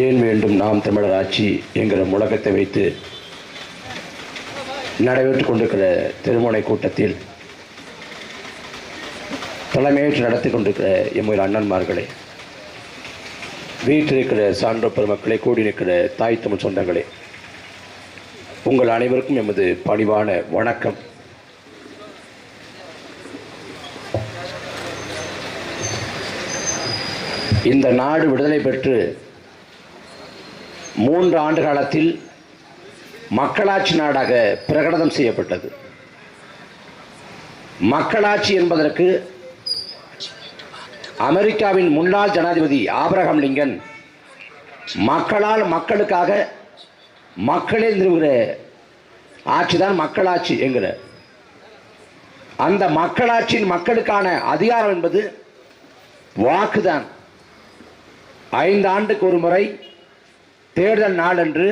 ஏன் வேண்டும் நாம் தமிழர் ஆட்சி என்கிற முழக்கத்தை வைத்து நடைபெற்றுக் கொண்டிருக்கிற திருமுனை கூட்டத்தில் தலைமையேற்று நடத்தி கொண்டிருக்கிற எம்முடைய அண்ணன்மார்களே, வீட்டில் இருக்கிற சான்றோர் பெருமக்களை, கூடியிருக்கிற தாய் தமிழ் சொந்தங்களே, உங்கள் அனைவருக்கும் எமது பணிவான வணக்கம். இந்த நாடு விடுதலை பெற்று 3 ஆண்டு காலத்தில் மக்களாட்சி நாடாக பிரகடனம் செய்யப்பட்டது. மக்களாட்சி என்பதற்கு அமெரிக்காவின் முன்னாள் ஜனாதிபதி ஆபிரகாம் லிங்கன் மக்களால் மக்களுக்காக மக்களே நிறுவுகிற ஆட்சிதான் மக்களாட்சி என்கிற அந்த மக்களாட்சியின் மக்களுக்கான அதிகாரம் என்பது வாக்குதான். 5 ஆண்டுக்கு ஒரு முறை தேர்தல் நாளன்று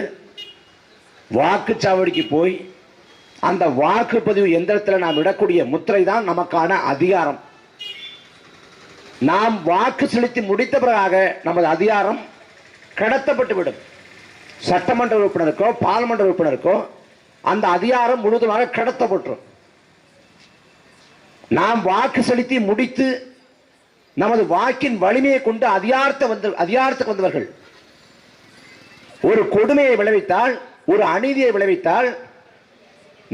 வாக்குச்சாவடிக்கு போய் அந்த வாக்குப்பதிவு எந்திரத்தில் நாம் இடக்கூடிய முத்திரை தான் நமக்கான அதிகாரம். நாம் வாக்கு செலுத்தி முடித்த பிறகாக நமது அதிகாரம் கடத்தப்பட்டுவிடும். சட்டமன்ற உறுப்பினருக்கோ பாராளுமன்ற உறுப்பினருக்கோ அந்த அதிகாரம் முழுவதுமாக கடத்தப்பட்டுரும். நாம் வாக்கு செலுத்தி முடித்து நமது வாக்கின் வலிமையை கொண்டு அதிகாரத்துக்கு வந்தவர்கள் ஒரு கொடுமையை விளைவித்தால், ஒரு அநீதியை விளைவித்தால்,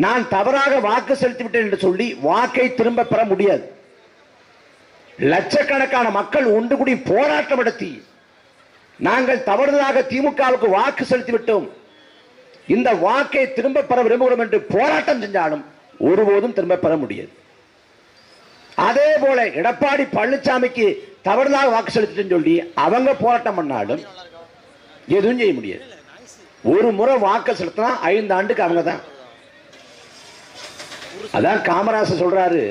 நான் தவறாக வாக்கு செலுத்திவிட்டேன் என்று சொல்லி வாக்கை திரும்ப பெற முடியாது. லட்சக்கணக்கான மக்கள் ஒன்று கூடி போராட்டம் நடத்தி நாங்கள் தவறுதலாக திமுகவுக்கு வாக்கு செலுத்திவிட்டோம், இந்த வாக்கை திரும்ப பெற விரும்புகிறோம் என்று போராட்டம் செஞ்சாலும் ஒருபோதும் திரும்ப பெற முடியாது. அதே போல எடப்பாடி பழனிசாமிக்கு தவறுதலாக வாக்கு செலுத்திட்டு சொல்லி அவங்க போராட்டம் பண்ணாலும் எதுவும் செய்ய முடியாது. ஒரு முறை வாக்கு செலுத்தினா 5 ஆண்டுக்கு அவங்க தான். அதான் காமராசர் சொல்றாரு,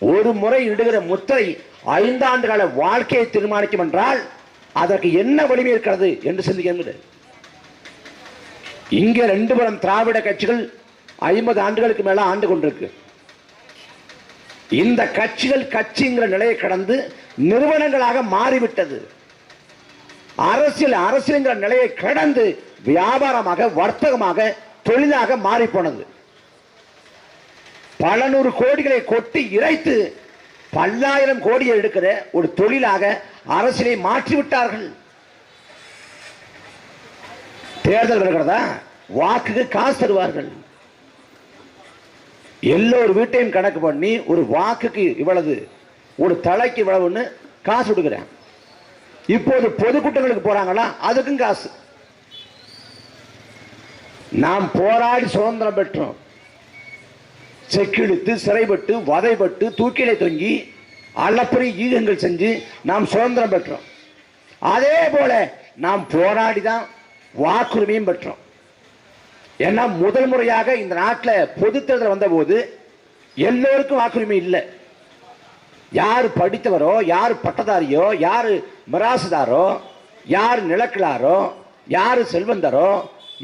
ஒரு முறை இடுகிற முத்திரை 5 ஆண்டு கால வாழ்க்கையை தீர்மானிக்கும் என்றால் அதற்கு என்ன வலிமை இருக்கிறது என்று சிந்திக்க. இங்க 2 புறம் திராவிட கட்சிகள் 50 ஆண்டுகளுக்கு மேல ஆண்டு கொண்டிருக்கு. இந்த கட்சிகள் கட்சிங்கிற நிலையை கடந்து நிறுவனங்களாக மாறிவிட்டது. அரசியல் நிலையை கடந்து வியாபாரமாக, வர்த்தகமாக, தொழிலாக மாறி போனது. பல நூறு கோடிகளை கொட்டி இறைத்து பல்லாயிரம் கோடியை எடுக்கிற ஒரு தொழிலாக அரசியலை மாற்றிவிட்டார்கள். தேர்தல் வருகிறதா, வாக்குக்கு காசு தருவார்கள். எல்லோரு வீட்டையும் கணக்கு பண்ணி ஒரு வாக்குக்கு இவ்வளவு, ஒரு தலைக்கு இவ்வளவுன்னு காசு கொடுக்கிறேன். இப்போது பொதுக்கூட்டங்களுக்கு போறாங்களா, அதுக்கும் காசு. நாம் போராடி சுதந்திரம் பெற்றோம். செக்கிழுத்து, சிறைப்பட்டு, வதைப்பட்டு, தூக்கிலே தொங்கி அளப்பரிய ஈகங்கள் செஞ்சு நாம் சுதந்திரம் பெற்றோம். அதே போல நாம் போராடி தான் வாக்குரிமையும் பெற்றோம். ஏன்னா முதல் முறையாக இந்த நாட்டில் பொது தேர்தல் வந்த போது எல்லோருக்கும் வாக்குரிமை இல்லை. யார் படித்தவரோ, யார் பட்டதாரியோ, யார் மிராசுதாரோ, யார் நிலக்கிழாரோ, யார் செல்வந்தரோ,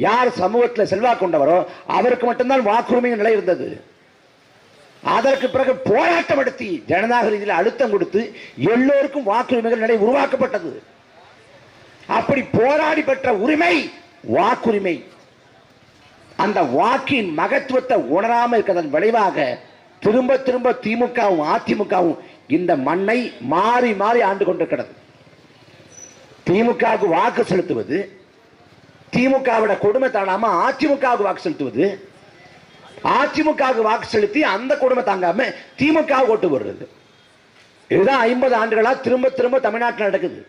யார் சமூகத்தில் செல்வாக்கு கொண்டவரோ அவருக்கு மட்டும்தான் வாக்குரிமை நிலை இருந்தது. அதற்கு பிறகு போராட்டம் நடத்தி ஜனநாயக ரீதியில் அழுத்தம் கொடுத்து எல்லோருக்கும் வாக்குரிமைகள் நிலை உருவாக்கப்பட்டது. அப்படி போராடி பெற்ற உரிமை வாக்குரிமை. அந்த வாக்கின் மகத்துவத்தை உணராமல் இருக்கிறதன் விளைவாக திரும்ப திரும்ப திமுகவும் அதிமுகவும் இந்த மண்ணை மாறி மாறி ஆண்டு கொண்டிருக்கிறது. திமுகவுக்கு வாக்கு செலுத்துவது, திமுகவோட கொடுமை தாண்டாம அதிமுகவுக்கு வாக்கு செலுத்துவது, அதிமுகவுக்கு வாக்கு செலுத்தி அந்த கொடுமை தாங்காம திமுக ஓட்டு போடுறது. இதுதான் 50 ஆண்டுகளா திரும்ப திரும்ப தமிழ்நாட்டில் நடக்குது.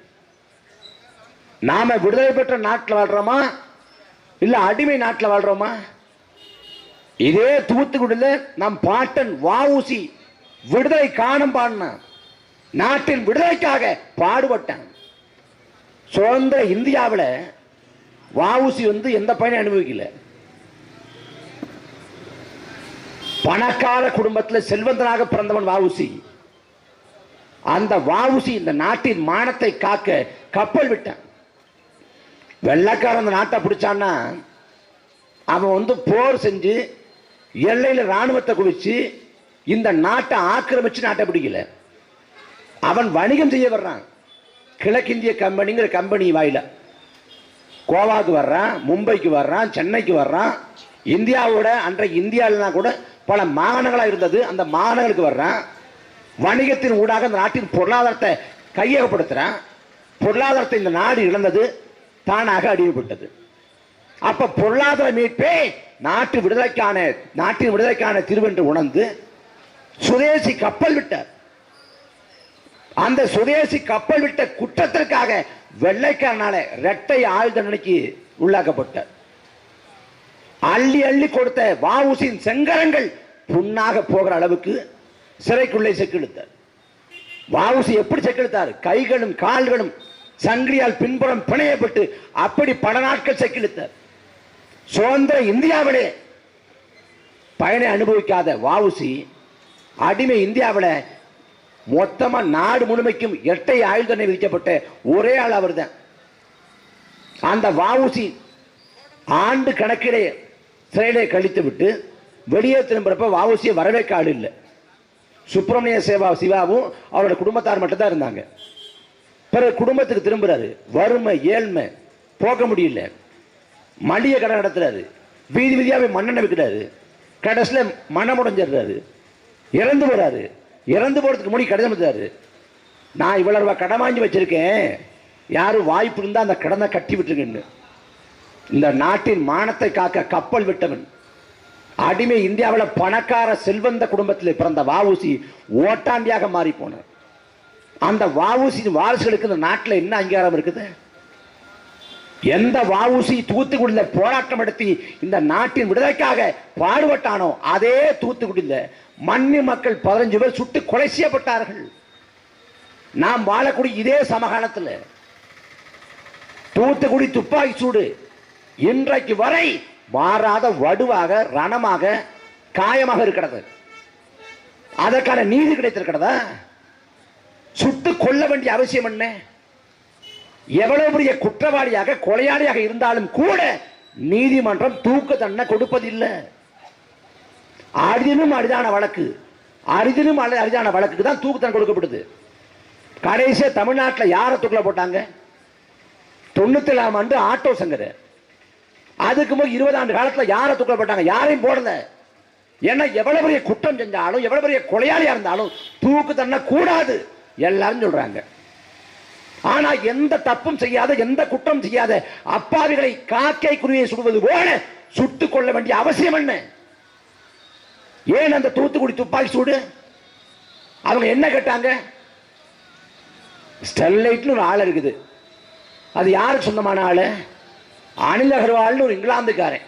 நாம விடுதலை பெற்ற நாட்டில் வாழ்றோமா, இல்ல அடிமை நாட்டில் வாழ்றோமா? இதே தூத்துக்குடியில் நம் பாட்டன் வஉசி விடுதலை காணும் பாடின, நாட்டின் விடுதலைக்காக பாடுபட்டான். சுதந்திர இந்தியாவில் வஉசி எந்த பயனை அனுபவிக்கல. பணக்கார குடும்பத்தில் செல்வந்தனாக பிறந்தவன் வஉசி. அந்த வஉசி இந்த நாட்டின் மானத்தை காக்க கப்பல் விட்டான். வெள்ளக்காரன் அந்த நாட்டை பிடிச்சான்னா அவன் போர் செஞ்சு எல்லையில் ராணுவத்தை குவிச்சு இந்த நாட்டை ஆக்கிரமிச்சு நாட்டை பிடிக்கல. அவன் வணிகம் செய்ய வர்றான். கிழக்கிந்திய கம்பெனிங்கிற கம்பெனி வாயில கோவாக்கு வர்றான், மும்பைக்கு வர்றான், சென்னைக்கு வர்றான். இந்தியாவோட அன்றைக்கு இந்தியாவிலாம் கூட பல மாகாணங்களாக இருந்தது. அந்த மாகாணங்களுக்கு வர்றான். வணிகத்தின் ஊடாக இந்த நாட்டின் பொருளாதாரத்தை கையகப்படுத்துறான். பொருளாதாரத்தை இந்த நாடு இழந்தது, தானாக அடிமைப்பட்டது. அப்ப பொருளாதார மீட்பே நாட்டின் விடுதலைக்கான திருவென்று உணர்ந்து சுதேசி கப்பல் விட்டார். அந்த சுதேசி கப்பல் விட்ட குற்றத்திற்காக வெள்ளைக்காரனால இரட்டை ஆயுள் தண்டனைக்கு உள்ளாக்கப்பட்டார். அள்ளி அள்ளி கொடுத்த வஉசியின் செங்கரங்கள் புண்ணாக போகிற அளவுக்கு சிறைக்குள்ளே செக்கிழுத்தார். வஉசி எப்படி செக்கிழுத்தார்? கைகளும் கால்களும் சங்கிலியால் பின்புறம் பிணையப்பட்டு அப்படி பல நாட்கள் செக்கிழுத்தார். சுதந்திர இந்தியாவிலே பயனை அனுபவிக்காத வஉசி அடிமை இந்தியாவில் மொத்தமா நாடு முழுமைக்கும் இரட்டை ஆயுள் தண்டனை விதிக்கப்பட்ட ஒரே ஆள் அவர் தான். அந்த வஉசி ஆண்டு கணக்கிலே சிறையிலே கழித்து விட்டு வெளியே திரும்புறப்ப வஉசியை வரவேற்க ஆள் இல்லை. சுப்பிரமணிய சிவாவும் அவரோட குடும்பத்தார் மட்டும் தான் இருந்தாங்க. பிறகு குடும்பத்துக்கு திரும்புறாரு. வறுமை ஏழ்மை போக முடியல. மளிகை கடை நடத்துறாரு. வீதி வீதியாவே மண்ணெண்ணெய் விற்கிறாரு. கடைசியில் மனமுடைஞ்சிடுறாரு. இறந்து போறாரு. இறந்து போறதுக்கு முடி கடிதம் எழுதுறாரு. நான் இவ்வளவு ரூபாய் கடன் வாங்கி வச்சிருக்கேன், யாரும் வாய்ப்பு இருந்தா அந்த கடனை கட்டி விட்டுருங்கன்னு. இந்த நாட்டின் மானத்தை காக்க கப்பல் விட்டவன், அடிமை இந்தியாவில் பணக்கார செல்வந்த குடும்பத்தில் பிறந்த வஉசி ஓட்டாண்டியாக மாறி போனார். அந்த வஉசி வாரிசுகளுக்கு இந்த நாட்டில் என்ன அங்கீகாரம் இருக்குது? எந்த வஉசி தூத்துக்குடியில் போராட்டம் நடத்தி இந்த நாட்டின் விடுதலைக்காக பாடுபட்டானோ அதே தூத்துக்குடியில் மன்னி மக்கள் 15 பேர் சுட்டு கொலை செய்யப்பட்டார்கள். நாம் வாழக்கூடிய இதே சமகாலத்தில் தூத்துக்குடி துப்பாக்கி சூடு இன்றைக்கு வரை மாறாத வடுவாக ரணமாக காயமாக இருக்கிறது. அதற்கான நீதி கிடைத்திருக்கிறதா? சுட்டு கொள்ள வேண்டிய அவசியம் என்ன? எவ்வளவு பெரிய குற்றவாளியாக கொலையாளியாக இருந்தாலும் கூட நீதிமன்றம் தூக்கு தண்டனை கொடுப்பதில்லை. அரிதினும் அரிதான வழக்குக்கு தான் தூக்கு தண்டனை கொடுக்கப்படுது. கடைசியா தமிழ்நாட்டில் யாரை தூக்கில போட்டாங்க? 97ஆம் ஆண்டு ஆட்டோ சங்கர். அதுக்கு போய் 20 ஆண்டு காலத்தில் யாரை தூக்கில போட்டாங்க? யாரையும் போடல. ஏன்னா எவ்வளவு பெரிய குற்றம் செஞ்சாலும் எவ்வளவு பெரிய கொலையாளியா இருந்தாலும் தூக்கு தண்டனை கூடாது எல்லாரும் சொல்றாங்க. ஆனா எந்த தப்பும் செய்யாத, எந்த குற்றம் செய்யாத அப்பாவிகளை காக்கை குருவியை சுடுவது போல சுட்டுக் கொள்ள வேண்டிய அவசியம் என்ன? ஏன் அந்த தூத்துக்குடி துப்பாக்கி சூடு? அவங்க என்ன கேட்டாங்க? ஸ்டெர்லைட்னு ஒரு ஆள் இருக்குது. அது யாருக்கு சொந்தமான ஆளு? அனில் அகர்வால்னு ஒரு இங்கிலாந்துக்காரன்.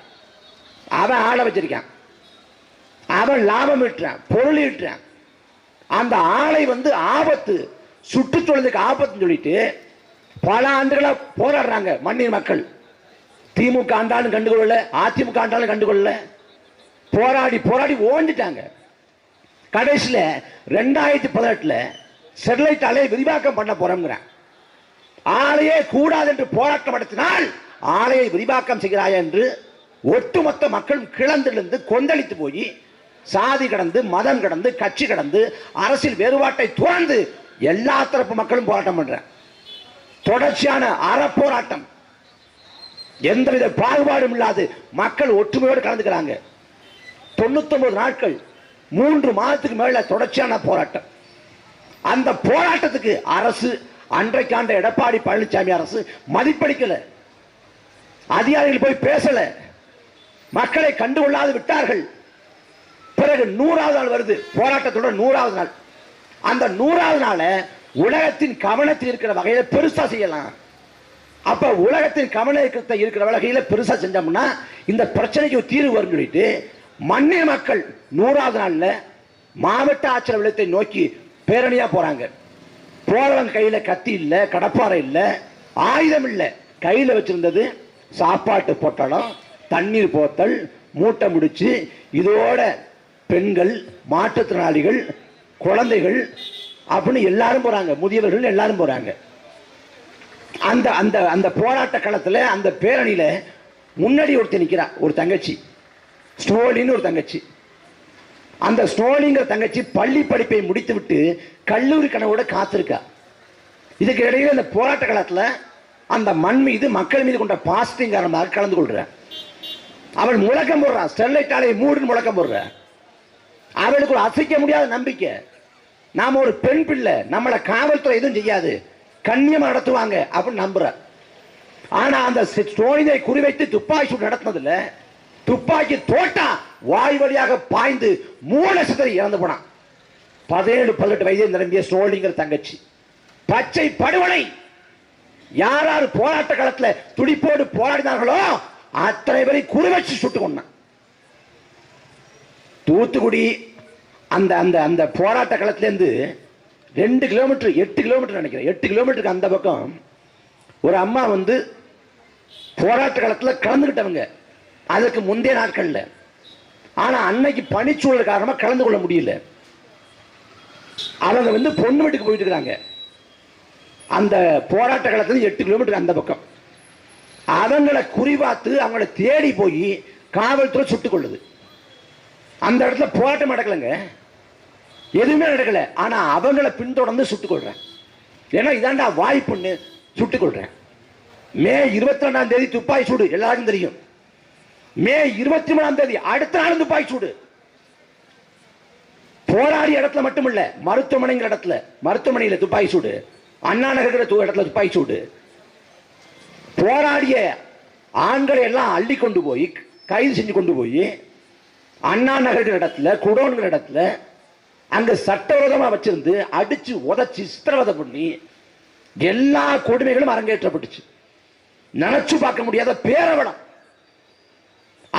அவன் ஆளை வச்சிருக்கான். அவன் லாபம் ஈட்டுறான், பொருள் ஈட்டுறான். அந்த ஆளை ஆபத்து, சுற்றுச்சூழலுக்கு ஆபத்துன்னு சொல்லிட்டு பல ஆண்டுகளா போராடுறாங்க மண்ணின் மக்கள். திமுக ஆண்டாலும் கண்டுகொள்ள, அதிமுக ஆண்டாலும் கண்டுகொள்ள, போராடி போராடி ஓஞ்சிட்டாங்க. கடைசியில் 2018 ஸ்டெர்லைட் ஆலையை விரிவாக்கம் பண்ண போறோம்ங்கிறான். ஆலையே கூடாது என்று போராட்டம் நடத்தினால் ஆலையை விரிவாக்கம் செய்கிறாய் என்று ஒட்டுமொத்த மக்கள் கிளர்ந்தெழுந்து கொந்தளித்து போய் சாதி கடந்து, மதம் கடந்து, கட்சி கடந்து, அரசியல் வேறுபாட்டை துறந்து எல்லா தரப்பு மக்களும் போராட்டம் பண்ற தொடர்ச்சியான அறப்போராட்டம். எந்தவித பாகுபாடும் இல்லாது மக்கள் ஒற்றுமையோடு கலந்துக்கிறாங்க. 99 நாட்கள், 3 மாதத்துக்கு மேல தொடர்ச்சியான போராட்டம். அந்த போராட்டத்துக்கு அரசு, அன்றைக்காண்ட எடப்பாடி பழனிசாமி அரசு மதிப்பளிக்கல. அதிகாரிகள் போய் பேசல, மக்களை கண்டுகொள்ளாது விட்டார்கள். பிறகு 100வது நாள் வருது, போராட்டத்தோட 100வது நாள். அந்த 100வது நாள உலகத்தின் கவனத்தில் இருக்கிற வகையில பெருசா செய்யலாம். அப்ப உலகத்தின் கவனத்தை இருக்கிற வகையில பெருசா செஞ்சோம்னா இந்த பிரச்சனைக்கு தீர்வு வரும் சொல்லிட்டு மண்ணிய மக்கள் 100வது நாள்ல மாவட்ட ஆட்சியர் அலுவலகத்தை நோக்கி பேரணியா போறாங்க. போறவங்க கையில கத்தி இல்ல, கடப்பாறை இல்ல, ஆயுதம் இல்ல. கையில வச்சிருந்தது சாப்பாட்டு பொட்டலம், தண்ணீர் போத்தல், மூட்டை முடிச்சு. இதோட பெண்கள், மாற்றுத்திறனாளிகள், குழந்தைகள் அப்படின்னு எல்லாரும் போறாங்க, முதியவர்கள் எல்லாரும் போறாங்க. அந்த அந்த அந்த போராட்ட களத்துல, அந்த பேரணியில முன்னாடி ஒருத்தர் நிக்கிறா, ஒரு தங்கச்சி, ஸ்டோலின்னு ஒரு தங்கச்சி. அந்த ஸ்டோலிங்கிற தங்கச்சி பள்ளி படிப்பை முடித்து விட்டு கல்லூரி கனவோட காத்திருக்கா. இதுக்கு இடையில இந்த போராட்ட காலத்துல அந்த மண் மீது மக்கள் மீது கொண்ட பாசத்தின் காரணமாக கலந்து கொள்றான். அவள் முழக்கம் போடுறான், ஸ்டெர்லைட் ஆலையை மூடுன்னு முழக்கம் போடுறான். அவளுக்கு ஒரு அசைக்க முடியாத நம்பிக்கை, நாம ஒரு பெண் பிள்ளை, நம்மளை காவல்துறை எதுவும் செய்யாது, கண்ணியமா நடத்துவாங்க அப்படின்னு நம்புற. ஆனா அந்த சோனிதை குறிவைத்து துப்பாக்கி சூடு நடத்தினதுல துப்பாக்கி தோட்டா வாய் வழியாக பாய்ந்து 3 லட்சத்தை இறந்து போனான். 17-18 வயது நிரம்பிய ஸ்னோலிங்கிற தங்கச்சி பச்சை படுகொலை. யார் யார் போராட்ட காலத்தில் துடிப்போடு போராடினார்களோ அத்தனை பேரை குறிவச்சு சுட்டு கொண்டான். தூத்துக்குடி அந்த அந்த அந்த போராட்ட களத்திலிருந்து 2 கிலோமீட்டர் 8 கிலோமீட்டர் நினைக்கிறேன், 8 கிலோமீட்டருக்கு அந்த பக்கம் ஒரு அம்மா வந்து போராட்ட காலத்தில் கலந்துகிட்டவங்க அதுக்கு முந்தைய நாட்கள்ல. ஆனா அன்னைக்கு பனிச்சூழல் காரணமா கலந்து கொள்ள முடியல. அவங்க வந்து பொண்ணு வீட்டுக்கு போயிட்டு இருக்காங்க. அந்த போராட்ட காலத்துல 8 கிலோமீட்டர் அந்த பக்கம் அவங்களை குறிபார்த்து அவங்களை தேடி போய் காவல்துறை சுட்டுக் கொள்ளுது. அந்த இடத்துல போராட்டம் நடக்கலங்க, எதுவுமே நடக்கல. ஆனா அவங்களை பின்தொடர்ந்து சுட்டுக் கொள்றேன். ஏன்னா இதாண்டா வாய்ப்புன்னு சுட்டுக் கொள்றேன். மே 22ஆம் தேதி துப்பாக்கி சூடு எல்லாருக்கும் தெரியும். மே 23ஆம் தேதி அடுத்த நாள் துப்பாக்கி சூடு. போராடிய இடத்துல மட்டுமல்ல, மருத்துவமனைங்கிற இடத்துல, மருத்துவமனையில துப்பாக்கி சூடு, அண்ணா நகர் இடத்துல துப்பாக்கி சூடு. போராடிய ஆண்களை எல்லாம் அள்ளி கொண்டு போய் கைது செஞ்சு கொண்டு போய் அண்ணா நகர் இடத்துல, குடோன்கிற இடத்துல அங்க சட்டவிரோதமா வச்சிருந்து அடிச்சு உதச்சி சித்திரவதை பண்ணி எல்லா கொடுமைகளும் அரங்கேற்றப்பட்டுச்சு. நினைச்சு பார்க்க முடியாத பேரவலம்.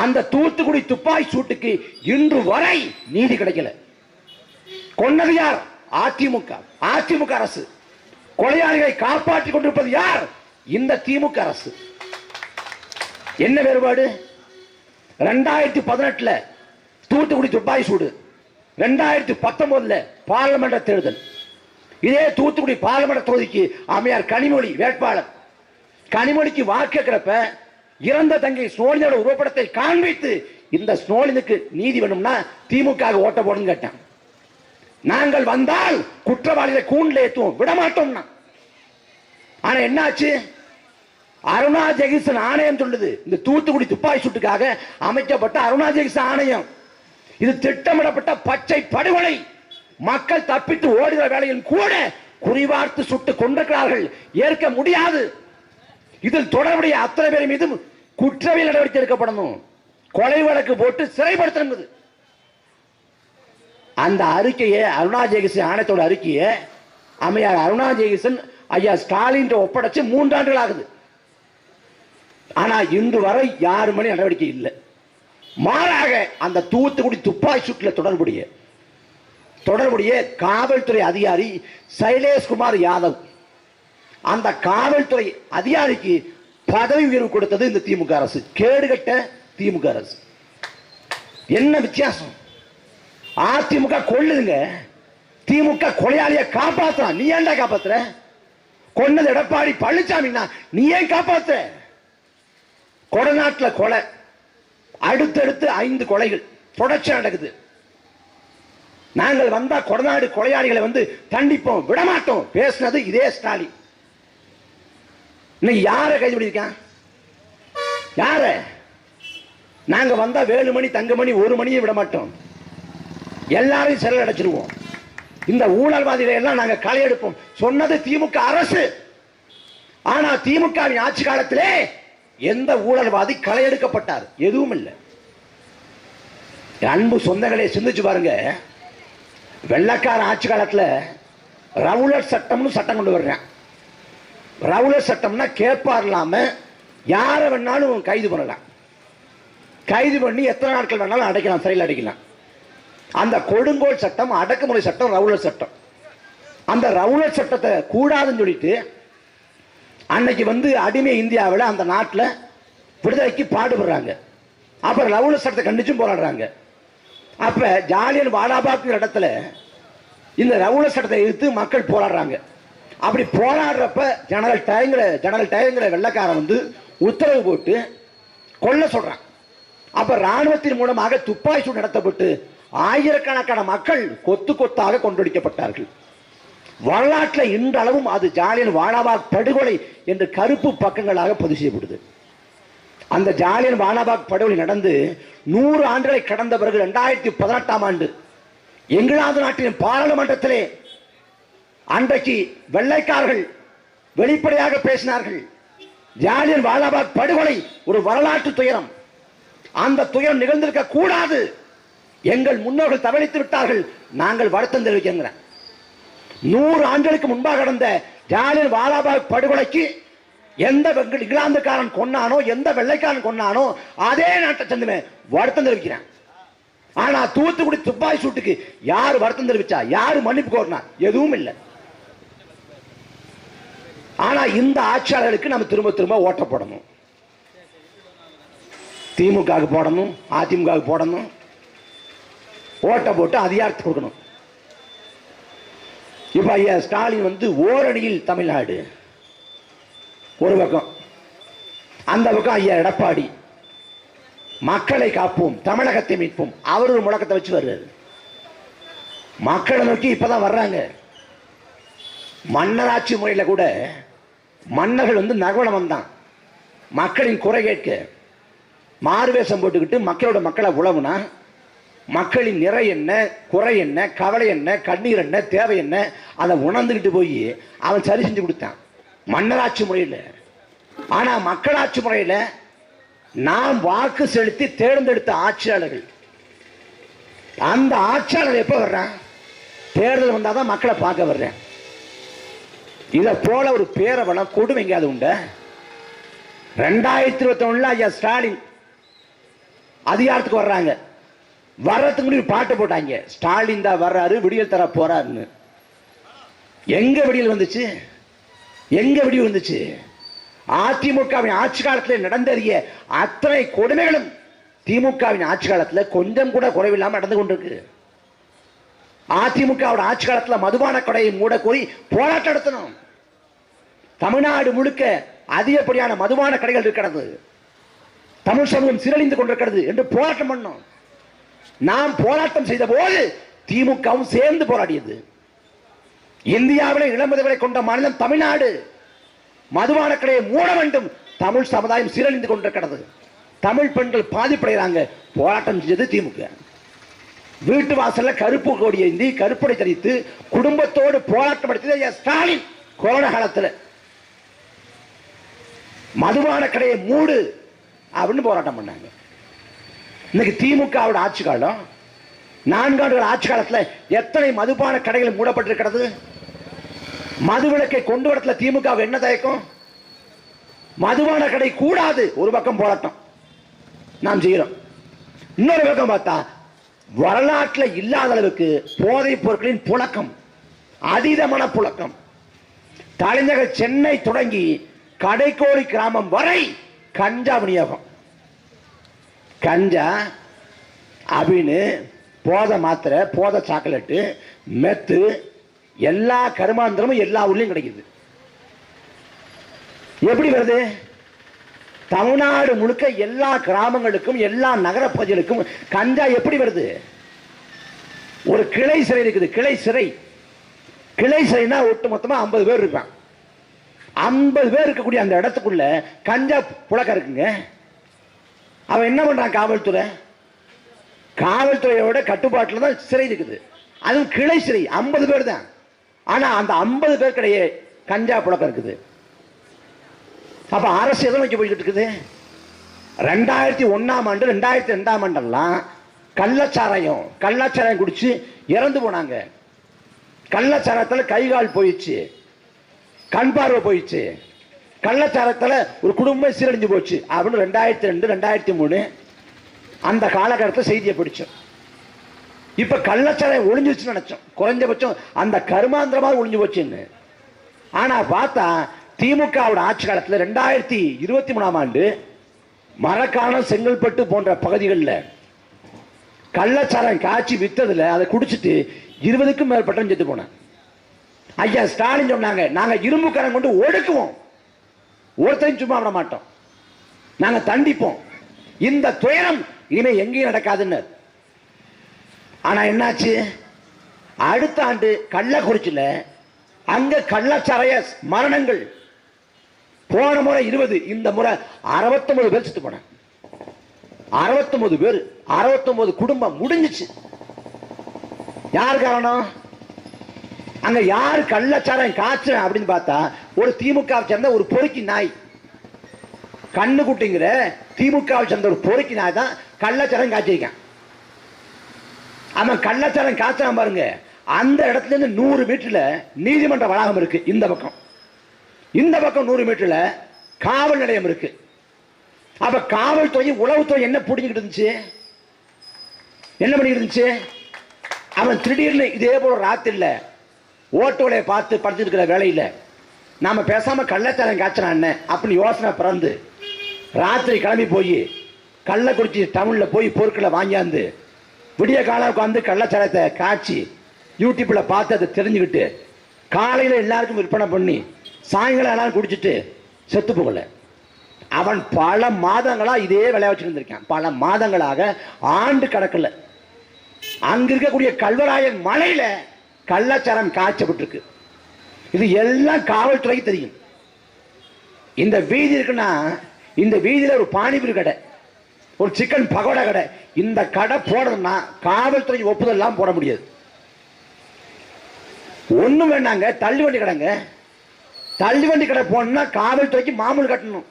அந்த தூத்துக்குடி துப்பாக்கி சூட்டுக்கு இன்று வரை நீதி கிடைக்கல. கொன்னது யார்? அதிமுக. அதிமுக அரசு. கொலையாளிகளை காப்பாற்றிக் கொண்டிருப்பது யார்? இந்த திமுக அரசு. என்ன வேறுபாடு? 2018 தூத்துக்குடி துப்பாக்கி சூடு, 2019 பார்லிமெண்ட் தேர்தல். இதே தூத்துக்குடி பார்லிமெண்ட் தொகுதிக்கு அம்மையார் கனிமொழி வேட்பாளர். கனிமொழிக்கு வாக்குறப்ப இறந்த தங்கை ஸ்னோலினோட உருவப்படத்தை காண்பித்து இந்த ஸ்னோலினுக்கு நீதி வேணும்னா திமுக ஓட்ட போடுன்னு கேட்டான். நாங்கள் வந்தால் குற்றவாளிகளை கூண்டில் ஏற்றுவோம், விடமாட்டோம்னா. ஆனா என்னாச்சு? அருணா ஜெகதீசன் ஆணையம் சொல்லுது, இந்த தூத்துக்குடி துப்பாக்கி சூட்டுக்காக அமைக்கப்பட்ட அருணா ஜெகதீசன் ஆணையம் இது திட்டமிடப்பட்ட பச்சை படுகொலை. மக்கள் தப்பித்து ஓடுகிற வேளையில் கூட குறிவார்த்து சுட்டு கொண்டிருக்கிறார்கள். ஏற்க முடியாது. இதில் தொடர்புடைய அத்தனை பேர் மீதும் குற்றவியல் நடவடிக்கை எடுக்கப்படணும். கொலை வழக்கு போட்டு சிறைப்படுத்தணும். அந்த அறிக்கையை அருணா ஜெகதீசன் ஆணையத்தோட அறிக்கையை அம்மையார் அருணா ஜெகதீசன் ஐயா ஸ்டாலின் ஒப்படைச்சு 3 ஆண்டுகள் ஆகுது. ஆனா இன்று வரை யாரு மணி நடவடிக்கை இல்லை. மாறாக அந்த தூத்துக்குடி துப்பாக்கி சூட்டில் தொடர்புடைய காவல்துறை அதிகாரி சைலேஷ்குமார் யாதவ், அந்த காவல்துறை அதிகாரிக்கு பதவி உயர்வு கொடுத்தது இந்த திமுக அரசு. கேடுகட்ட திமுக அரசு. என்ன வித்தியாசம்? அதிமுக கொள்ளுதுங்க, திமுக கொலையாளியை காப்பாற்றான். நீ ஏன்டா காப்பாத்துற? கொன்னது எடப்பாடி பழனிசாமின்னா நீ ஏன் காப்பாத்துற? கொடநாட்டில் கொலை, அடுத்தடுத்து 5 கொலைகள் தொடர்ச்சி நடக்குது. நாங்கள் வந்தா கொடநாடு கொலையாளிகளை வந்து தண்டிப்போம், விடமாட்டோம் பேசினது இதே ஸ்டாலின். இன்னைக்கு யாரை கைது பண்ணிருக்கான்? யார? நாங்க வந்தா வேலுமணி, தங்கமணி, 1 மணியை விட மாட்டோம், எல்லாரையும் சிறையில் அடைச்சிருவோம். இந்த ஊழல்வாதிகளை எல்லாம் நாங்க களை எடுப்போம் சொன்னது திமுக அரசு. ஆனா திமுகவின் ஆட்சி காலத்திலே எந்த ஊழல்வாதி களை எடுக்கப்பட்டார்? எதுவும் இல்லை. அன்பு சொந்தங்களே சிந்திச்சு பாருங்க. வெள்ளக்கார ஆட்சி காலத்தில் ரவுலட் சட்டம்னு சட்டம் கொண்டு வர்றேன். ரவுலட் சட்டம்னா கேட்பார் இல்லாம யாரை வேணாலும் கைது பண்ணலாம். கைது பண்ணி எத்தனை நாட்கள் வேணாலும் அடைக்கலாம், சிறையில் அடைக்கலாம். அந்த கொடுங்கோல் சட்டம், அடக்குமுறை சட்டம், ரவுலட் சட்டம். அந்த ரவுலட் சட்டத்தை கூடாதுன்னு சொல்லிட்டு அன்னைக்கு வந்து அடிமை இந்தியாவில் அந்த நாட்டில் விடுதலைக்கு பாடுபடுறாங்க. அப்புறம் ரவுலட் சட்டத்தை கண்டிச்சும் போராடுறாங்க. அப்ப ஜாலியன் வாலாபாக்குற இடத்துல இந்த ரவுலட் சட்டத்தை எதிர்த்து மக்கள் போராடுறாங்க. அப்படி போராடுறப்ப ஜெனரல் டயங்கிற வெள்ளக்காரன் வந்து உத்தரவு போட்டு கொல்ல சொல்றான். அப்ப ராணுவத்தின் மூலமாக துப்பாக்கி சூடு நடத்தப்பட்டு ஆயிரக்கணக்கான மக்கள் கொத்து கொத்தாக கொன்றடிக்கப்பட்டார்கள். வரலாற்றில் இன்றளவும் அது ஜாலியன் வாலாபாக் படுகொலை என்று கருப்பு பக்கங்களாக பதிவு செய்யப்படுது. அந்த ஜாலியன் வாலாபாக் படுகொலை நடந்து 100 ஆண்டுகளை கடந்த பிறகு 2018ஆம் ஆண்டு இங்கிலாந்து நாட்டின் பாராளுமன்றத்திலே அன்றைக்கு வெள்ளைக்காரர்கள் வெளிப்படையாக பேசினார்கள். ஜாலியன் வாலாபாக் படுகொலை ஒரு வரலாற்று துயரம், அந்த துயரம் நிகழ்ந்திருக்க கூடாது, எங்கள் முன்னோர்கள் தவறித்து விட்டார்கள், நாங்கள் வருத்தம் தெரிவிக்கிறோம். 100 ஆண்டுகளுக்கு முன்பாக நடந்த ஜாலியன் வாலாபாக் படுகொலைக்கு எந்த இங்கிலாந்துக்காரன் கொன்னானோ, எந்த வெள்ளைக்காரன் கொன்னானோ அதே நாட்டை சேர்ந்தவன் வருத்தம் தெரிவிக்கிறான். ஆனா தூத்துக்குடி துப்பாக்கி சூட்டுக்கு யாரு வருத்தம் தெரிவிச்சா, யாரு மன்னிப்பு கோரினா? எதுவும் இல்லை. ஆனா இந்த ஆட்சியாளர்களுக்கு நம்ம திரும்ப திரும்ப ஓட்ட போடணும், திமுக போடணும், அதிமுக போடணும், ஓட்ட போட்டு அதிகாரத்தை கொடுக்கணும். இப்ப ஐயா ஸ்டாலின் ஓரணியில் தமிழ்நாடு ஒரு பக்கம், அந்த பக்கம் ஐயா எடப்பாடி மக்களை காப்போம், தமிழகத்தை மீட்போம், அவர் ஒரு முழக்கத்தை வச்சு வர்றாரு. மக்களை நோக்கி இப்பதான் வர்றாங்க. மன்னராட்சி முறையில் கூட மன்னர்கள் நகவனம் வந்தான் மக்களின் குறை கேட்க, மாறுவேஷம் போட்டுக்கிட்டு மக்களை உழவுனா மக்களின் நிறை என்ன, குறை என்ன, கவலை என்ன, கண்ணீர் என்ன, தேவை என்ன, அதை உணர்ந்துகிட்டு போய் அவன் சரி செஞ்சு கொடுத்தான் மன்னராட்சி முறையில். ஆனா மக்களாட்சி முறையில் நாம் வாக்கு செலுத்தி தேர்ந்தெடுத்த ஆட்சியாளர்கள், அந்த ஆட்சியாளர் எப்ப வர்றான்? தேர்தல் வந்தாதான் மக்களை பார்க்க வர்றேன். இதை போல ஒரு பேரவளம் கொடுமை எங்கேயாவது உண்டு? 2021 ஐயா ஸ்டாலின் அதிகாரத்துக்கு வர்றாங்க. வர்றதுக்கு முன்னாடி பாட்டு போட்டாங்க, ஸ்டாலின் தான் வர்றாரு, விடியல் தர போறாருன்னு. எங்க விடியல் வந்துச்சு? எங்க விடிவு வந்துச்சு? அதிமுகவின் ஆட்சி காலத்தில் நடந்தறிய அத்தனை கொடுமைகளும் திமுகவின் ஆட்சி காலத்தில் கொஞ்சம் கூட குறைவில்லாமல் நடந்து கொண்டிருக்கு. அதிமுக ஆட்சி காலத்தில் மதுபான கடையை மூட கோரி போராட்டம் நடத்தணும். தமிழ்நாடு முழுக்க அதிகப்படியான மதுபான கடைகள் இருக்கிறது, தமிழ் சமூகம் சீரழிந்து கொண்டிருக்கிறது என்று போராட்டம் பண்ணோம். நாம் போராட்டம் செய்த போது திமுகவும் சேர்ந்து போராடியது. இந்தியாவிலே இளமதுகளை கொண்ட மாநிலம் தமிழ்நாடு. மதுபான கடையை மூட வேண்டும், தமிழ் சமுதாயம் சீரழிந்து கொண்டிருக்கிறது, தமிழ் பெண்கள் பாதிப்படைகிறாங்க, போராட்டம் செஞ்சது திமுக. வீட்டு வாசல்ல கருப்பு கொடி ஏந்தி கருப்படை தரித்து குடும்பத்தோடு போராட்டம் நடத்தியது ஸ்டாலின். கொரோனா காலத்தில் மதுபான கடையை மூடு அப்படின்னு போராட்டம் பண்ணாங்க. இன்னைக்கு திமுக ஆட்சி காலம், 4 ஆண்டுகள் ஆட்சி காலத்தில் எத்தனை மதுபான கடைகள் மூடப்பட்டிருக்கிறது? மதுவிலக்கை கொண்டு வரத்துல திமுக என்ன தயக்கம்? மதுபான கடை கூடாது, ஒரு பக்கம் போராட்டம் நாம் செய்யறோம். இன்னொரு பக்கம் பார்த்தா வரலாற்றில் இல்லாத அளவுக்கு போதைப் பொருட்களின் புழக்கம், அதீதமான புழக்கம். தலைநகர் சென்னை தொடங்கி கடைக்கோடி கிராமம் வரை கஞ்சா விநியோகம். கஞ்சா, அபின்னு, போதை மாத்திரை, போதை சாக்லேட்டு, மெத்து, எல்லா கருமாந்திரமும் எல்லா ஊர்லயும் கிடைக்குது. எப்படி வருது? தமிழ்நாடு முழுக்க எல்லா கிராமங்களுக்கும் எல்லா நகர பகுதிகளுக்கும் கஞ்சா எப்படி வருது? ஒரு கிளை சிறை இருக்குது, கிளை சிறை. கிளை சிறைனா ஒட்டு மொத்தமா 50 பேர் இருப்பான். 50 பேர் இருக்கக்கூடிய அந்த இடத்துக்குள்ள கஞ்சா புழக்கம் இருக்குங்க. அவன் என்ன பண்றான்? காவல்துறை, காவல்துறையோட கட்டுப்பாட்டில் தான் சிறை இருக்குது. அதுவும் கிளை சிறை, 50 பேர் தான். ஆனா அந்த 50 பேருக்கிடையே கஞ்சா புழக்கம் இருக்குது. அப்ப அரசு எதை நோக்கி போய்கிட்டு இருக்குது? 2001ஆம் ஆண்டு 2002ஆம் ஆண்டெல்லாம் கள்ளச்சாராயம் குடிச்சு இறந்து போனாங்க. கள்ளச்சாராயத்தில் கை கால் போயிடுச்சு, கண் பார்வை போயிடுச்சு, கள்ளச்சாராயத்தில் ஒரு குடும்பம் சீரழிஞ்சு போச்சு அப்படின்னு 2002 2003 அந்த காலகட்டத்தில் செய்தியை பிடிச்சோம். இப்ப கள்ளச்சாராயம் ஒளிஞ்சிச்சுன்னு நினைச்சோம், குறைஞ்சபட்சம் அந்த கருமாந்திரமாக ஒளிஞ்சு போச்சுன்னு. ஆனா பார்த்தா திமுக ஆட்சி காலத்தில் 2023ஆம் ஆண்டு மரக்காணம், செங்கல்பட்டு போன்ற பகுதிகளில் கள்ளச்சாராயம் காய்ச்சி வித்ததுல அதை குடிச்சிட்டு 20க்கும் மேற்பட்ட செத்து போன. ஐயா ஸ்டாலின் சொன்னாங்க, நாங்க இரும்பு கரம் கொண்டு ஒடுக்குவோம், ஒருத்தரையும் சும்மா விட மாட்டோம், நாங்க தண்டிப்போம், இந்த துயரம் இனிமே எங்கேயும் நடக்காதுன்னு. ஆனா என்னாச்சு? அடுத்த ஆண்டு கள்ளக்குறிச்சியில் அங்க கள்ளச்சாராய மரணங்கள் போன முறை 20, இந்த முறை 69 பேர் செத்து போனாங்க. 69 பேர், 69 குடும்பம் முடிஞ்சிச்சு. யார் காரணம்? அங்க யார் கள்ளச்சாராயம் காய்ச்ச அப்படின்னு பார்த்தா ஒரு திமுக சேர்ந்த ஒரு பொறுக்கி நாய், கண்ணு குட்டிங்கிற திமுக சேர்ந்த ஒரு பொறுக்கி நாய் தான் கள்ளச்சாராயம் காய்ச்சிருக்கான். அவன் கள்ளச்சாராயம் காய்ச்சான் பாருங்க. அந்த இடத்துல இருந்து 100 மீட்டர்ல நீதிமன்ற வளாகம் இருக்கு. இந்த பக்கம் 100 மீட்டர்ல காவல் நிலையம் இருக்கு. அப்ப காவல்துறை உளவுத்துறை என்ன பிடிக்கிட்டு இருந்துச்சு? என்ன பண்ணிட்டு இருந்துச்சு? அவன் திடீர்னு இதே போல ராத்திரில ஓட்டோலையை பார்த்து படுத்துட்டு இருக்கிற வேலையில் நாம பேசாம கள்ளச்சாராயம் காய்ச்சறான் அப்படின்னு யோசனை பிறந்து ராத்திரி கிளம்பி போய் கள்ளக்குறிச்சி டவுன்ல போய் பொருட்களை வாங்கியாந்து விடிய காலம் உட்காந்து கள்ளச்சாராயத்தை காய்ச்சி யூடியூப்ல பார்த்து அதை தெரிஞ்சுக்கிட்டு காலையில எல்லாருக்கும் விற்பனை பண்ணி சாயங்காலம் எல்லாரும் குடிச்சிட்டு செத்து போகல. அவன் பல மாதங்களா இதே விளையா வச்சிருந்திருக்கான். பல மாதங்களாக ஆண்டு கணக்கில் அங்க இருக்கக்கூடிய கல்வராயன் மலையில கள்ளச்சாராயம் காய்ச்சப்பட்டிருக்கு. இது எல்லாம் காவல்துறைக்கு தெரியும். இந்த வீதி இருக்குன்னா இந்த வீதியில ஒரு பானிபூரி கடை, ஒரு சிக்கன் பகோடா கடை, இந்த கடை போடணும்னா காவல்துறை ஒப்புதல் எல்லாம் போட முடியாது. ஒண்ணும் வேண்டாங்க, தள்ளு வண்டி கடைங்க. தள்ளு வண்டி கடை போடணும்னா காவல்துறைக்கு மாமூல் கட்டணும்.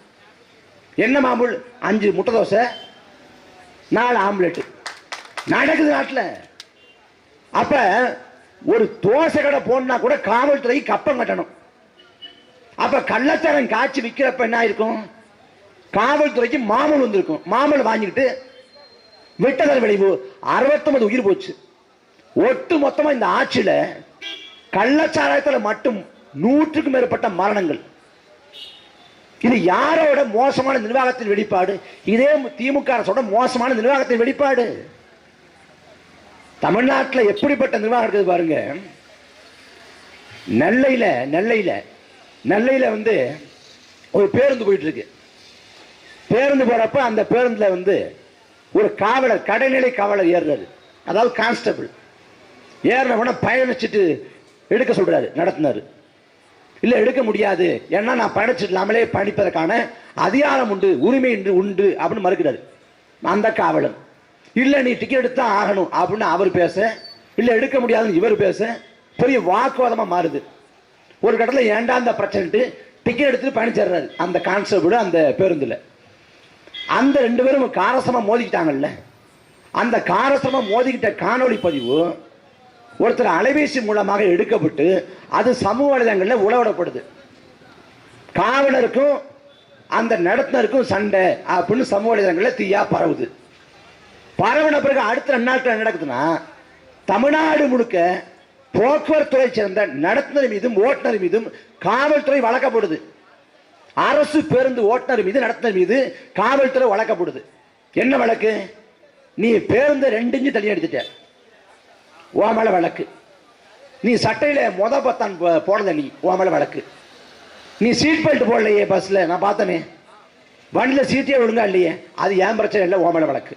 என்ன மாமூல்? 5 முட்டை தோசை, 4 ஆம்லெட் நடக்குது நாட்டில். அப்ப ஒரு தோசை கடை போனா கூட காவல்துறைக்கு கப்பம் கட்டணும். அப்ப கள்ளச்சாராயம் காய்ச்சி விற்கிறப்ப என்ன இருக்கும்? காவல்துறைக்கு மாமூல் வந்திருக்கும். மாமூல் வாங்கிட்டு விட்டதன் விளைவு 69 உயிர் போச்சு. ஒட்டு மொத்தமா இந்த ஆட்சியில கள்ளச்சாராயத்தில் மட்டும் 100க்கும் மேற்பட்ட மரணங்கள். இது யாரோட மோசமான நிர்வாகத்தின் வெளிப்பாடு? இதே திமுக அரசோட மோசமான நிர்வாகத்தின் வெளிப்பாடு. தமிழ்நாட்டில் எப்படிப்பட்ட நிர்வாகம் இருக்குது பாருங்க. நெல்லையில வந்து ஒரு பேருந்து போயிட்டு இருக்கு. பேருந்து போறப்ப அந்த பேருந்துல வந்து ஒரு காவலர், கடைநிலை காவலர் ஏறுறாரு, அதாவது கான்ஸ்டபிள். ஏறின பயணிச்சுட்டு எடுக்க சொல்றாரு நடத்தினாரு. இல்ல எடுக்க முடியாது, ஏன்னா நான் பயணிச்சுட்டு இல்லாமலே பயணிப்பதற்கான அதிகாரம் உண்டு, உரிமை உண்டு அப்படின்னு மறுக்கிறாரு அந்த காவலர். இல்ல நீ டிக்கெட் எடுத்தா ஆகணும் அப்படின்னு அவர் பேச, இல்ல எடுக்க முடியாதுன்னு இவர் பேச, பெரிய வாக்குவாதமா மாறுது. ஒரு கட்டத்தில் ஏண்டா அந்த பிரச்சனை டிக்கெட் எடுத்துட்டு பயணிச்சிடுறாரு அந்த கான்ஸ்டபிள் அந்த பேருந்துல. அந்த 2 பேரும் காரசமா மோதிக்கிட்டாங்கல்ல. அந்த காரசமா மோதிக்கிட்ட காணொளி பதிவு ஒருத்தர் அலைபேசி மூலமாக எடுக்கப்பட்டு அது சமூக வலைதளங்களில் உளவிடப்படுது. காவலருக்கும் அந்த நடத்துனருக்கும் சண்டை அப்படின்னு சமூக வலைதளங்களில் தீயா பரவுது. பரவன பிறகு அடுத்த 2 நாட்கள் நடக்குதுன்னா தமிழ்நாடு முழுக்க போக்குவரத்துறை சேர்ந்த நடத்துனர் மீதும் ஓட்டுநர் மீதும் காவல்துறை வழக்கப்படுது. அரசு பேருந்து ஓட்டுநர் மீது நடத்துனர் மீது காவல்துறை வழக்கப்படுது. என்ன வழக்கு? நீ பேருந்து 2 இன்ச்சு தள்ளி அடிச்சுட்ட, ஓ மேல வழக்கு. நீ சட்டையில பத்தான் போடல, நீ ஓ மேல வழக்கு. நீ சீட் பெல்ட் போடலையே பஸ்ல, நான் பார்த்தனே, வண்டியில சீட்டே ஒழுங்கா இல்லையே, அது ஏன் பிரச்சனை இல்லை, ஓ மேல வழக்கு.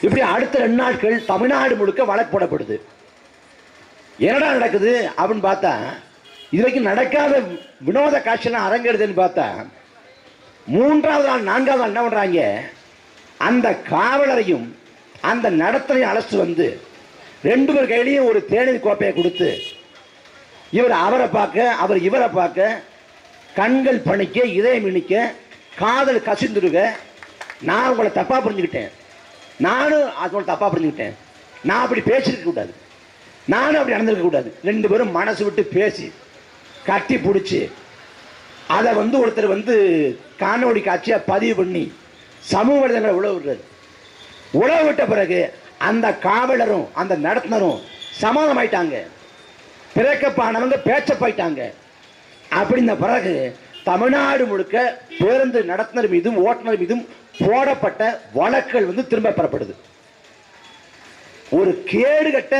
இப்படி அடுத்த 2 நாட்கள் தமிழ்நாடு முழுக்க வழக்கு போடப்படுது. என்னடா நடக்குது அப்படின்னு பார்த்தா இது வரைக்கும் நடக்காத வினோத காட்சியெல்லாம் அரங்கேறுதுன்னு பார்த்தா 3வது நாள் 4வது நாள் என்ன பண்றாங்க? அந்த காவலரையும் அந்த நடத்தலையும் அழைச்சிட்டு வந்து 2 பேர் கையிலையும் ஒரு தேநீர் கோப்பையை கொடுத்து இவர் அவரை பார்க்க அவர் இவரை பார்க்க கண்கள் பணிக்க இதயம் இனிக்க காதல் கசிந்துருக. நான் உங்களை தப்பா புரிஞ்சுக்கிட்டேன், நானும் அதோட தப்பா புரிஞ்சுக்கிட்டேன், நான் அப்படி பேசிருக்க கூடாது, நானும் அப்படி நடந்திருக்க கூடாது. 2 பேரும் மனசு விட்டு பேசி கட்டி பிடிச்சி அதை வந்து ஒருத்தர் வந்து காணொளி காட்சியா பதிவு பண்ணி சமூக வலைதளங்களை உழவு விடுறாரு. உழவு விட்ட பிறகு அந்த காவலரும் அந்த நடத்துனரும் சமாதானமாயிட்டாங்க, பிறக்கப்பானவங்க பேச்சப்பாயிட்டாங்க. அப்படின்ன பிறகு தமிழ்நாடு முழுக்க பேருந்து நடத்துனர் மீதும் ஓட்டுநர் மீதும் போடப்பட்ட வழக்குகள் வந்து திரும்ப பெறப்படுது. ஒரு கேடுகட்ட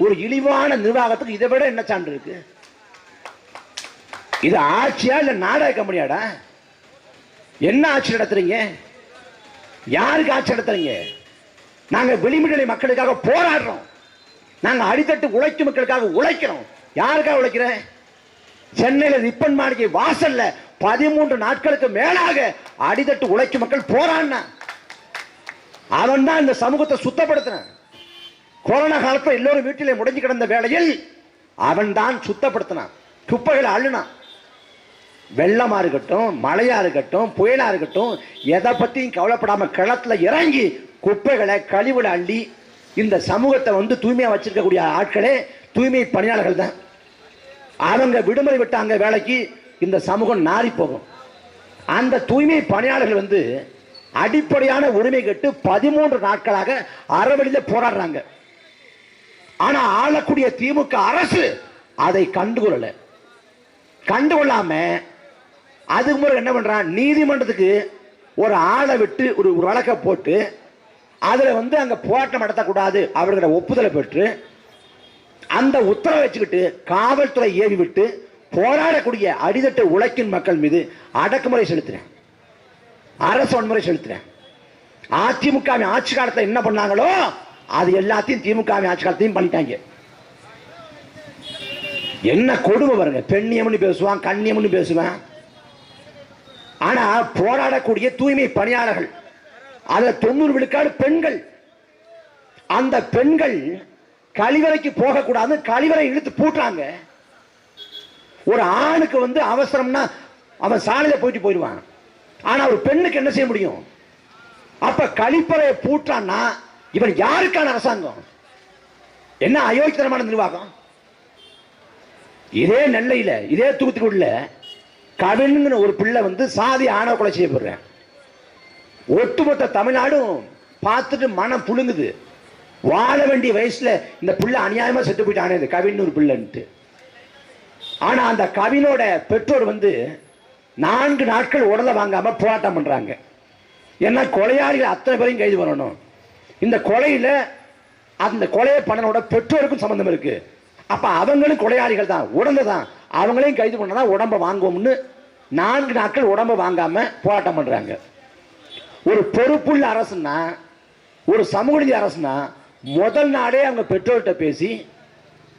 ஒரு இழிவான நிர்வாகத்துக்கு இதை விட என்ன சான்று இருக்கு? இது ஆட்சியா இல்ல நாடக கம்பெனியாடா? என்ன ஆட்சி நடத்துறீங்க? யாருக்கு ஆட்சி நடத்துறீங்க? நாங்க வெளிமிடலை மக்களுக்காக போராடுறோம், நாங்க அடித்தட்டு உழைக்கும் மக்களுக்காக உழைக்கிறோம். யாருக்காக உழைக்கிற? சென்னையில் ரிப்பன் மாளிகை வாசல்ல 13 நாட்களுக்கு மேலாக அடித்தட்டு உழைக்கும் மக்கள் போராடின. அவன் தான் இந்த சமூகத்தை சுத்தப்படுத்தின. கொரோனா காலத்தில் எல்லோரும் வீட்டிலே முடங்கி கிடந்த வேளையில் அவன் தான் சுத்தப்படுத்தினான். குப்பைகளை அள்ளினான். வெள்ளமா இருக்கட்டும், மழையா இருக்கட்டும், புயலா இருக்கட்டும், எதை பத்தியும் கவலைப்படாம களத்துல இறங்கி குப்பைகளை கழிவுகளை அள்ளி இந்த சமூகத்தை வந்து தூய்மையா வச்சிருக்கக்கூடிய ஆட்களே தூய்மை பணியாளர்கள் தான். அவங்க விடுமுறை விட்டாங்க வேலைக்கு, இந்த சமூகம் நாரி போகும். அந்த தூய்மை பணியாளர்கள் வந்து அடிப்படையான உரிமை கேட்டு 13 நாட்களாக அறவழியில போராடுறாங்க. ஆனா ஆளக்கூடிய திமுக அரசு அதை கண்டுகொள்ளாம அதுக்கு முறை என்ன பண்றான், நீதிமன்றத்துக்கு ஒரு ஆளை விட்டு ஒரு வழக்கை போட்டு அதுல வந்து அங்க போராட்டம் நடத்தக்கூடாது அவர்களோட ஒப்புதலை பெற்று அந்த உத்தரவை வச்சுக்கிட்டு காவல்துறை ஏவி விட்டு போராடக்கூடிய அடித்தட்டு உழைக்கும் மக்கள் மீது அடக்குமுறை செலுத்துறேன், அரசு வன்முறை செலுத்துறேன். அதிமுக ஆட்சி காலத்தில் என்ன பண்ணாங்களோ அது எல்லாத்தையும் திமுக ஆட்சி காலத்தையும் பண்ணிட்டாங்க. என்ன கொடுமை பாருங்க. பெண்ணியம்னு பேசுவான், கண்ணியம்னு பேசுவான். ஆனா போராடக்கூடிய தூய்மை பணியாளர்கள் அதுல 90 விழுக்காடு பெண்கள். அந்த பெண்கள் கழிவறைக்கு போகக்கூடாது, கழிவறை இழுத்து பூட்டுறாங்க. ஒரு ஆணுக்கு வந்து அவசரம்னா அவன் சாலையில போயிடுவான். ஆனா ஒரு பெண்ணுக்கு என்ன செய்ய முடியும்? அப்ப கழிப்பறையை பூட்டான்னா இவன் யாருக்கான அரசாங்கம்? என்ன அயோக்கியத்தனமான நிர்வாகம்? இதே நெல்லையில, இதே தூத்துக்குடியில கவின் ஒரு பிள்ளை வந்து சாதி ஆணவ கொலை செய்யப்படுறேன். ஒட்டுமொத்த தமிழ்நாடும் பார்த்துட்டு மனம் புழுங்குது. வாழ வேண்டிய வயசுல இந்த பிள்ளை அநியாயமா செத்து போயிட்டானே கவின் ஒரு பிள்ளைன்ட்டு. ஆனா அந்த கவினோட பெற்றோர் வந்து 4 நாட்கள் உடலை வாங்காம போராட்டம் பண்றாங்க. ஏன்னா கொலையாளிகள் அத்தனை பேரையும் கைது பண்ணணும். இந்த கொலையில அந்த கொலையை பண்ணனோட பெற்றோருக்கும் சம்பந்தம் இருக்கு. அப்ப அவங்களும் கொலையாளிகள் தான், உடம்பு தான், அவங்களையும் கைது பண்ணதான் உடம்ப வாங்குவோம்னு 4 நாட்கள் உடம்ப வாங்காம போராட்டம் பண்றாங்க. ஒரு பொறுப்புள்ள அரசுனா, ஒரு சமூக நீதி அரசுனா முதல் நாளே அவங்க பெற்றோர்கிட்ட பேசி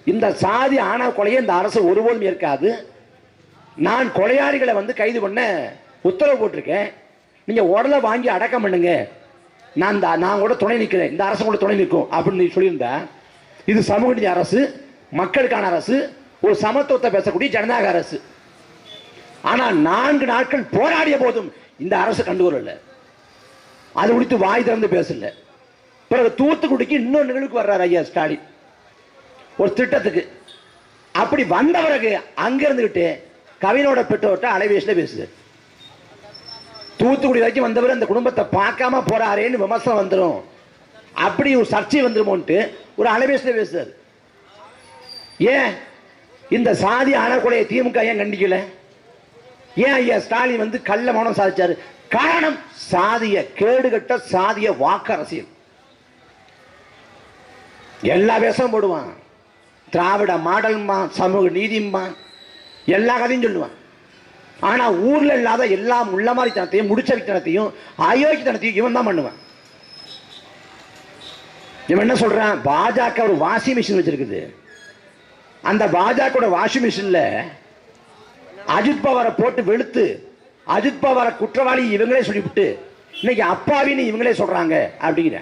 இந்த சாதி ஆணவ கொலையை இந்த அரசு ஒருபோதும் ஏற்காது, நான் கொலையாளிகளை வந்து கைது பண்ண உத்தரவு போட்டிருக்கேன், நீங்க உடலை வாங்கி அடக்கம் பண்ணுங்க, நான் கூட துணை நிற்கிறேன், இந்த அரசு கூட துணை நிற்கும் அப்படின்னு சொல்லியிருந்தா இது சமூக நீதி அரசு, மக்களுக்கான அரசு, ஒரு சமத்துவத்தை பேசக்கூடிய ஜனநாயக அரசு. ஆனா 4 நாட்கள் போராடிய போதும் இந்த அரசு கண்டுகொள்ளல, அது குறித்து வாய் திறந்து பேசல. பிறகு தூத்துக்குடிக்கு இன்னொரு நிகழ்வுக்கு வர்றாரு ஐயா ஸ்டாலின் ஒரு திட்டத்துக்கு. அப்படி வந்த பிறகு அங்க இருந்துகிட்டு கவினோட பெற்றோர்கிட்ட அலைபேசியில பேசுது. தூத்துக்குடி வரைக்கும் வந்தவர் அந்த குடும்பத்தை பார்க்காம போறாரேன்னு விமர்சனம் வந்துடும், அப்படி ஒரு சர்ச்சை வந்துருமோன்ட்டு ஒரு அலைபேசியில பேசுறாரு. ஏன் இந்த சாதி அறக்கொலையை திமுக ஏன் கண்டிக்கல? ஏன் ஐயா ஸ்டாலின் வந்து கள்ள மௌனம் சாதிச்சாரு? காரணம் சாதிய கேடுகட்ட சாதிய வாக்கு அரசியல். எல்லா வேஷம் போடுவான், திராவிட மாடல்மா, சமூக நீதிமா, எல்லா கதையும் சொல்லுவான். ஆனா ஊர்ல இல்லாத எல்லா உள்ள மாதிரி தனத்தையும் முடிச்சவித்தனத்தையும் அயோக்கியத்தனத்தையும் இவன் தான் பண்ணுவான். இவன் என்ன சொல்றான், பாஜக ஒரு வாஷிங் மிஷின் வச்சிருக்குது, அந்த பாஜக வாஷிங் மிஷின்ல அஜித் பவாரை போட்டு வெளுத்து அஜித் பவாரை குற்றவாளி இவங்களே சொல்லிவிட்டு இன்னைக்கு அப்பாவின்னு இவங்களே சொல்றாங்க அப்படிங்கிற.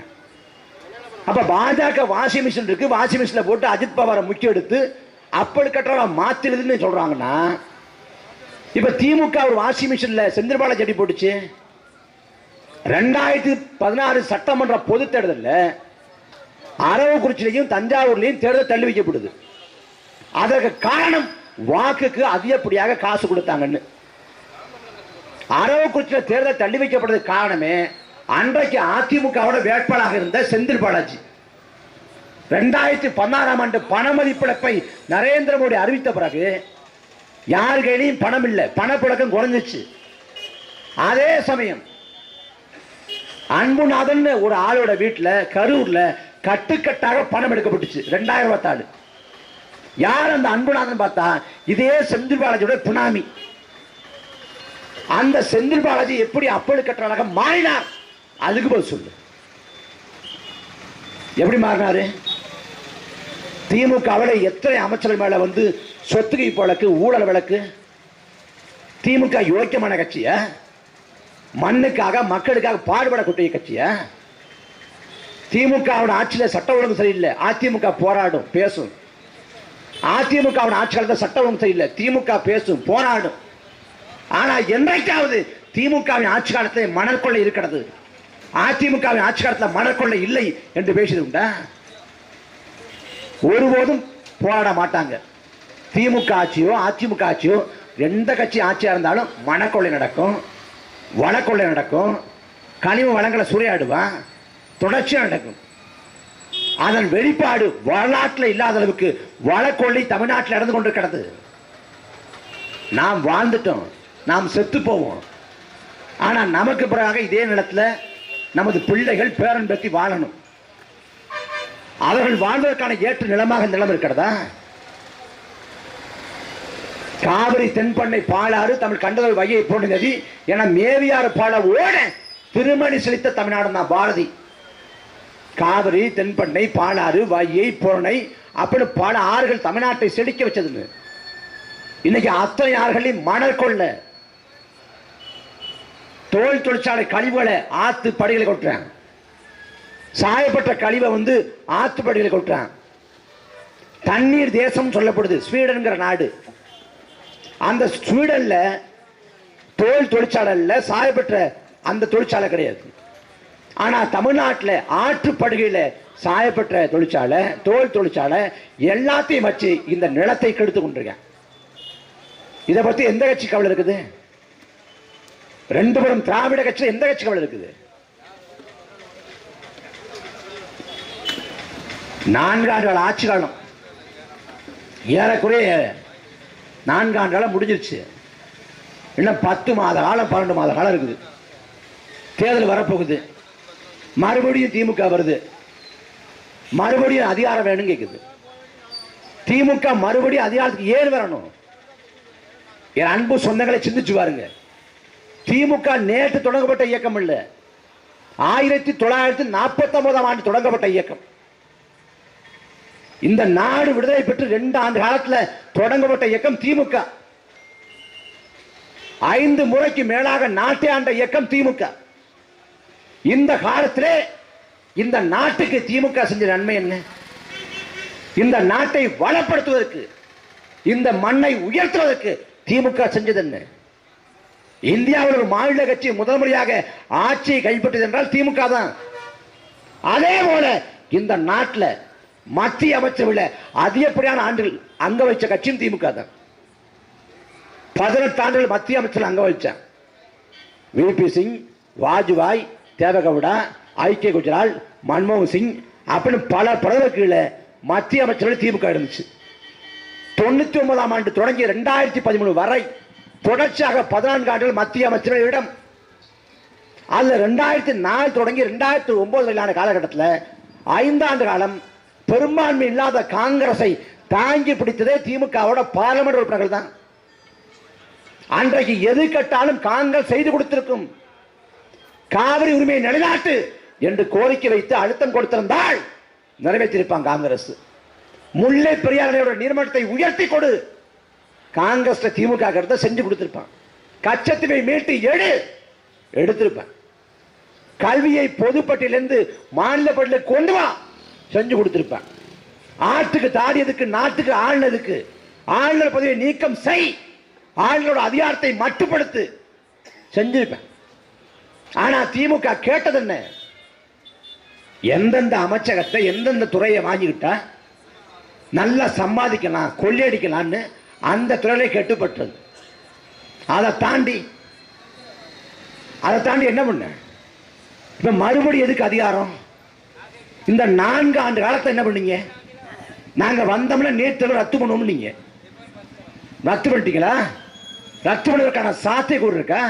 அப்ப பாஜக வாஷிங் மிஷின் இருக்கு, வாஷிங் மிஷின்ல போட்டு அஜித் பவாரை முக்கிய எடுத்து அப்பல் கட்டுற மாத்திருதுன்னு சொல்றாங்கன்னா, இப்ப திமுக ஒரு வாஷிங் மிஷின்ல செந்தில் பாலாஜி செடி போட்டுச்சு. 2016 சட்டமன்ற பொது தேர்தலில் அரவக்குறிச்சிலையும் தஞ்சாவூர்லையும் தேர்தல் தள்ளி வைக்கப்படுது. அதற்கு காரணம் வாக்குக்கு அதிகப்படியாக காசு கொடுத்தாங்கன்னு. அரவக்குறிச்சியில் தேர்தல் தள்ளி வைக்கப்படுறதுக்கு காரணமே அன்றைக்கு அதிமுகவோட வேட்பாளராக இருந்த செந்தில் பாலாஜி. 2016ஆம் ஆண்டு பண மதிப்பிழப்பை நரேந்திர மோடி அறிவித்த பிறகு யார் கையிலையும் பணம் இல்லை, பணப்புழக்கம் குறைஞ்சிச்சு. அதே சமயம் அன்புநாதன் ஒரு ஆளோட வீட்டில் கரூர்ல கட்டுக்கட்டாக பணம் எடுக்கப்பட்டுச்சு 2024. யார் அந்த அன்புநாதன் பார்த்தா இதே செந்தில் பாலாஜியோட புனாமி. அந்த செந்தில் பாலாஜி எப்படி அப்பல் கட்டுறாக மாறினார்? அதுக்கு பதில் சொல்லு. எப்படி மாறினாரு? திமுகவில் எத்தனை அமைச்சர்கள் மேல வந்து சொத்துக்கை வழக்கு, ஊழல் வழக்கு. திமுக யோக்கியமான கட்சிய, மண்ணுக்காக மக்களுக்காக பாடுபடக்கூடிய கட்சிய. திமுக ஆட்சியில் சட்ட ஒழுங்கு சரியில்லை, அதிமுக போராடும், பேசும். அதிமுக ஆட்சி காலத்தில் சட்ட ஒழுங்கு சரியில்லை, திமுக பேசும், போராடும். ஆனா என்றைக்காவது திமுக ஆட்சி காலத்தில் மணல் கொள்ளை இருக்கிறது, அதிமுக ஆட்சி காலத்தில் மணல் கொள்ளை இல்லை என்று பேசியது உண்டா? ஒருபோதும் போராட மாட்டாங்க. திமுக ஆட்சியோ அதிமுக ஆட்சியோ எந்த கட்சி ஆட்சியா இருந்தாலும் மணக்கொள்ளை நடக்கும், வளக்கொள்ளை நடக்கும், கனிம வளங்களை சூறையாடுவான், தொடர்ச்சியாக நடக்கும். அதன் வெளிப்பாடு வரலாற்றில் இல்லாத அளவுக்கு வளக்கொள்ளை தமிழ்நாட்டில் நடந்து கொண்டிருக்கிறது. நாம் வாழ்ந்துட்டோம், நாம் செத்து போவோம். ஆனா நமக்கு பிறகு இதே நிலத்தில் நமது பிள்ளைகள் பேரன் பற்றி வாழணும். அவர்கள் வாழ்வதற்கான ஏற்ற நிலமாக நிலம் இருக்கிறதா? காவிரி, தென்பண்ணை, பாலாறு, தமிழ் கண்டதொரு வையை போன்ற நதி என மேவியாறு பால ஓட திருமணி செலுத்த தமிழ்நாடு தான் பாரதி. காவிரி, தென்பண்ணை, பாலாறு, வையை, பொருணை அப்படி பல ஆறுகள் தமிழ்நாட்டை செழிக்க வச்சதுன்னு. இன்னைக்கு அத்தனை ஆறுகளையும் மணல் கொள்ள, தோல் தொழிற்சாலை கழிவுகளை ஆத்து படிகளை கொட்டுறாங்க, சாயப்பட்ட கழிவை வந்து ஆத்து படிகளை கொட்டுறாங்க. தண்ணீர் தேசம் சொல்லப்படுது ஸ்வீடன்கிற நாடு. அந்த ஸ்வீடன்ல தோல் தொழிற்சாலை சாயப்பட்ட அந்த தொழிற்சாலை கிடையாது. ஆனா தமிழ்நாட்டில் ஆற்றுப்படுகையில சாயப்பட்ட தொழிற்சாலை, தோல் தொழிற்சாலை எல்லாத்தையும் வச்சு இந்த நிலத்தை கெடுத்து கொண்டிருக்கேன். இதை பத்தி எந்த கட்சி கவலை இருக்குது? ரெண்டு பேரும் திராவிட கட்சி, எந்த கட்சி கவலை இருக்குது? 4 ஆண்டுகள் ஆட்சி காலம், ஏறக்குறைய 4 ஆண்டுகள் முடிஞ்சிருச்சு. இன்னும் 10 மாத காலம், 12 மாத காலம் இருக்குது. தேர்தல் வரப்போகுது, மறுபடியும் திமுக வருது, மறுபடியும் அதிகாரம் வேணும் கேக்குது. திமுக மறுபடியும் அதிகாரத்துக்கு ஏன் வரணும்? என் அன்பு சொந்தங்களை சிந்திச்சு பாருங்க. திமுக நேற்று தொடங்கப்பட்ட இயக்கம் இல்ல, 1949ஆம் ஆண்டு தொடங்கப்பட்ட இயக்கம். இந்த நாடு விடுதலை பெற்று 2 ஆண்டு காலத்தில் தொடங்கப்பட்ட இயக்கம் திமுக. 5 முறைக்கு மேலாக நாட்டை ஆண்ட இயக்கம் திமுக. இந்த காலத்திலே இந்த நாட்டுக்கு திமுக செஞ்ச நன்மை என்ன? இந்த நாட்டை வளப்படுத்துவதற்கு, இந்த மண்ணை உயர்த்துவதற்கு திமுக செஞ்சது என்ன? இந்தியாவில் ஒரு மாநில கட்சி முதல் முறையாக ஆட்சியை கைப்பற்றியது என்றால் திமுக தான். அதே போல இந்த நாட்டில் மத்திய அமைச்சரவையில் அதிகப்படியான ஆண்டுகள் அங்க வைச்ச கட்சியும் திமுக தான். 18 ஆண்டுகள் மத்திய அமைச்சர் அங்க வச்சான். விபி சிங், வாஜ்பாய், தேவகவுடா, ஐக்கிய குஜரால், மன்மோகன் சிங் அப்படின்னு பல பிரதமர் கீழே மத்திய அமைச்சர்கள் திமுக இருந்துச்சு. 99ஆம் ஆண்டு தொடங்கி 2013 வரை தொடர்ச்சியாக 14 ஆண்டுகள் மத்திய அமைச்சர்கள் இடம். அதுல 2004 தொடங்கி 2009 வரையிலான காலகட்டத்தில் 5 ஆண்டு காலம் பெரும்பான்மை இல்லாத காங்கிரஸை தாங்கி பிடித்ததே திமுகவோட பார்லிமெண்ட் உறுப்பினர்கள் தான். அன்றைக்கு எது கேட்டாலும் காங்கிரஸ் செய்து கொடுத்திருக்கும். காவிரி உரிமையை நிலைநாட்டு என்று கோரிக்கை வைத்து அழுத்தம் கொடுத்திருந்தால் நிறைவேற்றிருப்பாங்க காங்கிரஸ். முல்லை பெரியார் நீர்மட்டத்தை உயர்த்தி கொடு, காங்கிரஸ் திமுக செஞ்சு கொடுத்திருப்பான். கச்சத்தீவை மீட்டு எடுத்திருப்பான். கல்வியை பொதுப்பட்டியலிருந்து மாநில பட்டியலுக்கு கொண்டு வா, செஞ்சு கொடுத்திருப்பான். ஆட்டுக்கு தாடியதுக்கு, நாட்டுக்கு ஆளுநருக்கு, ஆளுநர் பதவியை நீக்கம் செய், ஆளுநரோட அதிகாரத்தை மட்டுப்படுத்து, செஞ்சிருப்பேன். ஆனா திமுக கேட்டது என்ன? எந்தெந்த அமைச்சகத்தை எந்தெந்த துறையை வாங்கிக்கிட்டா நல்லா சம்பாதிக்கலாம், கொள்ளையடிக்கலான்னு அந்த துறையில கெட்டுப்பட்டது. அதை தாண்டி என்ன பண்ண? இப்ப மறுபடியும் எதுக்கு அதிகாரம்? இந்த 4 ஆண்டு காலத்தை என்ன பண்ணீங்க? நாங்க வந்தோம்னா நீட் தேர்வு ரத்து பண்ணுவோம். நீங்க ரத்து பண்ணிட்டீங்களா? ரத்து பண்ணுவதற்கான சாத்தியக்கூறு இருக்கா?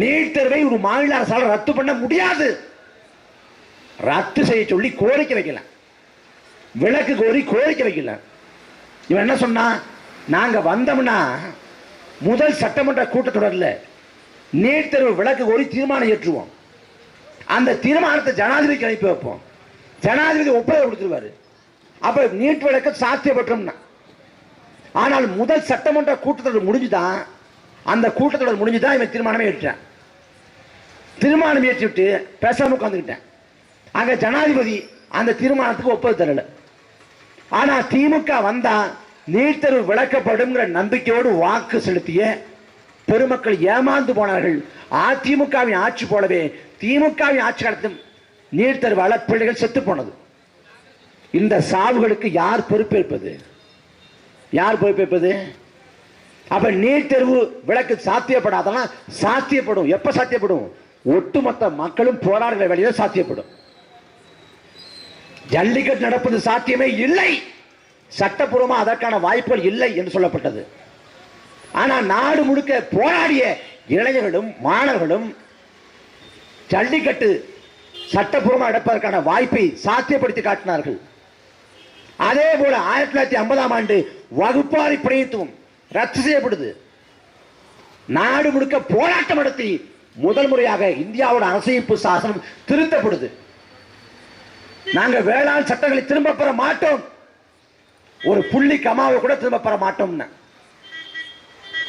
நீட் தேர்வை ஒரு மாநில அரசால் ரத்து பண்ண முடியாது. ரத்து செய்ய சொல்லி கோரிக்கை வைக்கலாம், விலக்கு கோரி கோரிக்கை வைக்கல. இவன் என்ன சொன்னா, நாங்க வந்தோம்னா முதல் சட்டமன்ற கூட்டத்தொடரில் நீட் தேர்வு விலக்கு கோரி தீர்மானம் ஏற்றுவோம். அந்த தீர்மானத்தை ஜனாதிபதிக்கு அனுப்பி வைப்போம். ஜனாதிபதி ஒப்புதல் கொடுத்துருவாரு. அப்ப நீட் விலக்கு சாத்தியப்பட்டோம்னா. ஆனால் முதல் சட்டமன்ற கூட்டத்தொடர் முடிஞ்சுதான், அந்த கூட்டத்தொடர் முடிஞ்சுதான் இவன் தீர்மானமே ஏற்றான். தீர்மானம் ஏற்றிவிட்டு பேசாம உட்காந்துக்கிட்டேன். அங்க ஜனாதிபதி அந்த தீர்மானத்துக்கு ஒப்புதல் தரல. ஆனா திமுக வந்தா நீட் தேர்வு விளக்கப்படும் நம்பிக்கையோடு வாக்கு செலுத்திய பெருமக்கள் ஏமாந்து போனார்கள். அதிமுகவின் ஆட்சி போலவே திமுகவின் ஆட்சி காலத்தில் நீட் தேர்வால பிள்ளைகள் செத்து போனது. இந்த சாவுகளுக்கு யார் பொறுப்பேற்பது? யார் பொறுப்பேற்பது? அப்ப நீட் தேர்வு விலக்கு சாத்தியப்படாதெல்லாம் சாத்தியப்படும். எப்ப சாத்தியப்படும்? ஒட்டுமொத்த மக்களும் போராடுகிற வழியில சாத்தியப்படும். ஜல்லிக்கட்டு நடப்பது சாத்தியமே இல்லை, சட்டப்பூர்வமா அதற்கான வாய்ப்புகள் இல்லை என்று சொல்லப்பட்டது. ஆனா நாடு முழுக்க போராடிய இளைஞர்களும் மாணவர்களும் ஜல்லிக்கட்டு சட்டப்பூர்வமாக நடப்பதற்கான வாய்ப்பை சாத்தியப்படுத்தி காட்டினார்கள். அதே போல 1950ஆம் ஆண்டு வகுப்பாரி பிரதிநிதித்துவம் ரத்து செய்யப்படுது. நாடு முழுக்க போராட்டம் நடத்தி முதல் முறையாக இந்தியாவோட அரசியலமைப்பு சாசனம் திருத்தப்படுது. நாங்க வேளாண் சட்டங்களை திரும்ப பெற மாட்டோம், ஒரு புள்ளி கமாவை கூட திரும்ப பெற மாட்டோம்.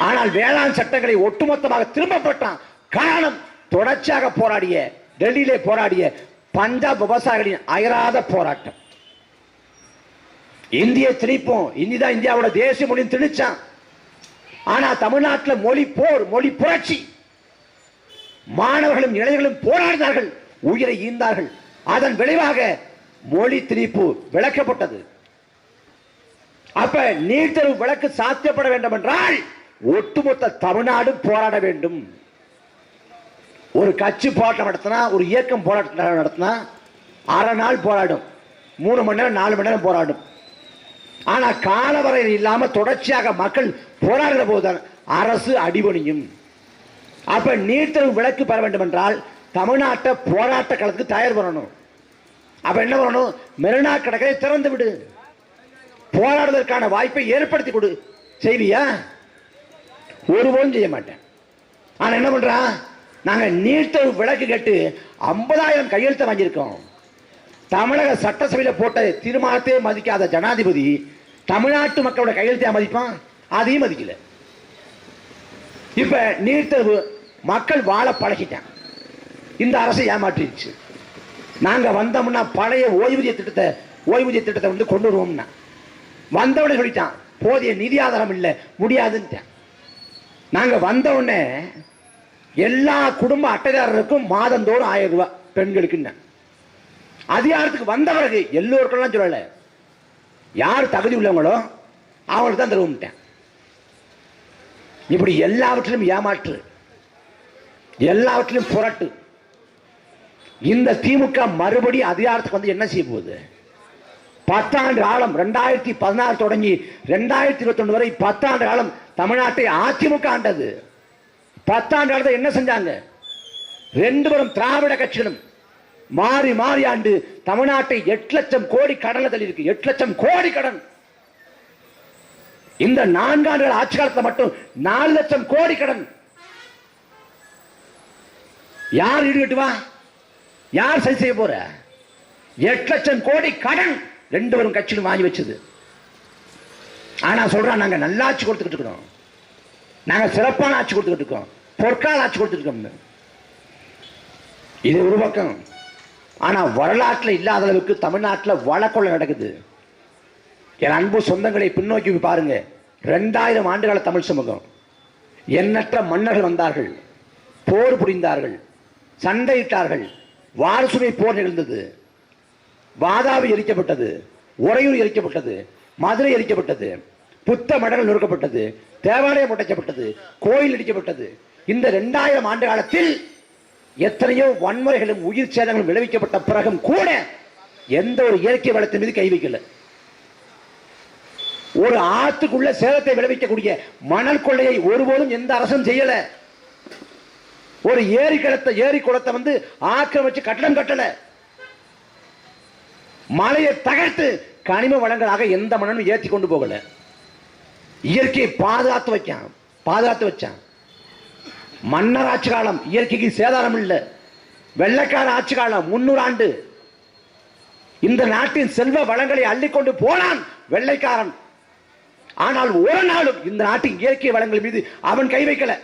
ஆனால் வேளாண் சட்டங்களை ஒட்டுமொத்தமாக திரும்ப பெற்றான். காரணம், தொடர்ச்சியாக போராடிய, டெல்லியிலே போராடிய பஞ்சாப் விவசாயிகளின் அயராத போராட்டம். இந்திய திணிப்போம், இந்திதான் இந்தியாவோட தேசிய மொழியும் திணிச்சான். ஆனா தமிழ்நாட்டில் மொழி போர், மொழி புரட்சி. மாணவர்களும் இளைஞர்களும் போராடினார்கள், உயிரை ஈந்தார்கள். அதன் விளைவாக மொழி திணிப்பு விளக்கப்பட்டது. அப்ப நீட் தேர்வு விலக்கு சாத்தியப்பட வேண்டும் என்றால் ஒட்டுமொத்த தமிழ்நாடு போராட வேண்டும். ஒரு கட்சி போராட்டம் நடத்தினா, ஒரு இயக்கம் போராட்டம் நடத்தினா அரை நாள் போராடும், 3 மணி நேரம் 4 மணி நேரம் போராடும். ஆனா காலவரை இல்லாம தொடர்ச்சியாக மக்கள் போராடுகிற போதுதான் அரசு அடிபணியும். அப்ப நீட் தேர்வு விலக்கு பெற வேண்டும் என்றால் தமிழ்நாட்டை போராட்ட களத்துக்கு தயார் பண்ணணும். அப்ப என்ன பண்ணணும்? மெரினா கடற்கரை திறந்து விடு, போராடுவதற்கான வாய்ப்பை ஏற்படுத்தி கொடு. செய்வியா? ஒருபோதும் செய்ய மாட்டேன். ஆனா என்ன பண்றான்? நாங்க நீட் தேர்வு விலக்கு கேட்டு 50,000 கையெழுத்தை வாங்கியிருக்கோம். தமிழக சட்டசபையில் போட்ட தீர்மானத்தை மதிக்காத ஜனாதிபதி தமிழ்நாட்டு மக்களோட கையெழுத்தை மதிப்பான்? அதையும் மதிக்கல. இப்ப நீட் தேர்வு மக்கள் வாழ பழகிட்டான். இந்த அரசை ஏமாற்றிடுச்சு. நாங்க வந்தோம்னா பழைய ஓய்வூதிய திட்டத்தை வந்து கொண்டு வருவோம்னா வந்தவனே சொல்லிட்டான், போதிய நிதி ஆதாரம் இல்லை, முடியாதுன்னு. நாங்க வந்தவுடனே எல்லா குடும்ப அட்டைதாரருக்கும் மாதந்தோறும் 1000 ரூபாய் பெண்களுக்கு. அதிகாரத்துக்கு வந்த பிறகு எல்லோருக்கெல்லாம் சொல்லல, யார் தகுதி உள்ளவங்களோ அவங்களுக்கு தான் தருவோம்ட்டேன். இப்படி எல்லாவற்றிலும் ஏமாற்று, எல்லாவற்றிலும் புரட்டு. இந்த திமுக மறுபடி அதிகாரத்துக்கு வந்து என்ன செய்ய போகுது? 10 ஆண்டு காலம், 2016 தொடங்கி 2021 வரை 10 ஆண்டு காலம் தமிழ்நாட்டை அதிமுக ஆண்டது. 10 ஆண்டு காலத்தை என்ன செஞ்சாங்க? 2 பேரும் திராவிட கட்சிகளும் மாறி மாறி ஆண்டு தமிழ்நாட்டை 8 லட்சம் கோடி கடன்ல தள்ளி இருக்கு. 8 லட்சம் கோடி கடன். இந்த 4 ஆண்டுகள் ஆட்சி காலத்தில் மட்டும் 4 லட்சம் கோடி கடன். யார் ஈடுகட்டுவா? யார் சரி செய்ய போற? 8 லட்சம் கோடி கடன் 2 பேரும் கட்சியும் வாங்கி வச்சது. ஆனா சொல்றான், நாங்க நல்ல ஆட்சி கொடுத்துக்கிட்டு இருக்கோம், நாங்க சிறப்பான ஆட்சி கொடுத்துக்கிட்டு இருக்கோம், பொற்கால ஆட்சி கொடுத்துட்டு இருக்கோம். இது ஒரு பக்கம். ஆனா வரலாற்றில் இல்லாத அளவுக்கு தமிழ்நாட்டில் வழக்கொள்ள நடக்குது. என் அன்பு சொந்தங்களை பின்னோக்கி பாருங்க. 2000 ஆண்டுகால தமிழ் சமூகம், எண்ணற்ற மன்னர்கள் வந்தார்கள், போர் புரிந்தார்கள், சண்டையிட்டார்கள், வாரசுமை போர் நிகழ்ந்தது, வாதாபி எரிக்கப்பட்டது, உறையூர் எரிக்கப்பட்டது, மதுரை எரிக்கப்பட்டது, புத்த மடங்கள் நொறுக்கப்பட்டது, தேவாலயம் உடைக்கப்பட்டது, கோயில் இடிக்கப்பட்டது. இந்த 2000 ஆண்டு காலத்தில் எத்தனையோ வன்முறைகளும் உயிர் சேதங்களும் விளைவிக்கப்பட்ட பிறகும் கூட எந்த ஒரு இயற்கை வளத்தின் மீது கை வைக்கல. ஒரு ஆத்துக்குள்ள சேதத்தை விளைவிக்கக்கூடிய மணல் கொள்ளையை ஒருபோதும் எந்த அரசும் செய்யல. ஒரு ஏரி குளத்தை வந்து ஆக்கிரமிச்சு கட்டடம் கட்டல. மலையை தகர்த்து கனிம வளங்களாக எந்த மண்ணும் ஏற்றி கொண்டு போகல. இயற்கையை பாதுகாத்து வச்சான். மன்னர் ஆட்சி காலம், இயற்கைக்கு சேதாரம் இல்லை. வெள்ளைக்கார ஆட்சி காலம் 300 ஆண்டு. இந்த நாட்டின் செல்வ வளங்களை அள்ளிக்கொண்டு போனான் வெள்ளைக்காரன். ஆனால் ஒரு நாளும் இந்த நாட்டின் இயற்கை வளங்கள் மீது அவன் கை வைக்கல.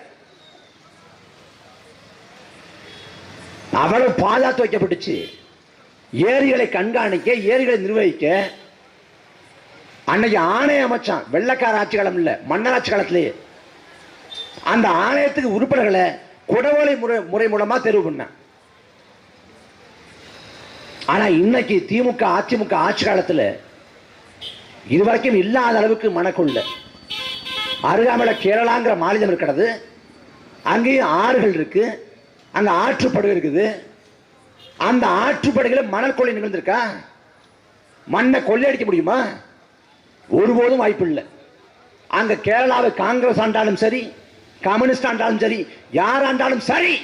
அவ்வளவு பாதுகாத்து வைக்கப்பட்டுச்சு. ஏரிகளை கண்காணிக்க, ஏரிகளை நிர்வகிக்க அன்னைக்கு ஆணையம் அமைச்சான். வெள்ளக்கார ஆட்சி காலம் இல்ல, மன்னர் ஆட்சி காலத்திலேயே. அந்த ஆணையத்துக்கு உறுப்பினர்களை குடவோலை முறை மூலமா தெரிவு பண்ண. ஆனா இன்னைக்கு திமுக அதிமுக ஆட்சி காலத்தில் இதுவரைக்கும் இல்லாத அளவுக்கு மனக்குள்ள. அருகாமையில கேரளாங்கிற மாநிலம் இருக்கிறது. அங்கேயும் ஆறுகள் இருக்கு, அங்க ஆற்றுப்படுகை இருக்குது. அந்த ஆற்றுப்படுகையில மணல் கொள்ளை நிகழ்ந்திருக்கா? மண்ணை கொள்ளையடிக்க முடியுமா? ஒருபோதும் வாய்ப்பு இல்லை. அங்க கேரளாவை காங்கிரஸ் ஆண்டாலும் சரி, கம்யூனிஸ்ட் ஆண்டாலும் சரி, யார் ஆண்டாலும் சரி,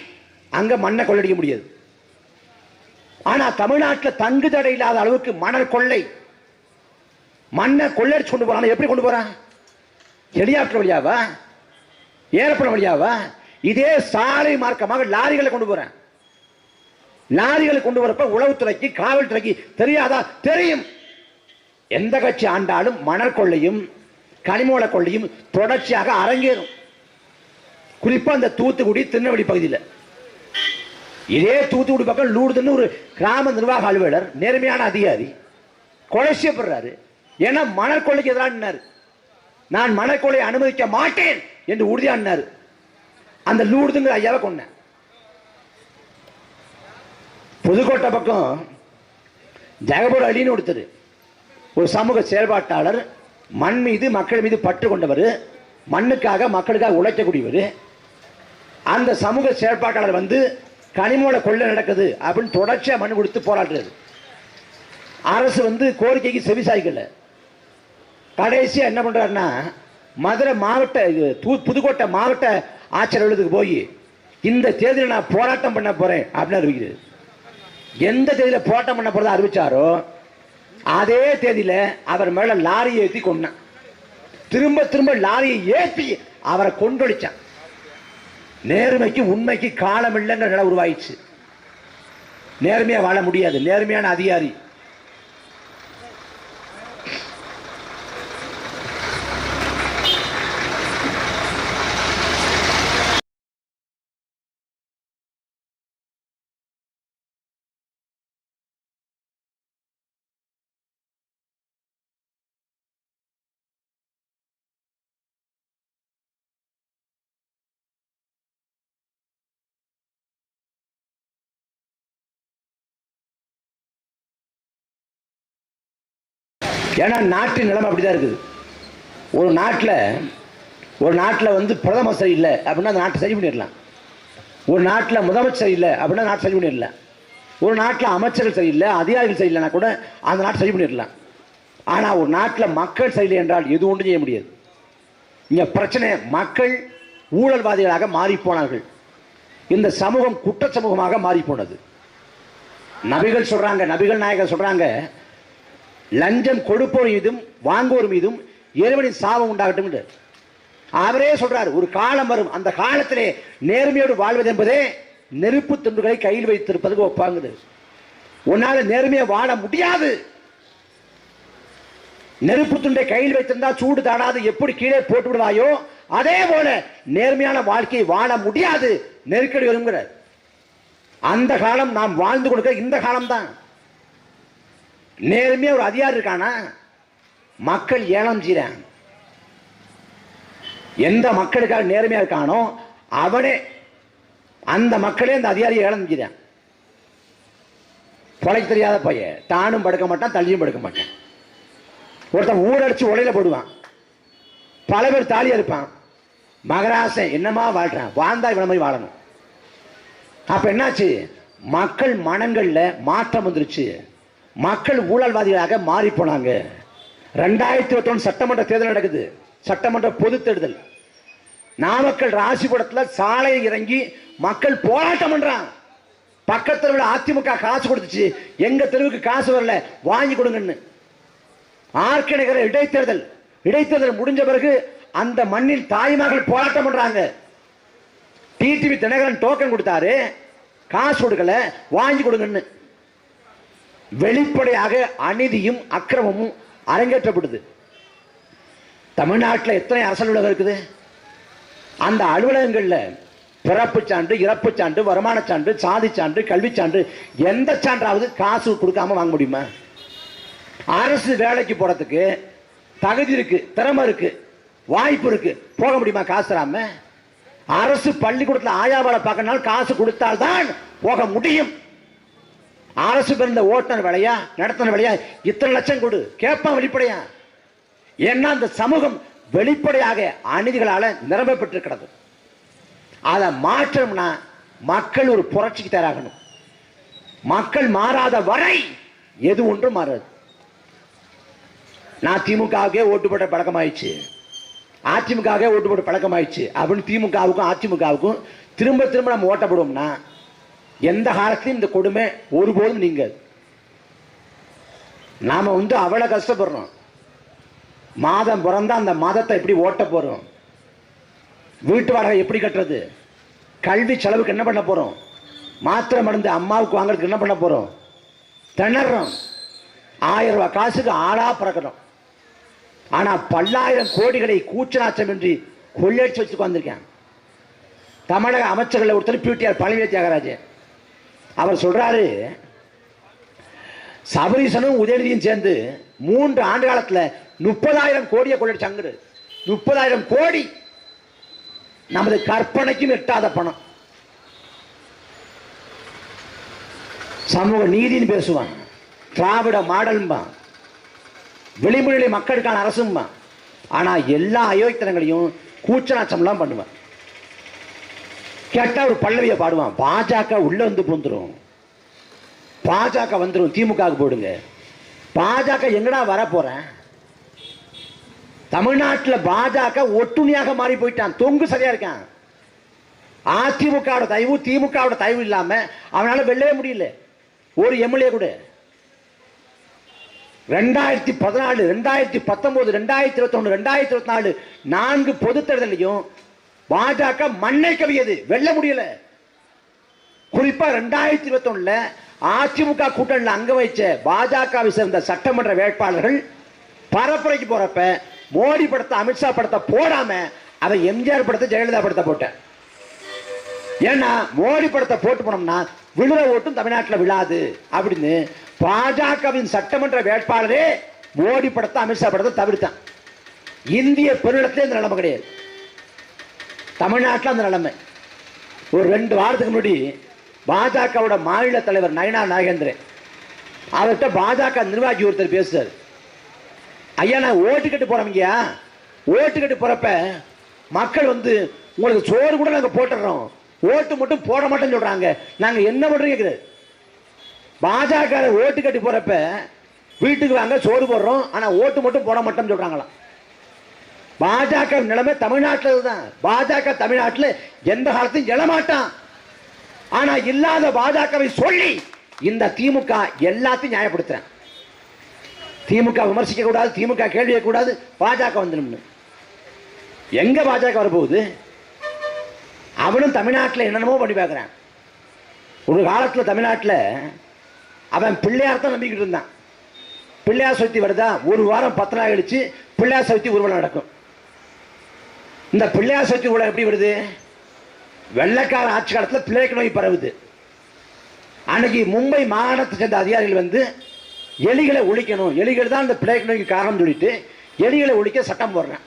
அங்க மண்ணை கொள்ளையடிக்க முடியாது. ஆனா தமிழ்நாட்டில் தங்கு தடை இல்லாத அளவுக்கு மணல் கொள்ளை, மண்ணை கொள்ளையடிச்சு கொண்டு போறான். எப்படி கொண்டு போறான்? ஹெலிகாப்டர் வழியாவா, ஏரோப்ளேன் வழியாவா? இதே சாலை மார்க்கமாக லாரிகளை கொண்டு போறேன். லாரிகளை கொண்டு வரப்ப உளவுத்துறைக்கு, காவல்துறைக்கு தெரியாதா? தெரியும். எந்த கட்சி ஆண்டாலும் மணல் கொள்ளையும் கனிமூல கொள்ளையும் தொடர்ச்சியாக அரங்கேறும். குறிப்பா அந்த தூத்துக்குடி திருநெல்வேலி பகுதியில். இதே தூத்துக்குடி பக்கம் லூடுதுன்னு ஒரு கிராம நிர்வாக அலுவலர், நேர்மையான அதிகாரி, கொலை செய்யப்படுறாரு. ஏன்னா மணல் கொள்ளைக்கு எதிராக நான் மணல் கொள்ளையை அனுமதிக்க மாட்டேன் என்று உறுதியானார். அந்த லூடுதுங்கிற ஐயாவை கொன்ன. புதுக்கோட்டை பக்கம் ஜெகபூர் அலின்னு ஒருத்தர், ஒரு சமூக செயல்பாட்டாளர், மண் மீது மக்கள் மீது பற்று கொண்டவர், மண்ணுக்காக மக்களுக்காக உழைக்கக்கூடியவர். அந்த சமூக செயல்பாட்டாளர் வந்து கனிமூல கொள்ளை நடக்குது அப்படின்னு தொடர்ச்சியாக மனு கொடுத்து போராடுறது. அரசு வந்து கோரிக்கைக்கு செவிசாய்க்கல. கடைசியா என்ன பண்றாருன்னா, மதுரை மாவட்ட புதுக்கோட்டை மாவட்ட ஆட்சியர் அலுவலகத்துக்கு போய் இந்த தேதியில் நான் போராட்டம் பண்ண போறேன் அப்படின்னு அறிவிக்கிறது. எந்த தேதியில் போராட்டம் பண்ண போறதா அறிவிச்சாரோ அதே தேதியில அவர் மேல லாரியை ஏற்றி கொண்டான். திரும்ப திரும்ப லாரியை ஏற்றி அவரை கொண்டொழிச்சான். நேர்மைக்கு உண்மைக்கு காலம் இல்லைங்கிற நிலை உருவாயிடுச்சு. நேர்மையா வாழ முடியாது. நேர்மையான அதிகாரி ஏன்னா நாட்டின் நிலைமை அப்படிதான் இருக்குது. ஒரு நாட்டில் வந்து பிரதமர் சரியில்லை அப்படின்னா அந்த நாட்டை சரி பண்ணிடலாம். ஒரு நாட்டில் முதலமைச்சர் சரியில்லை அப்படின்னா நாட்டை சரி பண்ணிடலாம். ஒரு நாட்டில் அமைச்சர்கள் சரியில்லை, அதிகாரிகள் சரியில்லைன்னா கூட அந்த நாட்டை சரி பண்ணிடலாம். ஆனால் ஒரு நாட்டில் மக்கள் சரியில்லை என்றால் எது ஒன்றும் செய்ய முடியாது. இங்கே பிரச்சனை, மக்கள் ஊழல்வாதிகளாக மாறி போனார்கள். இந்த சமூகம் குற்ற சமூகமாக மாறி போனது. நபிகள் சொல்றாங்க, நபிகள் நாயகர் சொல்றாங்க, லஞ்சம் கொடுப்போர் மீதும் வாங்குவோர் மீதும் இறைவனின் சாபம் உண்டாகட்டும் என்று அவரே சொல்றார். ஒரு காலம் வரும், அந்த காலத்திலே நேர்மையோடு வாழ்வது என்பதே நெருப்பு துண்டுகளை கையில் வைத்திருப்பதுக்கு ஒப்பாங்குது. உன்னால நேர்மையா வாழ முடியாது. நெருப்பு துண்டை கையில் வைத்திருந்தா சூடு தாடாது எப்படி கீழே போட்டு விடுவாயோ அதே போல நேர்மையான வாழ்க்கையை வாழ முடியாது, நெருக்கடி வருங்கிறார். அந்த காலம் நாம் வாழ்ந்து கொடுக்க இந்த காலம் தான். நேர்மையா ஒரு அதிகாரி இருக்கானா, மக்கள் ஏலம் செய்றான். எந்த மக்களுக்காக நேர்மையா இருக்கானோ அவனே அந்த மக்களே அந்த அதிகாரியை ஏலம் செய்றான். பொழைக்க தெரியாத பையன், தானும் படுக்க மாட்டான், தள்ளியும் படுக்க மாட்டான். ஒருத்தன் ஊரடிச்சு உலையில போடுவான், பல பேர் தாலியா இருப்பான். மகராசன் என்னமா வாழ்றான், வாழ்ந்தா இவன மாதிரி வாழணும். அப்ப என்னாச்சு, மக்கள் மனங்கள்ல மாற்றம் வந்துருச்சு. மக்கள் ஊழல்வாதிகளாக மாறி போனாங்க. 2021 சட்டமன்ற தேர்தல் நடக்குது, சட்டமன்ற பொது தேர்தல். நாமக்கல் ராசிபுரத்தில் சாலையை இறங்கி மக்கள் போராட்டம் பண்றான். பக்கத்தில் உள்ள அதிமுக காசு கொடுத்துச்சு, எங்க தெருவுக்கு காசு வரல, வாங்கி கொடுங்கன்னு. ஆர்கே நகர இடைத்தேர்தல் முடிஞ்ச பிறகு அந்த மண்ணில் தாய்மார்கள் போராட்டம் பண்றாங்க. டிடிவி தினகரன் டோக்கன் கொடுத்தாரு, காசு கொடுக்கல, வாங்கி கொடுங்கன்னு. வெளிப்படையாக அநீதியும் அக்கிரமமும் அரங்கேற்றப்படுது. தமிழ்நாட்டில் எத்தனை அரசு அலுவலகம் இருக்குது? அந்த அலுவலகங்களில் பிறப்பு சான்று, இறப்பு சான்று, வருமான சான்று, சாதி சான்று, கல்வி சான்று, எந்த சான்றாவது காசு கொடுக்காம வாங்க முடியுமா? அரசு வேலைக்கு போறதுக்கு தகுதி இருக்கு, திறமை இருக்கு, வாய்ப்பு இருக்கு, போக முடியுமா காசு தராம? அரசு பள்ளிக்கூடத்தில் ஆயாவாளை பார்க்கறனால காசு கொடுத்தால்தான் போக முடியும். அரசு பிறந்த ஓட்டுநர் வேலையா, நடத்தின வேலையா, இத்தனை லட்சம் கொடு கேட்பான் வெளிப்படையா. ஏன்னா அந்த சமூகம் வெளிப்படையாக அநீதிகளால நிரம்பப்பட்டிருக்கிறது. அதை மாற்றம்னா மக்கள் ஒரு புரட்சிக்கு தயாராகணும். மக்கள் மாறாத வரை எது ஒன்றும் மாறாது. நான் திமுகவுக்கே ஓட்டு போட்ட பழக்கமாயிடுச்சு, அதிமுகவே ஓட்டு போட்ட பழக்கமாயிடுச்சு அப்படின்னு திமுகவுக்கும் அதிமுகவுக்கும் திரும்ப திரும்ப நம்ம ஓட்டப்படுவோம்னா எந்த காலத்திலும் இந்த கொடுமை ஒருபோதும் நீங்க. நாம அவ்வளவு கஷ்டப்படுறோம். மாதம் பிறந்தா அந்த மாதத்தை எப்படி ஓட்ட போறோம்? வீட்டு வாடகை எப்படி கட்டுறது? கல்வி செலவுக்கு என்ன பண்ண போறோம்? மாத்திரை மருந்து அம்மாவுக்கு வாங்குறதுக்கு என்ன பண்ண போறோம்? திணறோம். 1000 ரூபாய் காசுக்கு ஆளா பறக்கணும். ஆனா பல்லாயிரம் கோடிகளை கூச்சநாச்சமின்றி கொள்ளையடிச்சு வச்சு வந்திருக்கேன். தமிழக அமைச்சர்கள் ஒருத்தர் பிடிஆர் பழனிவேல் தியாகராஜன் அவர் சொல்றாரு, சபரீசனும் உதயநிதியும் சேர்ந்து 3 ஆண்டு காலத்தில் 30,000 கோடியை கொள்ளையடிச்சாங்க. 30,000 கோடி நமது கற்பனைக்கும் எட்டாத பணம். சமூக நீதினு பேசுவான், திராவிட மாடல்பான், வெளிமொழி மக்களுக்கான அரசும்பான். ஆனா எல்லா அயோக்கியத்தனங்களையும் கூச்சநாச்சம்லாம் பண்ணுவான். கேட்டா ஒரு பல்லவியை பாடுவான், பாஜக உள்ள வந்து புந்துரும், பாஜக வந்துடும், திமுக போடுங்க. பாஜக எங்கடா வர போறேன்? தமிழ்நாட்டில் பாஜக ஒட்டுமையாக மாறி போயிட்டான், தொங்கு சரியா இருக்கான். அதிமுக தயவு திமுக தயவு இல்லாம அவனால வெல்லவே முடியல ஒரு எம்எல்ஏ கூட. 2014, 2019, 2021, 2024 4 பொது தேர்தலையும் பாஜக மண்ணை கவியது, வெல்ல முடியல. குறிப்பா 2021 அதிமுக கூட்டணியில் அங்க வைச்ச பாஜகவை சேர்ந்த சட்டமன்ற வேட்பாளர்கள் பரப்புரைக்கு போறப்ப மோடி படத்தை அமித்ஷா படத்தை போடாம அவன் எம்ஜிஆர் படத்தை ஜெயலலிதா படத்தை போட்ட. ஏன்னா மோடி படத்தை போட்டு போனோம்னா விழுற ஓட்டும் தமிழ்நாட்டில் விழாது அப்படின்னு பாஜகவின் சட்டமன்ற வேட்பாளரே மோடி படத்தை அமித்ஷா படத்தை தவிர்த்தான். இந்திய பெருநிலத்திலே இந்த நிலைமை கிடையாது, தமிழ்நாட்டில் அந்த நிலைமை. ஒரு 2 வாரத்துக்கு முன்னாடி பாஜகவோட மாநில தலைவர் நயனா நாகேந்திரன் அவர்கிட்ட பாஜக நிர்வாகி ஒருத்தர் பேசுறாரு, ஐயா நான் ஓட்டு கட்டு போறவங்கயா, ஓட்டு கட்டு போறப்ப மக்கள் உங்களுக்கு சோறு கூட நாங்க போட்டுறோம், ஓட்டு மட்டும் போட மாட்டேன்னு சொல்றாங்க, நாங்க என்ன பண்றீங்க? பாஜக ஓட்டு கட்டி போறப்ப வீட்டுக்கு வாங்க சோறு போடுறோம், ஆனா ஓட்டு மட்டும் போட மாட்டோம்னு சொல்றாங்களாம். பாஜக நிலைமை தமிழ்நாட்டில் தான். பாஜக தமிழ்நாட்டில் எந்த காலத்தையும் எழமாட்டான். ஆனா இல்லாத பாஜகவை சொல்லி இந்த திமுக எல்லாத்தையும் நியாயப்படுத்துறேன். திமுக விமர்சிக்க கூடாது, திமுக கேள்வி கூடாது, பாஜக வந்துடும். எங்க பாஜக வரப்போகுது? அவனும் தமிழ்நாட்டில் என்னென்னமோ பண்ணி பார்க்குறான். ஒரு காலத்தில் தமிழ்நாட்டில் அவன் பிள்ளையார் தான் நம்பிக்கிட்டு இருந்தான். பிள்ளையார் சதுர்த்தி வருதா, ஒரு வாரம் 10 நாள் கழிச்சு பிள்ளையார் சதுர்த்தி ஊர்வலம் நடக்கும். இந்த பிள்ளையார் சதுர்த்தி ஊர்வலம் எப்படி வருது? வெள்ளைக்கார ஆட்சி காலத்தில் பிள்ளைக்கு நோய் பரவுது. அன்னைக்கு மும்பை மாகாணத்தை சேர்ந்த அதிகாரிகள் எலிகளை ஒழிக்கணும், எலிகள் தான் இந்த பிள்ளைக்கு நோய்க்கு காரணம் சொல்லிட்டு எலிகளை ஒழிக்க சட்டம் போடுறேன்.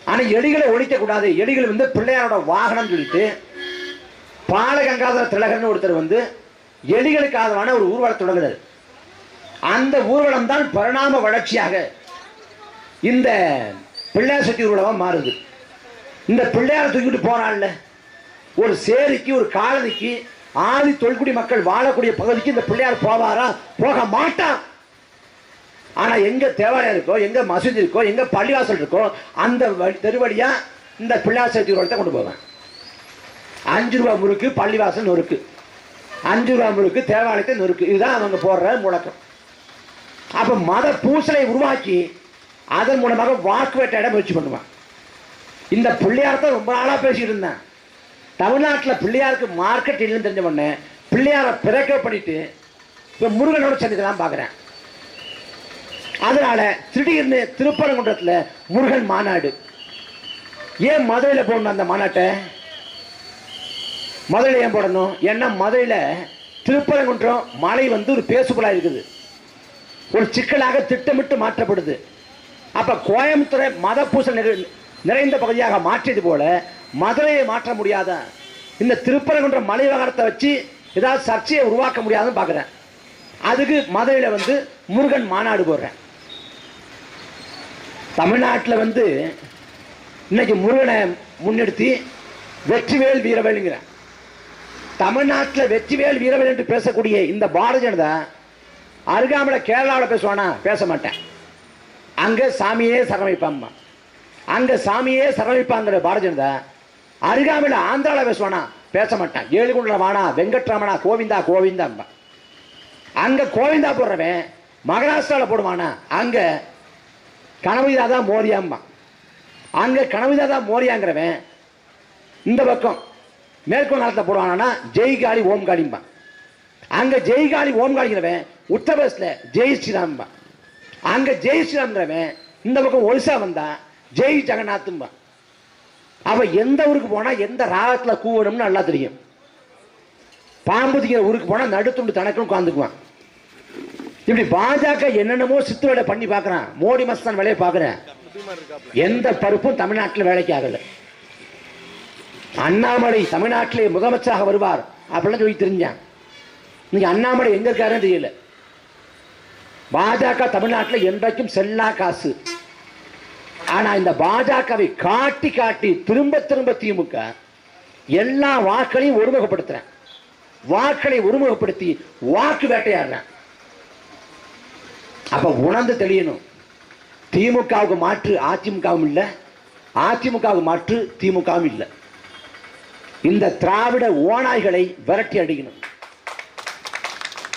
ஆனால் எலிகளை ஒழிக்க கூடாது, எலிகள் பிள்ளையாரோட வாகனம் சொல்லிட்டு பாலகங்காதர திலகர்னு ஒருத்தர் எலிகளுக்கு ஆதரவான ஒரு ஊர்வலம் தொடங்குறாரு. அந்த ஊர்வலம் தான் பரிணாம வளர்ச்சியாக இந்த பிள்ளையார் சதுர்த்தி ஊர்வலமாக மாறுது. இந்த பிள்ளையார் தூக்கிட்டு போறான்ல, ஒரு சேரிக்கு ஒரு காலனிக்கு ஆதி தொல்குடி மக்கள் வாழக்கூடிய பகுதிக்கு இந்த பிள்ளையார் போவாரா? போக மாட்டான். ஆனா எங்க தேவாலயம் இருக்கோ, எங்க மசூதி இருக்கோ, எங்க பள்ளிவாசல் இருக்கோ அந்த தெருவழியா இந்த பிள்ளையார் சதுர்த்தி ஊர்வலத்தை கொண்டு போவாங்க. 5 ரூபாய் முறுக்கு பள்ளிவாசல் நொறுக்கு, 5 ரூபாய் முறுக்கு தேவாலயத்தை நொறுக்கு, இதுதான் அவங்க போடுற முழக்கம். அப்ப மத பூசலை உருவாக்கி அதன் மூலமாக வாக்கு வேட்டையிட முயற்சி பண்ணுவான். இந்த பிள்ளையார் தான் ரொம்ப நாளா பேசிட்டு இருந்தேன். தமிழ்நாட்டில் பிள்ளையாருக்கு மார்க்கெட் இல்லைன்னு தெரிஞ்ச உடனே பிள்ளையாரை பிறக்க பண்ணிட்டு இப்ப முருகனோட சந்திக்கலாம் பார்க்கிறேன். அதனால திடீர்னு திருப்பரங்குன்றத்தில் முருகன் மாநாடு. ஏன் மதுரையில் போடணும் அந்த மாநாட்டை? மதுரையில் ஏன் போடணும்? ஏன்னா மதுரையில் திருப்பரங்குன்றம் மலை வந்து ஒரு பேசுபொருளா இருக்குது, ஒரு சிக்கலாக திட்டமிட்டு மாற்றப்படுது. அப்ப கோயம்புத்தூரை மத பூசல் நிறைந்த பகுதியாக மாற்றியது போல மதுரையை மாற்ற முடியாத இந்த திருப்பரங்குன்றம் மலை விவகாரத்தை வச்சு ஏதாவது சர்ச்சையை உருவாக்க முடியாதுன்னு பார்க்குறேன். அதுக்கு மதுரையில் வந்து முருகன் மாநாடு போடுறேன். தமிழ்நாட்டில் வந்து இன்னைக்கு முருகனை முன்னிறுத்தி வெற்றிவேல் வீரவேலுங்கிற தமிழ்நாட்டில் வெற்றிவேல் வீரவேல் என்று பேசக்கூடிய இந்த பாரதிய ஜனதா அருகாமல கேரளாவில் பேசுவானா? பேச மாட்டேன். அங்க சாமியே சரமிப்பாம்மா, அங்க சாமியே சரமிப்பாங்கிற பாரதிய ஜனதா அருகாமையில் ஆந்திராவில் பேசுவானா? பேச மாட்டான். ஏழுகுண்டல வானா வெங்கட்ராமனா கோவிந்தா கோவிந்தா. அங்க கோவிந்தா போடுறவன் மகாராஷ்டிராவில் போடுவானா? அங்க கனவிதாதா மோரியாம்பா. அங்க கனவிதாதா மோரியாங்கிறவன் இந்த பக்கம் மேற்கு வங்காளத்தில் போடுவானா ஜெய்காலி ஓம்காலிம்பா. அங்க ஜெய்காலி ஓம்காலிங்கிறவன் உத்தரப்பிரதேசத்தில் ஜெய் ஸ்ரீராம்பா. அங்க ஜெய் ஸ்ரீராம்ங்கிறவன் இந்த பக்கம் ஒரிசா வந்தா ஜெய் ஜெகநாத்தும்பா. அவ எந்த ஊருக்கு போனா எந்த ராகத்துல கூவணும்னு நல்லா தெரியும். பாம்புதிக்கிற ஊருக்கு போனா நடுத்துண்டு தனக்குன்னு உட்காந்துக்குவான். இப்படி பாஜக என்னென்னமோ சித்து வேலை பண்ணி பார்க்கறான். மோடி மஸ்தான் வேலையை பார்க்கிறேன். எந்த பருப்பும் தமிழ்நாட்டில் வேலைக்கு ஆகல. அண்ணாமலை தமிழ்நாட்டிலே முதலமைச்சராக வருவார் அப்படின்னு சொல்லி தெரிஞ்சான். இன்னைக்கு அண்ணாமலை எங்க இருக்காருன்னு தெரியல. பாஜக தமிழ்நாட்டில் என்றைக்கும் செல்லா காசு. ஆனா இந்த பாஜகவை காட்டி காட்டி திரும்ப திரும்ப திமுக எல்லா வாக்களையும் ஒருமுகப்படுத்துறேன். வாக்களை ஒருமுகப்படுத்தி வாக்கு வேட்டையாடுறேன். அப்ப உணர்ந்து தெளியணும். திமுகவுக்கு மாற்று அதிமுகவும் இல்லை, அதிமுகவுக்கு மாற்று திமுகவும் இல்லை. இந்த திராவிட ஓநாய்களை விரட்டி அடிக்கணும்.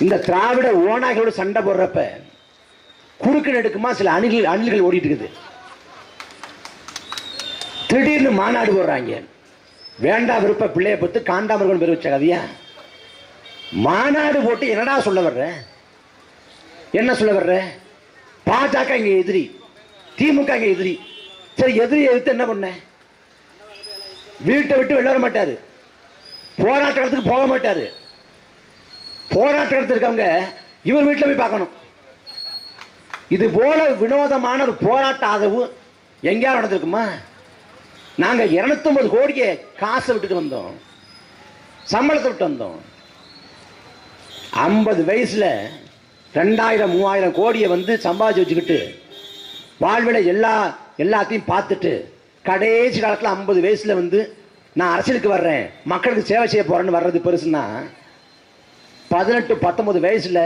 இந்த திராவிட ஓநாய்களோடு சண்டை போடுறப்ப குறுக்கு நெடுக்குமா சில அணில்கள் ஓடிட்டு இருக்குது. திடீர்னு மாநாடு போடுறாங்க. வேண்டா விருப்ப பிள்ளைய பத்து காண்டாமர்கள் பேர் வச்ச கதையா? மாநாடு போட்டு என்னடா சொல்ல வர்ற? என்ன சொல்ல வர்ற? பாஜக இங்க எதிரி, திமுக இங்க எதிரி. சரி, எதிரி எதிர்த்து என்ன பண்ண? வீட்டை விட்டு வெளில வர மாட்டாரு, போராட்டத்துக்கு போக மாட்டாரு. போராட்டத்தில் இருக்கவங்க இவர் வீட்டில் போய் பார்க்கணும். இது போல வினோதமான ஒரு போராட்ட ஆதரவு எங்கேயாவது நடந்திருக்குமா? நாங்க 250 கோடியை காசை விட்டுட்டு வந்தோம், சம்பளத்தை விட்டு வந்தோம். 50 வயசுல 2000 3000 கோடியை வந்து சம்பாதிச்சு வச்சுக்கிட்டு வாழ்வில எல்லாத்தையும் பார்த்துட்டு கடைசி காலத்தில் 50 வயசுல வந்து நான் அரசியலுக்கு வர்றேன், மக்களுக்கு சேவை செய்ய போறேன்னு வர்றது பெருசுன்னா, 18 19 வயசுல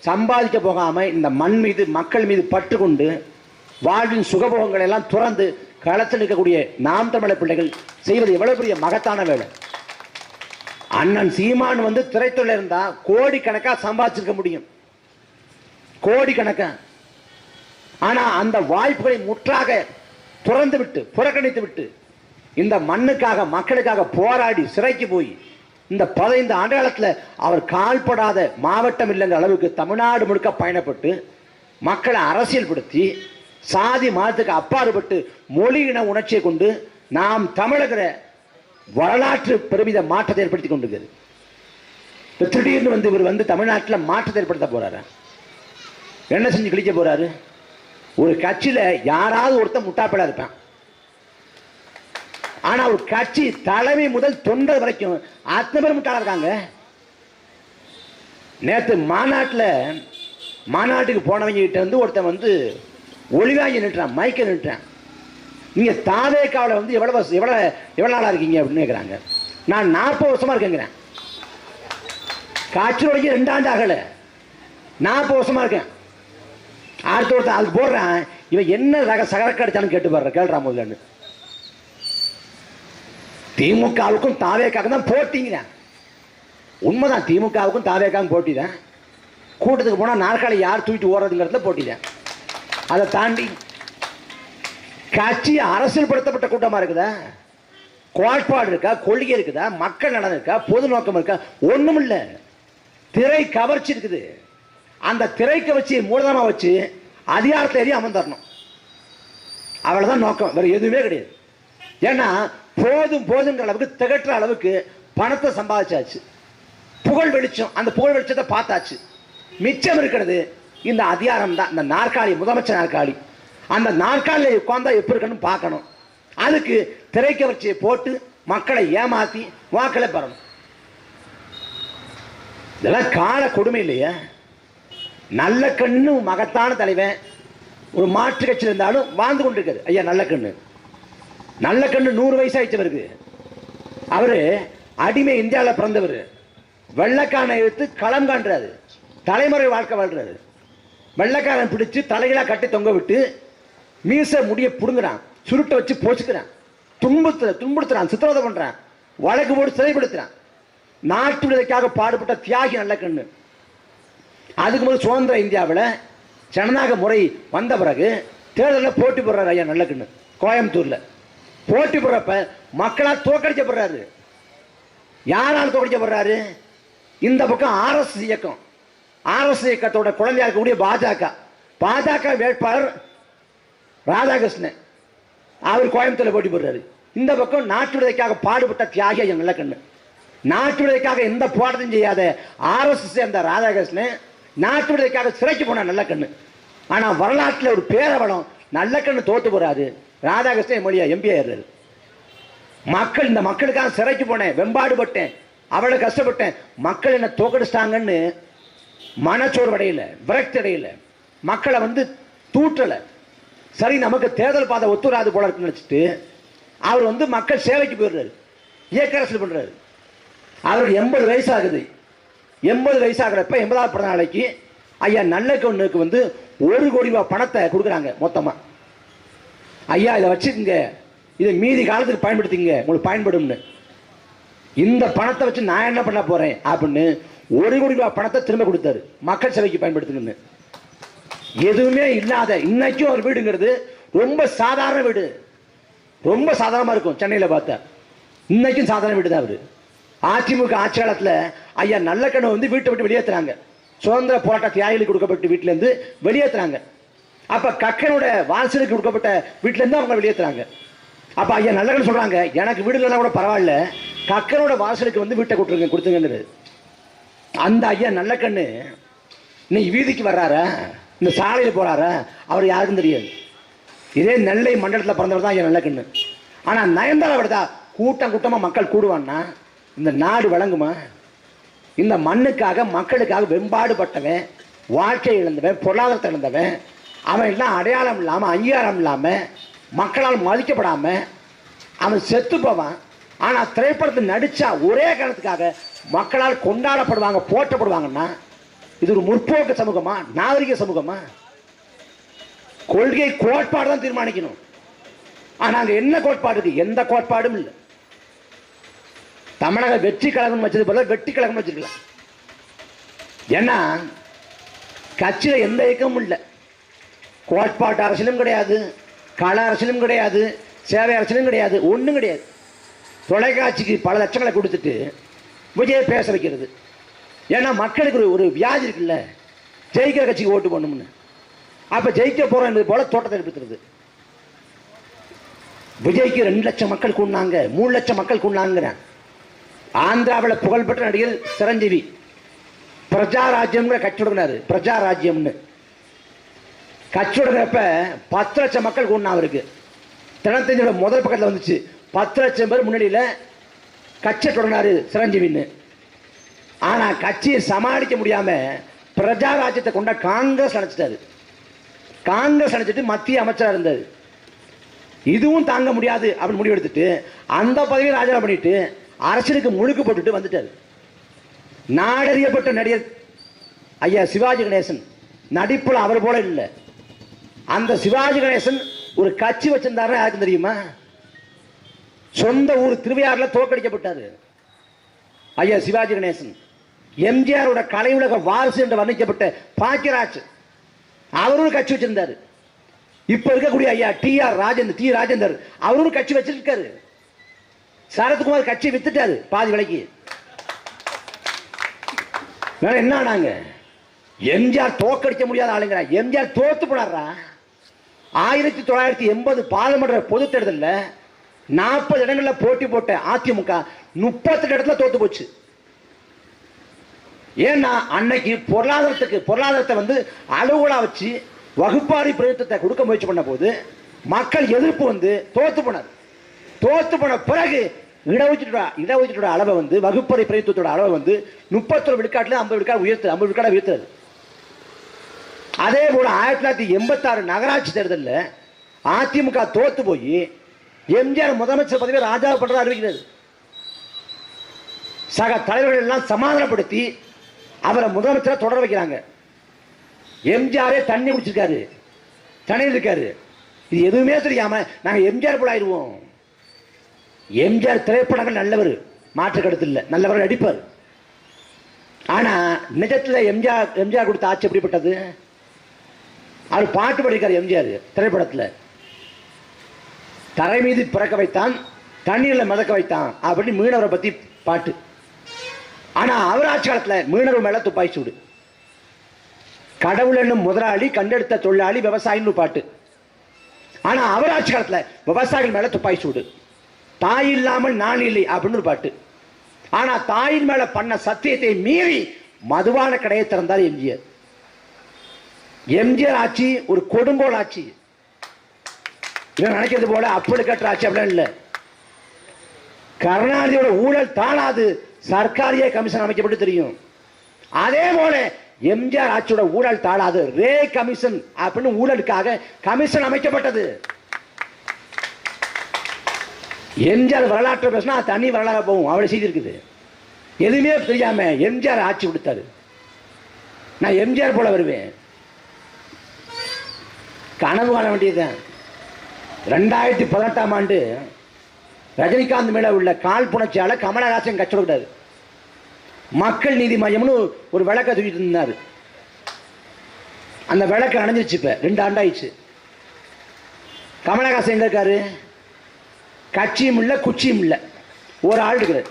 சம்பாதிக்க போகாம இந்த மண் மீது மக்கள் மீது பற்று கொண்டு வாழ்வின் சுகபோகங்களை எல்லாம் துறந்து களத்தில் இருக்கக்கூடிய நாம் தமிழர் பிள்ளைகள் செய்வது எவ்வளவு பெரிய மகத்தான வேலை. அண்ணன் சீமான் வந்து திரைத்துறையில் இருந்தா கோடிக்கணக்கா சம்பாதிச்சிருக்க முடியும், கோடிக்கணக்கா. ஆனா அந்த வாய்ப்புகளை முற்றாக துறந்து விட்டு புறக்கணித்து விட்டு இந்த மண்ணுக்காக மக்களுக்காக போராடி சிறைக்கு போய் இந்த 15 ஆண்டு காலத்தில் அவர் கால்படாத மாவட்டம் இல்லைங்கிற அளவுக்கு தமிழ்நாடு முழுக்க பயணப்பட்டு மக்களை அரசியல்படுத்தி சாதி மதத்துக்கு அப்பாறுபட்டு மொழி இன உணர்ச்சியை கொண்டு நாம் தமிழகிற வரலாற்று பெருமித மாற்றத்தை ஏற்படுத்தி கொண்டிருக்கிறது. திடீர்னு வந்து இவர் வந்து தமிழ்நாட்டில் மாற்றத்தை ஏற்படுத்த போறாரு. என்ன செஞ்சு கிழிக்க போறாரு? ஒரு கட்சியில யாராவது ஒருத்தர் முட்டாப்பேடா இருப்பான். ஆனா ஒரு கட்சி தலைமை முதல் தொண்டர் வரைக்கும் அத்தனை பேர் முட்டாளா இருக்காங்க. நேற்று மாநாட்டுக்கு போனவங்க கிட்ட வந்து ஒருத்தன் வந்து ஒளிவாங்கி நின்றான், மைக்க நின்றான். நீங்க தாவேக்காவில் வந்து எவ்வளவு நாளா இருக்கீங்க அப்படின்னு கேட்கிறாங்க. நான் 40 வருஷமா இருக்கேங்கிறேன். காட்சி உடைக்க 2 ஆண்டு ஆகல, 40 வருஷமா இருக்கேன். அடுத்த ஒருத்தன் அதுக்கு போடுறான், இவன் என்ன சகரக்கு அடிச்சாலும் கேட்டு பாடுற கேள்றா முதல்ல. திமுகவுக்கும் தாவேக்காவுக்கும் தான் போட்டிங்க. உண்மைதான், திமுகவுக்கும் தாவேக்காவும் போட்டி தான். கூட்டத்துக்கு போனால் நாற்காலி யார் தூக்கிட்டு ஓடுறதுங்கிறதுல போட்டி தான். அதை தாண்டி கட்சி அரசியல்படுத்தப்பட்ட கூட்டமாக இருக்குதா? கோட்பாடு இருக்கா? கொள்கை இருக்குதா? மக்கள் நலன் இருக்கா? பொது நோக்கம் இருக்கா? ஒன்றும் இல்லை. திரை கவர்ச்சி இருக்குது. அந்த திரை கவர்ச்சியை மூலதனமா வச்சு அதிகாரத்தை ஏறி அமர்ந்தரணும். அவ்வளவுதான் நோக்கம், வேற எதுவுமே கிடையாது. ஏன்னா போதும் போதுங்கிற அளவுக்கு திகட்டுற அளவுக்கு பணத்தை சம்பாதிச்சாச்சு. புகழ் வெளிச்சம், அந்த புகழ் வெளிச்சத்தை பார்த்தாச்சு. மிச்சம் இருக்கிறது இந்த அதிகாரம் தான். இந்த நாற்காலி, முதலமைச்சர் நாற்காலி, அந்த நாற்காலியில் உட்கார்ந்தா எப்படி இருக்கணும் பார்க்கணும். அதுக்கு திரைக்கவர்ச்சியை போட்டு மக்களை ஏமாத்தி வாக்களை பெறணும். இதெல்லாம் கால கொடுமை இல்லையா? நல்ல கண்ணு மகத்தான தலைவன் ஒரு மாற்று கட்சியில் இருந்தாலும் வாழ்ந்து கொண்டிருக்காரு ஐயா நல்ல கண்ணு. நல்ல கண்ணு 100 வயசு ஆயிடுச்சவருக்கு. அவரு அடிமை இந்தியாவில் பிறந்தவர். வெள்ளக்காரனை எடுத்து களம் காண்றாரு, தலைமுறை வாழ்க்கை வாழ்றாரு. வெள்ளக்காரன் பிடிச்சு தலைகளா கட்டி தொங்க விட்டு மீச முடிய புடுங்குறான், சுருட்டை வச்சு போச்சுக்கிறான், துன்புறுத்துறான், சித்திரவதை பண்றான், வழக்கு போட்டு சிறைப்படுத்துறான். நாட்டு விடுதலைக்காக பாடுபட்ட தியாகி நல்ல கண்ணு. அதுக்கு முதல் சுதந்திர இந்தியாவில் ஜனநாயக முறை வந்த பிறகு தேர்தலில் போட்டி போடுறாரு ஐயா நல்ல கண்ணு. கோயம்புத்தூர்ல போட்டி போடுறப்ப மக்களால் தோக்கடிக்கப்படுறாரு. யாரால் தோக்கடிக்கப்படுறாரு? இந்த பக்கம் ஆர்எஸ் இயக்கம், ஆர்எஸ் இயக்கத்தோட குழந்தையா இருக்கக்கூடிய பாஜக வேட்பாளர் ராதாகிருஷ்ணன், அவர் கோயம்புத்தூர்ல போட்டி போடுறாரு. இந்த பக்கம் நாட்டு விடுதலைக்காக பாடுபட்ட தியாகி ஐயா நல்ல கண்ணு. நாட்டு விடுதலைக்காக எந்த போராட்டத்தையும் செய்யாத ஆர்எஸ் சேர்ந்த ராதாகிருஷ்ணன் நாட்டு விடுதலைக்காக சிறைக்கு போன நல்ல கண்ணு. ஆனா வரலாற்றில் ஒரு பேரவளம் நல்ல கண்ணு தோத்து போறாரு. ராதாகிருஷ்ணன் எம்பி ஆயிடுறாரு. மக்கள், இந்த மக்களுக்காக சிறைக்கு போனேன், வெம்பாடுபட்டேன், அவ்வளவு கஷ்டப்பட்டேன், மக்கள் என்ன தோக்கடிச்சிட்டாங்கன்னு மனச்சோர்வடையில, விரக்தி அடையில, மக்களை தூற்றல. சரி, நமக்கு தேர்தல் பாதை ஒத்துராது போல இருக்குன்னு நினைச்சிட்டு அவர் மக்கள் சேவைக்கு போயிடுறாரு, இயக்க அரசியல் பண்றாரு. அவருக்கு 80 வயசு ஆகுது. 80 வயசு ஆகிறப்ப 80வது பிறந்த நாளைக்கு ஐயா நல்ல கண்ணுக்கு 1 கோடி ரூபாய் பணத்தை கொடுக்குறாங்க மொத்தமா. ஐயா இதை வச்சுக்கங்க, இதை மீதி காலத்துக்கு பயன்படுத்திங்க, உங்களுக்கு பயன்படும்னு. இந்த பணத்தை வச்சு நான் என்ன பண்ண போறேன் அப்படின்னு 1 கோடி ரூபாய் பணத்தை திரும்ப கொடுத்தாரு, மக்கள் சேவைக்கு பயன்படுத்துங்கன்னு. எதுவுமே இல்லாத இன்னைக்கும் ஒரு வீடுங்கிறது ரொம்ப சாதாரண வீடு, ரொம்ப சாதாரணமா இருக்கும். சென்னையில் பார்த்தா இன்னைக்கும் சாதாரண வீடு தான். அவரு அதிமுக ஆட்சி காலத்தில் ஐயா நல்ல கண்ணு வீட்டை விட்டு வெளியேற்றுறாங்க. சுதந்திர போராட்ட தியாகிகளுக்கு கொடுக்கப்பட்ட வீட்டில இருந்து வெளியேற்றுறாங்க. அப்ப கக்கனோட வாரிசுக்கு கொடுக்கப்பட்ட வீட்டில இருந்து அவங்க வெளியேற்றுறாங்க. அப்ப ஐயா நல்ல கண்ணு சொல்றாங்க, எனக்கு வீடு இல்லைன்னா கூட பரவாயில்ல, கக்கனோட வாரிசுக்கு வீட்டை கொடுத்துருங்க. அந்த ஐயா நல்ல கண்ணு இன்னைக்கு வீதிக்கு வர்றாரா, இந்த சாலையில் போறாரா, அவர் யாருக்கும் தெரியாது. இதே நெல்லை மண்டலத்தில் பிறந்தவர் தான் ஐயா நல்ல கண்ணு. ஆனா நயன்தாரா விடதா கூட்டம் கூட்டமா மக்கள் கூடுவான்னா இந்த நாடு வழங்குமா? இந்த மண்ணுக்காக மக்களுக்காக வெம்பாடுபட்டவன், வாழ்க்கை இழந்தவன், பொருளாதாரத்தை இழந்தவன், அவன் எல்லாம் அடையாளம் இல்லாம, அங்கீகாரம் இல்லாம, மக்களால் மதிக்கப்படாம அவன் செத்து போவான். ஆனா திரைப்படத்தில் நடிச்சா ஒரே காரணத்துக்காக மக்களால் கொண்டாடப்படுவாங்க, போற்றப்படுவாங்கன்னா இது ஒரு முற்போக்கு சமூகமா, நாகரிக சமூகமா? கொள்கை கோட்பாடு தான் தீர்மானிக்கணும். ஆனா அங்க என்ன கோட்பாடு இருக்கு? எந்த கோட்பாடும் இல்லை. தமிழக வெற்றி கழகம் வச்சது போல வெற்றி கழகம் வச்சிருக்கலாம். ஏன்னா கட்சியில எந்த இயக்கமும் இல்லை, கோட்பாட்டு அரசியலும் கிடையாது, கள அரசியலும் கிடையாது, சேவை அரசியலும் கிடையாது, ஒன்றும் கிடையாது. தொலைக்காட்சிக்கு பல லட்சங்களை கொடுத்துட்டு விஜய் பேச வைக்கிறது. ஏன்னா மக்களுக்கு ஒரு வியாதி இருக்குல்ல, ஜெயிக்கிற கட்சிக்கு ஓட்டு பண்ணணும்னு. அப்ப ஜெயிக்க போறோம் என்பது போல தோட்டத்தை எடுத்துறது. விஜய்க்கு 2 லட்சம் மக்கள் கூடினாங்க, 3 லட்சம் மக்கள் கூடினாங்கிறேன். ஆந்திராவில் புகழ்பெற்ற நடிகர் சிரஞ்சீவி பிரஜா ராஜ்யம்ங்கிற கட்சி தொடங்கினாரு. பிரஜா ராஜ்யம்னு கட்சி தொடங்குறப்ப 10 லட்சம் மக்கள் கூடினா. அவருக்கு தினத்தஞ்சோட முதல் பக்கத்தில் வந்துச்சு, 10 லட்சம் பேர் முன்னாடியில் கட்சியை தொடங்கினாரு சிரஞ்சீவின்னு. ஆனா கட்சியை சமாளிக்க முடியாம பிரஜா ராஜ்யத்தை கொண்ட காங்கிரஸ் அணைச்சிட்டாரு. காங்கிரஸ் அணைச்சிட்டு மத்திய அமைச்சராக இருந்தார். இதுவும் தாங்க முடியாது அப்படின்னு முடிவு எடுத்துட்டு அந்த பதவியை ராஜினாமா பண்ணிட்டு அரசியலுக்கு முழுக்கு போட்டுட்டு வந்துட்டார். நாடறியப்பட்ட நடிகர் ஐயா சிவாஜி கணேசன் நடிப்புல அவர் போல இல்லை. அந்த சிவாஜி கணேசன் ஒரு கட்சி வச்சிருந்தாருன்னா யாருக்கும் தெரியுமா? சொந்த ஊர் திருவையாறுல தோற்கடிக்கப்பட்டாரு ஐயா சிவாஜி கணேசன். எம்ஜிஆரோட கலை உலக வாரிசு என்று வர்ணிக்கப்பட்ட பாக்கியராஜ் அவரும் கட்சி வச்சிருந்தாரு. இப்ப இருக்கக்கூடிய ஐயா டி ராஜேந்தர் அவரும் கட்சி வச்சிருக்காரு. சரத்குமார் கட்சி வித்துட்டாரு பாதி விலைக்கு. என்ன ஆனாங்க? எம்ஜிஆர் தோக்கடிக்க முடியாத ஆளுங்க. எம்ஜிஆர் தோத்து போனாரா? 1980 பாராளுமன்ற பொது தேர்தலில் 40 இடங்களில் போட்டி போட்ட அதிமுக 38 இடத்துல தோத்து போச்சு. ஏன்னா அன்னைக்கு பொருளாதாரத்தை வந்து அளவுகளா வச்சு வகுப்பாரி பிரதிநிதித்துவத்தை கொடுக்க முயற்சி பண்ண போது மக்கள் எதிர்ப்பு வந்து தோத்து போனார். தோத்து போன பிறகு இடஒதுக்கீட்டோட அளவை வந்து வகுப்பறை பிரதிநிதித்துவத்தோட அளவை வந்து 31 விழுக்காட்டுல 50 விழுக்காடு உயர்த்து 50 விழுக்காடு உயர்த்துறது. அதே போல 1986 நகராட்சி தேர்தலில் அதிமுக தோத்து போய் எம்ஜிஆர் முதலமைச்சர் பதவியை ராஜா பண்றதா அறிவிக்கிறது. சக தலைவர்கள் எல்லாம் சமாதானப்படுத்தி அவரை முதலமைச்சரை தொடர வைக்கிறாங்க. எம்ஜிஆரே தண்ணி குடிச்சிருக்காரு, தண்ணி இருக்காரு. இது எதுவுமே தெரியாம நாங்க எம்ஜிஆர் போல ஆயிடுவோம். எம்ஜிஆர் திரைப்படங்கள் நல்லவர், மாற்று கருத்து இல்லை, நல்லவர் நடிப்பார். ஆனா நிஜத்துல எம்ஜிஆர் கொடுத்த ஆட்சி எப்படிப்பட்டது? அவர் பாட்டு படிக்கார். எம்ஜிஆர் திரைப்படத்தில் தரை மீது பிறக்க வைத்தான், தண்ணீரில் மிதக்க வைத்தான் அப்படின்னு மீனவரை பத்தி பாட்டு. ஆனா அவர் ஆட்சி காலத்தில் மீனவர் மேல துப்பாக்கி சூடு. கடவுள் என்னும் முதலாளி கண்டெடுத்த தொழிலாளி விவசாயின்னு பாட்டு. ஆனா அவர் ஆட்சி காலத்தில் விவசாயிகள் மேல துப்பாக்கி சூடு. தாய் இல்லாமல் நான் இல்லை அப்படின்னு ஒரு பாட்டு. ஆனா தாயின் மேல பண்ண சத்தியத்தை மீறி மதுபான கடையை திறந்தார் எம்ஜிஆர். எம்ஜிஆர் ஆட்சி ஒரு கொடுங்கோல் ஆட்சி. நினைக்கிறது போல அப்படி கட்டுற ஆட்சி அப்படிலாம் இல்லை. கருணாநிதியோட ஊழல் தானாது சர்க்காரியே கமிஷன் அமைக்கப்பட்டு தெரியும். அதே போல எம்ஜிஆர் ஆட்சியோட ஊழல் தாழாது ரே கமிஷன் அப்படின்னு ஊழலுக்காக கமிஷன் அமைக்கப்பட்டது. எம்ஜிஆர் வரலாற்று பேசினா தனி வரலாறு போகும். அவளை செய்திருக்குது. எதுவுமே தெரியாம எம்ஜிஆர் ஆட்சி கொடுத்தாரு. நான் எம்ஜிஆர் போல வருவேன். கனவு காண வேண்டியதுதான். 2018ஆம் ஆண்டு ரஜினிகாந்த் மேல உள்ள கால் புணர்ச்சியால கமலஹாசன் கட்சி கொடுத்தாரு. மக்கள் நீதி மையம்னு ஒரு விளக்க தூக்கிட்டு இருந்தாரு. அந்த விளக்கு அணைஞ்சிருச்சு. இப்ப 2 ஆண்டாயிடுச்சு. கமலஹாசன் எங்க இருக்காரு? கட்சியும் இல்லை, குச்சியும் இல்லை, ஒரு ஆள் இருக்கிறார்.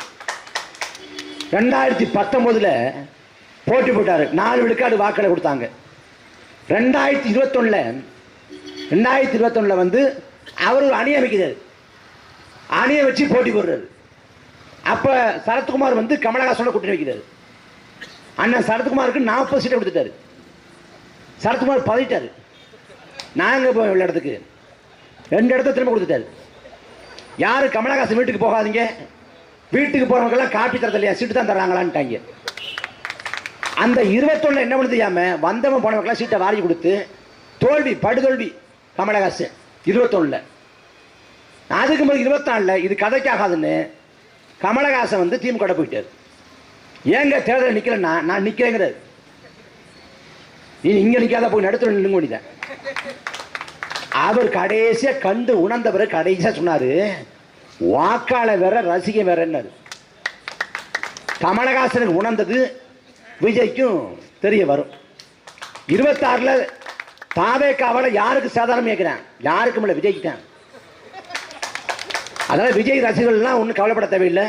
2019 போட்டி போட்டாரு. 4 விழுக்காடு வாக்களை கொடுத்தாங்க. 2021 வந்து அவர் ஒரு அணி அமைக்கிறார். அணியை வச்சு போட்டி போடுறாரு. அப்ப சரத்குமார் வந்து கமலஹாசனோட கூட்டணி வைக்கிறார். அண்ணன் சரத்குமாருக்கு 40 சீட்டை கொடுத்துட்டாரு. சரத்குமார் பதவிட்டாரு. நாங்க போய் உள்ள இடத்துக்கு 2 இடத்த திரும்ப கொடுத்துட்டாரு. யாரு கமலஹாசன் வீட்டுக்கு போகாதீங்க, வீட்டுக்கு போறவங்க காப்பி தரது இல்லையா, சீட்டு தான் தர்றாங்களான்ட்டாங்க. அந்த 21 என்ன பண்ண தெரியாம வந்தவன் போனவங்க சீட்டை வாரி கொடுத்து தோல்வி, படுதோல்வி கமலஹாசன் 21. அதுக்கு பிறகு 24 இது கதைக்காகாதுன்னு கமலஹாசன் வந்து திமுக போயிட்டார். ஏங்க தேர்தல் நிக்கலன்னா நான் நிக்கிறேங்கிறார். நீ இங்க நிக்காத போய் நடுத்துல நின்று வேண்டியதான். அவர் கடைசியா கண்டு உணர்ந்தவர் கடைசியா சொன்னாரு, வாக்காள வேற ரசிக வேறன்னாரு. கமலஹாசனுக்கு உணர்ந்தது விஜய்க்கும் தெரிய வரும். 26 தாவேக்காவால யாருக்கு சாதாரணம் கேட்கிறேன்? யாருக்கும் இல்லை, விஜய்க்கு தான். அதனால விஜய் ரசிகர்கள்லாம் ஒன்றும் கவலைப்பட தேவையில்லை.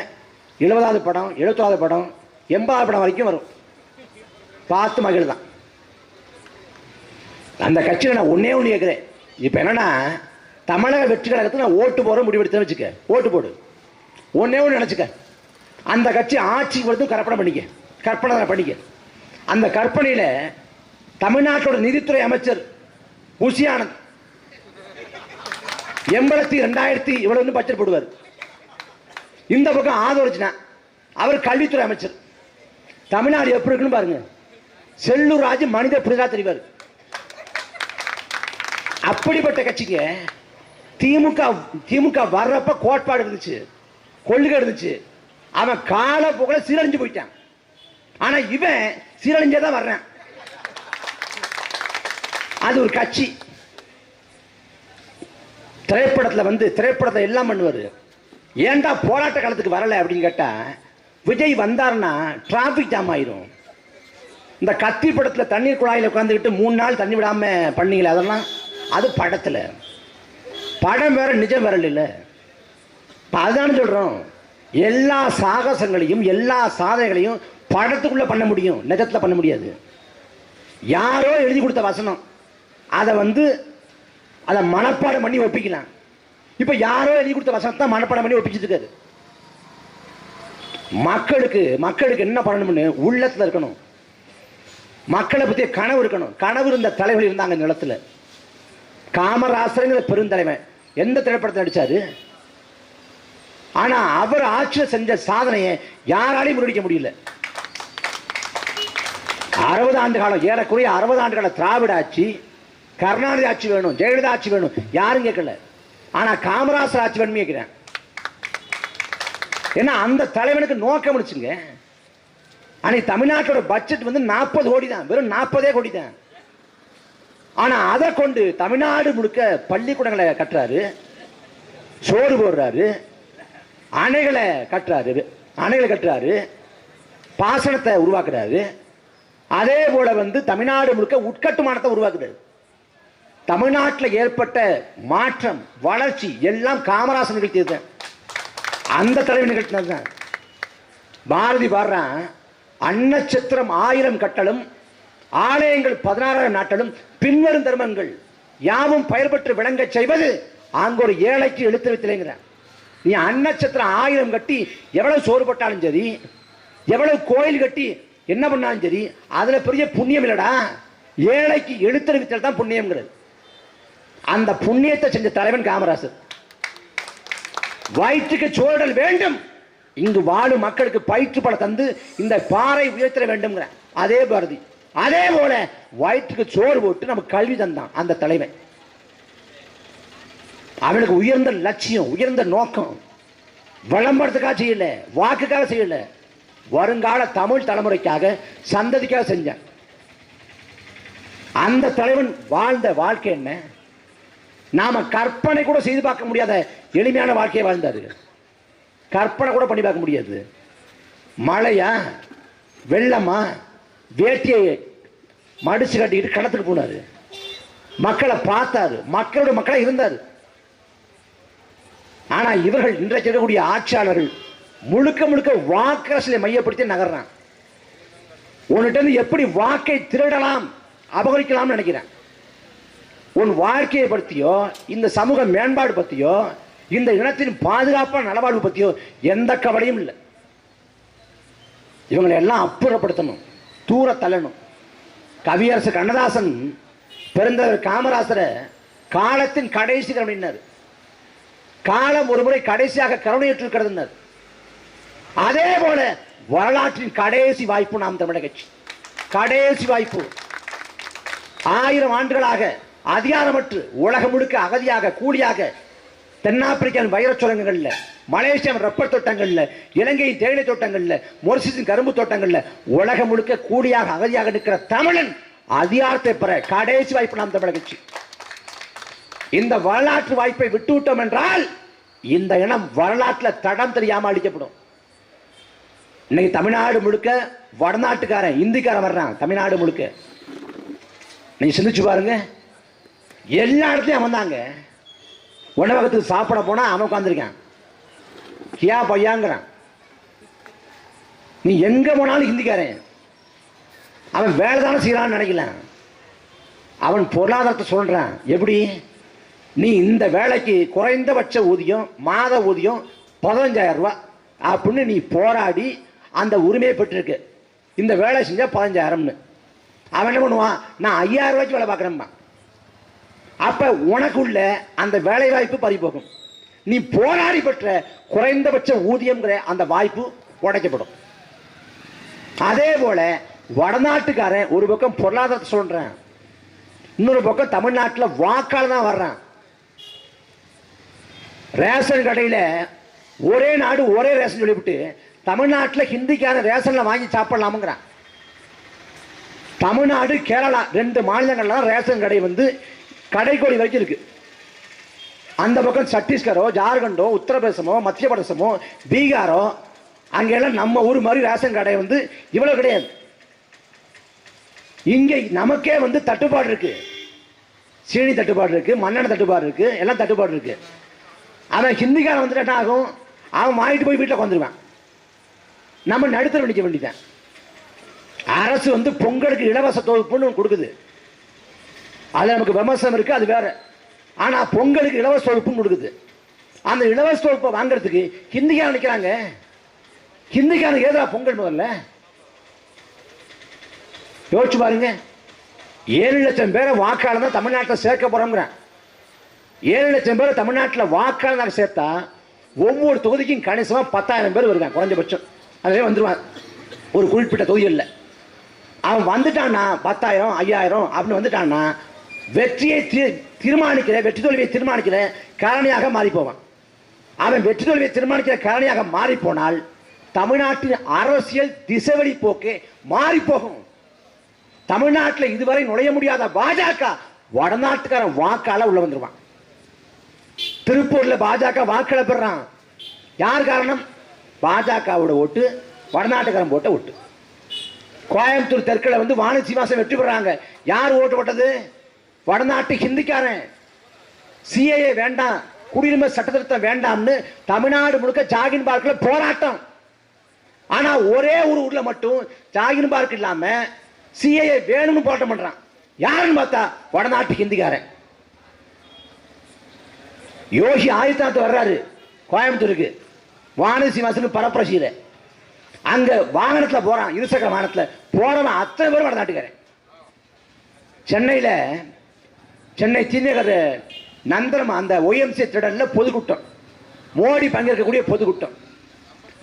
70வது படம், 70வது படம், 80வது படம் வரைக்கும் வரும். பார்த்து மகிழ் தான். அந்த கட்சியில் நான் ஒன்னே ஒன்று கேட்கிறேன். இப்போ என்னன்னா தமிழக வெற்றி கழகத்துக்கு நான் ஓட்டு போற முடிவெடுத்து வச்சுக்க, ஓட்டு போடு. ஒன்னே ஒன்று நினைச்சுக்க, அந்த கட்சி ஆட்சிக்கு வந்து கற்பனை பண்ணிக்க. அந்த கற்பனையில தமிழ்நாட்டோட நிதித்துறை அமைச்சர் புஷி ஆனந்த் 82,000 இவ்வளவு பட்ஜெட் போடுவார். இந்த பக்கம் ஆதரிச்சுனா அவர் கல்வித்துறை அமைச்சர். தமிழ்நாடு எப்படி இருக்குன்னு பாருங்க. செல்லூர் ராஜு மனித புரிதா தெரிவார். அப்படிப்பட்ட கட்சிக்கு திமுக வர்றப்ப கோட்பாடு இருந்துச்சு, கொள்கை இருந்துச்சு. அவன் கால போகல சீரழிஞ்சு போயிட்டான். ஆனா இவன் சீரழிஞ்சதான் வர்றான். அது ஒரு கட்சி. திரைப்படத்தை எல்லாம் பண்ணுவாரு. ஏன்டா போராட்ட காலத்துக்கு வரல அப்படின்னு கேட்டா, விஜய் வந்தாருன்னா டிராபிக் ஜாம் ஆயிரும். இந்த கத்தி படத்துல தண்ணீர் குழாயில உட்காந்துக்கிட்டு 3 நாள் தண்ணி விடாம பண்ணீங்களே, அதெல்லாம் அது படத்துல. படம் வேற, நிஜம் வேற இல்ல. அதுதான் சொல்றோம். எல்லா சாகசங்களையும் எல்லா சாதனைகளையும் படத்துக்குள்ள பண்ண முடியும், நிஜத்துல பண்ண முடியாது. யாரோ எழுதி கொடுத்த வசனம் அதை அதை மனப்பாடம் பண்ணி ஒப்பிக்கலாம். இப்ப யாரோ எழுதி கொடுத்த வசனத்தை மனப்பாடம் பண்ணி ஒப்பிச்சுட்டு இருக்காரு. மக்களுக்கு என்ன பண்ணணும்னு உள்ளத்துல இருக்கணும். மக்களை பத்தி கனவு இருக்கணும். கனவு இருந்த தலைவர் இருந்தாங்க நிலத்துல. காமராசருங்கிற பெருந்தலைவன் எந்த திரைப்படத்தில் நடிச்சாரு? ஆனா அவர் ஆட்சியில் செஞ்ச சாதனையை யாராலையும் முறியடிக்க முடியல. 60 ஆண்டு காலம், ஏறக்குறைய 60 ஆண்டு கால திராவிட ஆட்சி, கருணாநிதி ஆட்சி வேணும், ஜெயலலிதா ஆட்சி வேணும், யாரும் கேட்கல. ஆனா காமராசர் ஆட்சி வேணுமே கேட்கிறேன். ஏன்னா அந்த தலைவனுக்கு நோக்கம் முடிச்சுங்க. அன்னைக்கு தமிழ்நாட்டோட பட்ஜெட் 40 கோடி தான், வெறும் 40 கோடி தான். ஆனா அதை கொண்டு தமிழ்நாடு முழுக்க பள்ளிக்கூடங்களை கட்டுறாரு, சோறு போடுறாரு, அணைகளை கட்டுறாரு, பாசனத்தை உருவாக்குறாரு. அதே போல தமிழ்நாடு முழுக்க உட்கட்டுமானத்தை உருவாக்குறாரு. தமிழ்நாட்டில் ஏற்பட்ட மாற்றம், வளர்ச்சி எல்லாம் காமராசர் நிகழ்த்தியது. அந்த தலைவர் நிகழ்த்தினது தான். பாரதி பாடுறான், அன்னச்சத்திரம் 1000 கட்டலும், ஆலயங்கள் 16 நாட்டலும், பின்வரும் தர்மங்கள் யாவும் பெயர் பெற்று விளங்க செய்வது அங்க ஒரு ஏழைக்கு எழுத்து வைத்திலேங்கிற. நீ அன்னச்சத்திரம் 1000 கட்டி எவ்வளவு சோறு போட்டாலும் சரி, எவ்வளவு கோயில் கட்டி என்ன பண்ணாலும் சரி, அதுல பெரிய புண்ணியம் இல்லடா. ஏழைக்கு எழுத்தறிவித்தல் தான் புண்ணியம்ங்கிறது. அந்த புண்ணியத்தை செஞ்ச தலைவன் காமராசர். வயிற்றுக்கு சோழல் வேண்டும், இங்கு வாழும் மக்களுக்கு பயிற்று பல தந்து இந்த பாறை உயர்த்திட வேண்டும். அதே பாரதி அதே போல வயிற்றுக்கு சோறு போட்டு நமக்கு கல்வி தந்தான் அந்த தலைவன். அவனுக்கு உயர்ந்த லட்சியம், உயர்ந்த நோக்கம். விளம்பரத்துக்காக செய்யல, வாக்குக்காக செய்யல, வருங்கால தமிழ் தலைமுறைக்காக, சந்ததிக்காக செஞ்சான். அந்த தலைவன் வாழ்ந்த வாழ்க்கை என்ன? நாம கற்பனை கூட செய்து பார்க்க முடியாத எளிமையான வாழ்க்கையை வாழ்ந்தாரு. கற்பனை கூட பண்ணி பார்க்க முடியாது. மழையா வெள்ளமா வேட்டியை மடிச்சு கட்டிக்கிட்டு கடத்துக்கு போனாரு. மக்களை பார்த்தாரு, மக்களோட மக்களா இருந்தாரு. ஆனா இவர்கள் இன்றைக்கு இருக்கக்கூடிய ஆட்சியாளர்கள் முழுக்க முழுக்க வாக்கரசியலை மையப்படுத்தி நகர்றான். உன்கிட்ட எப்படி வாக்கை திருடலாம், அபகரிக்கலாம் நினைக்கிறேன். உன் வாழ்க்கையை பற்றியோ, இந்த சமூக மேம்பாடு பற்றியோ, இந்த இனத்தின் பாதுகாப்பான நலவாழ்வு பற்றியோ எந்த கவலையும் இல்லை. இவங்களை எல்லாம் அப்புறப்படுத்தணும், தூர தள்ளணும். கவியரசு கண்ணதாசன் பிறந்தவர் காமராசரை காலத்தின் கடைசி கருணையினர். காலம் ஒரு முறை கடைசியாக கருணையற்றிருக்கிறது. அதே போல வரலாற்றின் கடைசி வாய்ப்பு நாம் தமிழக கட்சி. கடைசி வாய்ப்பு. 1000 ஆண்டுகளாக அதிகாரமற்று உலகம் முழுக்க அகதியாக, கூலியாக, தென்னாப்பிரிக்காவின் வைரச் சுரங்கங்கள்ல, மலேசியாவின் ரப்பர் தோட்டங்கள்ல, இலங்கையின் தேயிலை தோட்டங்கள்ல, மொரிஷியஸின் கரும்பு தோட்டங்கள்ல உலகம் முழுக்க கூலியாக, அகதியாக நிற்கிற தமிழன் அதிகாரத்தை பெற கடைசி வாய்ப்பு நாம் தமிழக கட்சி. இந்த வரலாற்று வாய்ப்பை விட்டுவிட்டோம் என்றால் இந்த இனம் வரலாற்றில் தடம் தெரியாம அழிக்கப்படும். இன்னைக்கு தமிழ்நாடு முழுக்க வடநாட்டுக்காரன், இந்திக்காரன் வர்றான். தமிழ்நாடு முழுக்க நீங்க சிந்திச்சு பாருங்க. எல்லா இடத்துலயும் வந்தாங்க. உணவகத்துக்கு சாப்பிட போனா அவன் உட்காந்துருக்கான், கியா பையாங்கிறான். நீ எங்க போனாலும் ஹிந்திக்காரன். அவன் வேலை தானே செய்யறான்னு நினைக்கல, அவன் பொருளாதாரத்தை சொல்றான். எப்படி? நீ இந்த வேலைக்கு குறைந்தபட்ச ஊதியம், மாத ஊதியம் 15,000 ரூபாய் அப்படின்னு நீ போராடி அந்த உரிமையை பெற்றிருக்கு. இந்த வேலை செஞ்சா 15,000. அவன் என்ன பண்ணுவான்? நான் 5,000 ரூபாய்க்கு வேலை பார்க்குறேன். அப்ப உனக்குள்ள அந்த வேலை வாய்ப்பு பறிபோகும். நீ போராடி பெற்ற குறைந்தபட்ச ஊதியம்ங்கிற அந்த வாய்ப்பு உடைக்கப்படும். அதே போல வடநாட்டுக்காரன் ஒரு பக்கம் பொருளாதாரத்தை சொல்றான், இன்னொரு பக்கம் தமிழ்நாட்டில் வாக்காளர் தான் வர்றான். ரேஷன் கடையில் ஒரே நாடு ஒரே ரேஷன் சொல்லிவிட்டு தமிழ்நாட்டில் ஹிந்திக்கான ரேஷன்ல வாங்கி சாப்பிடலாமுங்கிறான். தமிழ்நாடு, கேரளா 2 மாநிலங்கள்லாம் ரேஷன் கடை கடைக்கோடி வரைக்கும் இருக்கு. அந்த பக்கம் சத்தீஸ்கரோ, ஜார்க்கண்டோ, உத்தரப்பிரதேசமோ, மத்திய பிரதேசமோ, பீகாரோ, அங்கெல்லாம் நம்ம ஊர் மாதிரி ரேஷன் கடை இவ்வளவு கிடையாது. இங்க நமக்கே தட்டுப்பாடு இருக்கு. சீனி தட்டுப்பாடு இருக்கு, மண்ணெண்ணெய் தட்டுப்பாடு இருக்கு, எல்லாம் தட்டுப்பாடு இருக்கு. அவன் ஹிந்திக்காரன் என்ன ஆகும்? அவன் வாங்கிட்டு போய் வீட்டில் வந்துடுவான். நம்ம நடுத்தர நிற்க வேண்டியதான். அரசு வந்து பொங்கலுக்கு இலவச தொகுப்புன்னு கொடுக்குது. அது நமக்கு விமர்சனம் இருக்கு, அது வேற. ஆனா பொங்கலுக்கு இலவச தொகுப்புன்னு கொடுக்குது. அந்த இலவச தொகுப்பை வாங்குறதுக்கு ஹிந்திக்காரன் நிற்கிறாங்க. ஹிந்திக்காரனுக்கு ஏதா பொங்கல் முதல்ல யோசிச்சு பாருங்க. 7 லட்சம் பேரை வாக்காளர் தான் தமிழ்நாட்டில் சேர்க்க போறோம். 7 லட்சம் பேரை தமிழ்நாட்டில் வாக்காளர் சேர்த்தா ஒவ்வொரு தொகுதிக்கும் கணிசமா 10,000 பேர் வருவாங்க குறைஞ்சபட்சம். அதே வந்துருவான் ஒரு குறிப்பிட்ட தொகுதியில். அவன் வந்துட்டான்னா 10,000 5,000 அப்படின்னு வந்துட்டான்னா வெற்றியை தீர்மானிக்கிற, வெற்றி தோல்வியை தீர்மானிக்கிற காரணியாக மாறி போவான். அவன் வெற்றி தோல்வியை தீர்மானிக்கிற காரணியாக மாறி போனால் தமிழ்நாட்டின் அரசியல் திசைவழி போக்கு மாறி போகும். தமிழ்நாட்டில் இதுவரை நுழைய முடியாத பாஜக வடநாட்டுக்காரன் வாக்காள உள்ள வந்துருவான். திருப்பூர்ல பாஜக வாக்கள பெறான். யார் காரணம்? பாஜகவோட ஓட்டு, வடநாட்டுக்காரன் போட்ட ஓட்டு. கோயம்புத்தூர் தெற்குல வந்து வானதி சீனிவாசன் வெற்றி பெறாங்க. யார் ஓட்டு போட்டது? வடநாட்டு ஹிந்திக்காரன். சிஏஏ வேண்டாம், குடியுரிமை சட்டத்திருத்தம் வேண்டாம்னு தமிழ்நாடு முழுக்க ஜாகின் பார்க்ல போராட்டம். ஆனா ஒரே ஒரு ஊர்ல மட்டும் ஜாகின் பார்க் இல்லாம சிஏஏ வேணும்னு போராட்டம் பண்றான். யாருன்னு பார்த்தா வடநாட்டு ஹிந்திக்காரன். யோகி ஆதித்யநாத் வர்றாரு கோயம்புத்தூருக்கு, வானதி சீனிவாசன் பரப்புரட்சியில. அங்க வாகனத்துல போறான், இருசக்கர வாகனத்துல போறவன் அத்தனை பேரும் வடநாட்டுக்காரன். சென்னையில சென்னை தீநகர் நந்தனம் அந்த ஒய்எம்சி திடல்ல பொதுக்கூட்டம், மோடி பங்கேற்கக்கூடிய பொதுக்கூட்டம்.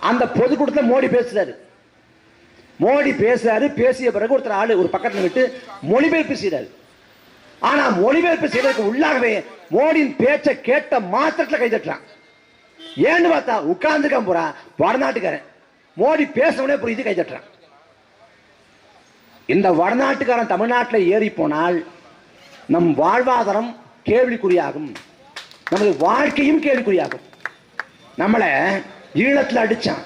அந்த பொதுக்கூட்டத்தில் மோடி பேசுறாரு. பேசிய பிறகு ஒருத்தர் ஆளு ஒரு பக்கத்தில் விட்டு மொழிபெயர்ப்பு செய்தார். ஆனா மொழிபெயர்ப்பு செய்வதற்கு உள்ளாகவே மோடியின் பேச்சை கேட்ட மாத்திரத்தில் கை தட்டுறான். ஏன்னு பார்த்தா உட்கார்ந்து போறா வடநாட்டுக்காரன். மோடி பேசவே புரியுது, கை தட்டுறான். இந்த வடநாட்டுக்காரன் தமிழ்நாட்டில் ஏறி போனால் நம் வாழ்வாதாரம் கேள்விக்குறியாகும், நமது வாழ்க்கையும் கேள்விக்குறியாகும். நம்மளை ஈழத்தில் அடிச்சான்,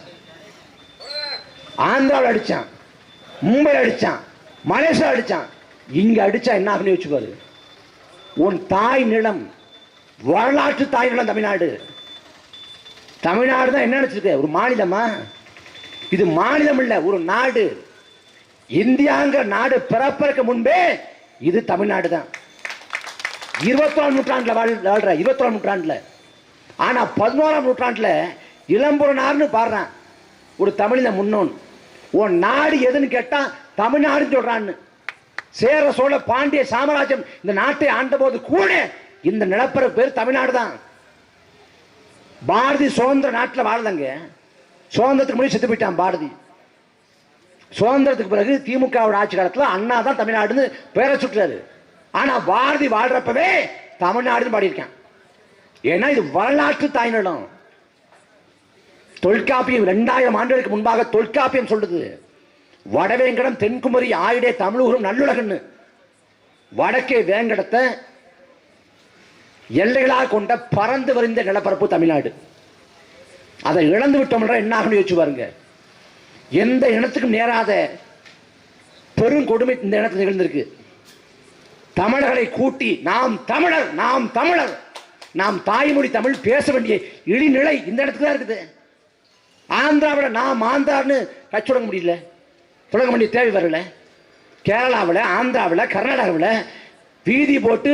ஆந்திராவில் அடிச்சான், மும்பை அடிச்சான், மலேசியா அடிச்சான். இங்க அடிச்சா என்ன ஆகுன்னு யோசிச்சுப்பாரு. உன் தாய் நிலம், வரலாற்று தாய் நிலம் தமிழ்நாடு. தமிழ்நாடு தான் என்ன நினைச்சிருக்க? ஒரு மாநிலமா? இது மாநிலம் இல்ல, ஒரு நாடு. இந்தியாங்கிற நாடு பிறப்பதற்கு முன்பே இது தமிழ்நாடு தான். 21ஆம் நூற்றாண்டுல வாழ்ற, 21ஆம் நூற்றாண்டுல. ஆனா 11ஆம் நூற்றாண்டுல இளம்புறனார்னு பாடுறான் ஒரு தமிழின முன்னோன். உன் நாடு எதுன்னு கேட்டா தமிழ்நாடுன்னு சொல்றான்னு. சேர சோழ பாண்டிய சாம்ராஜ்யம் இந்த நாட்டை ஆண்ட போது கூட இந்த நிலப்பரப்பு பேர் தமிழ்நாடு தான். பாரதி சுதந்திர நாட்டில் வாழ்ந்தாங்க. சுதந்திரத்துக்கு முன்னாடி செத்து போயிட்டான் பாரதி. சுதந்திரத்துக்கு பிறகு திமுக ஆட்சி காலத்தில் அண்ணா தான் தமிழ்நாடுன்னு பேரை சுட்டுறாரு. ஆனா பாரதி வாழ்றப்பவே தமிழ்நாடுன்னு பாடியிருக்கான். ஏன்னா இது வரலாற்று தாய் நிலம். தொல்காப்பியம் 2000 ஆண்டுகளுக்கு முன்பாக தொல்காப்பியம் சொல்லுது, வடவேங்கடம் தென்குமரி ஆயிடே தமிழூரும் நல்லுலகன்னு. வடக்கே வேங்கடத்தை எல்லைகளாக கொண்ட பறந்து வரிந்த நிலப்பரப்பு தமிழ்நாடு. அதை இழந்து விட்டோம்ன்ற என்ன ஆகணும் யோசிச்சு பாருங்க. எந்த இனத்துக்கும் நேராத பெருங்கொடுமை இந்த இனத்தில் நிகழ்ந்திருக்கு. தமிழர்களை கூட்டி நாம் தமிழர், நாம் தமிழர், நாம் தாய்மொழி தமிழ் பேச வேண்டிய இழிநிலை இந்த இடத்துல தான் இருக்குது. ஆந்திராவில் நாம் ஆந்தார்னு கட்சி தொடங்க முடியல, தொடங்க வேண்டிய தேவை வரல. கேரளாவில், ஆந்திராவில், கர்நாடகாவில் வீதி போட்டு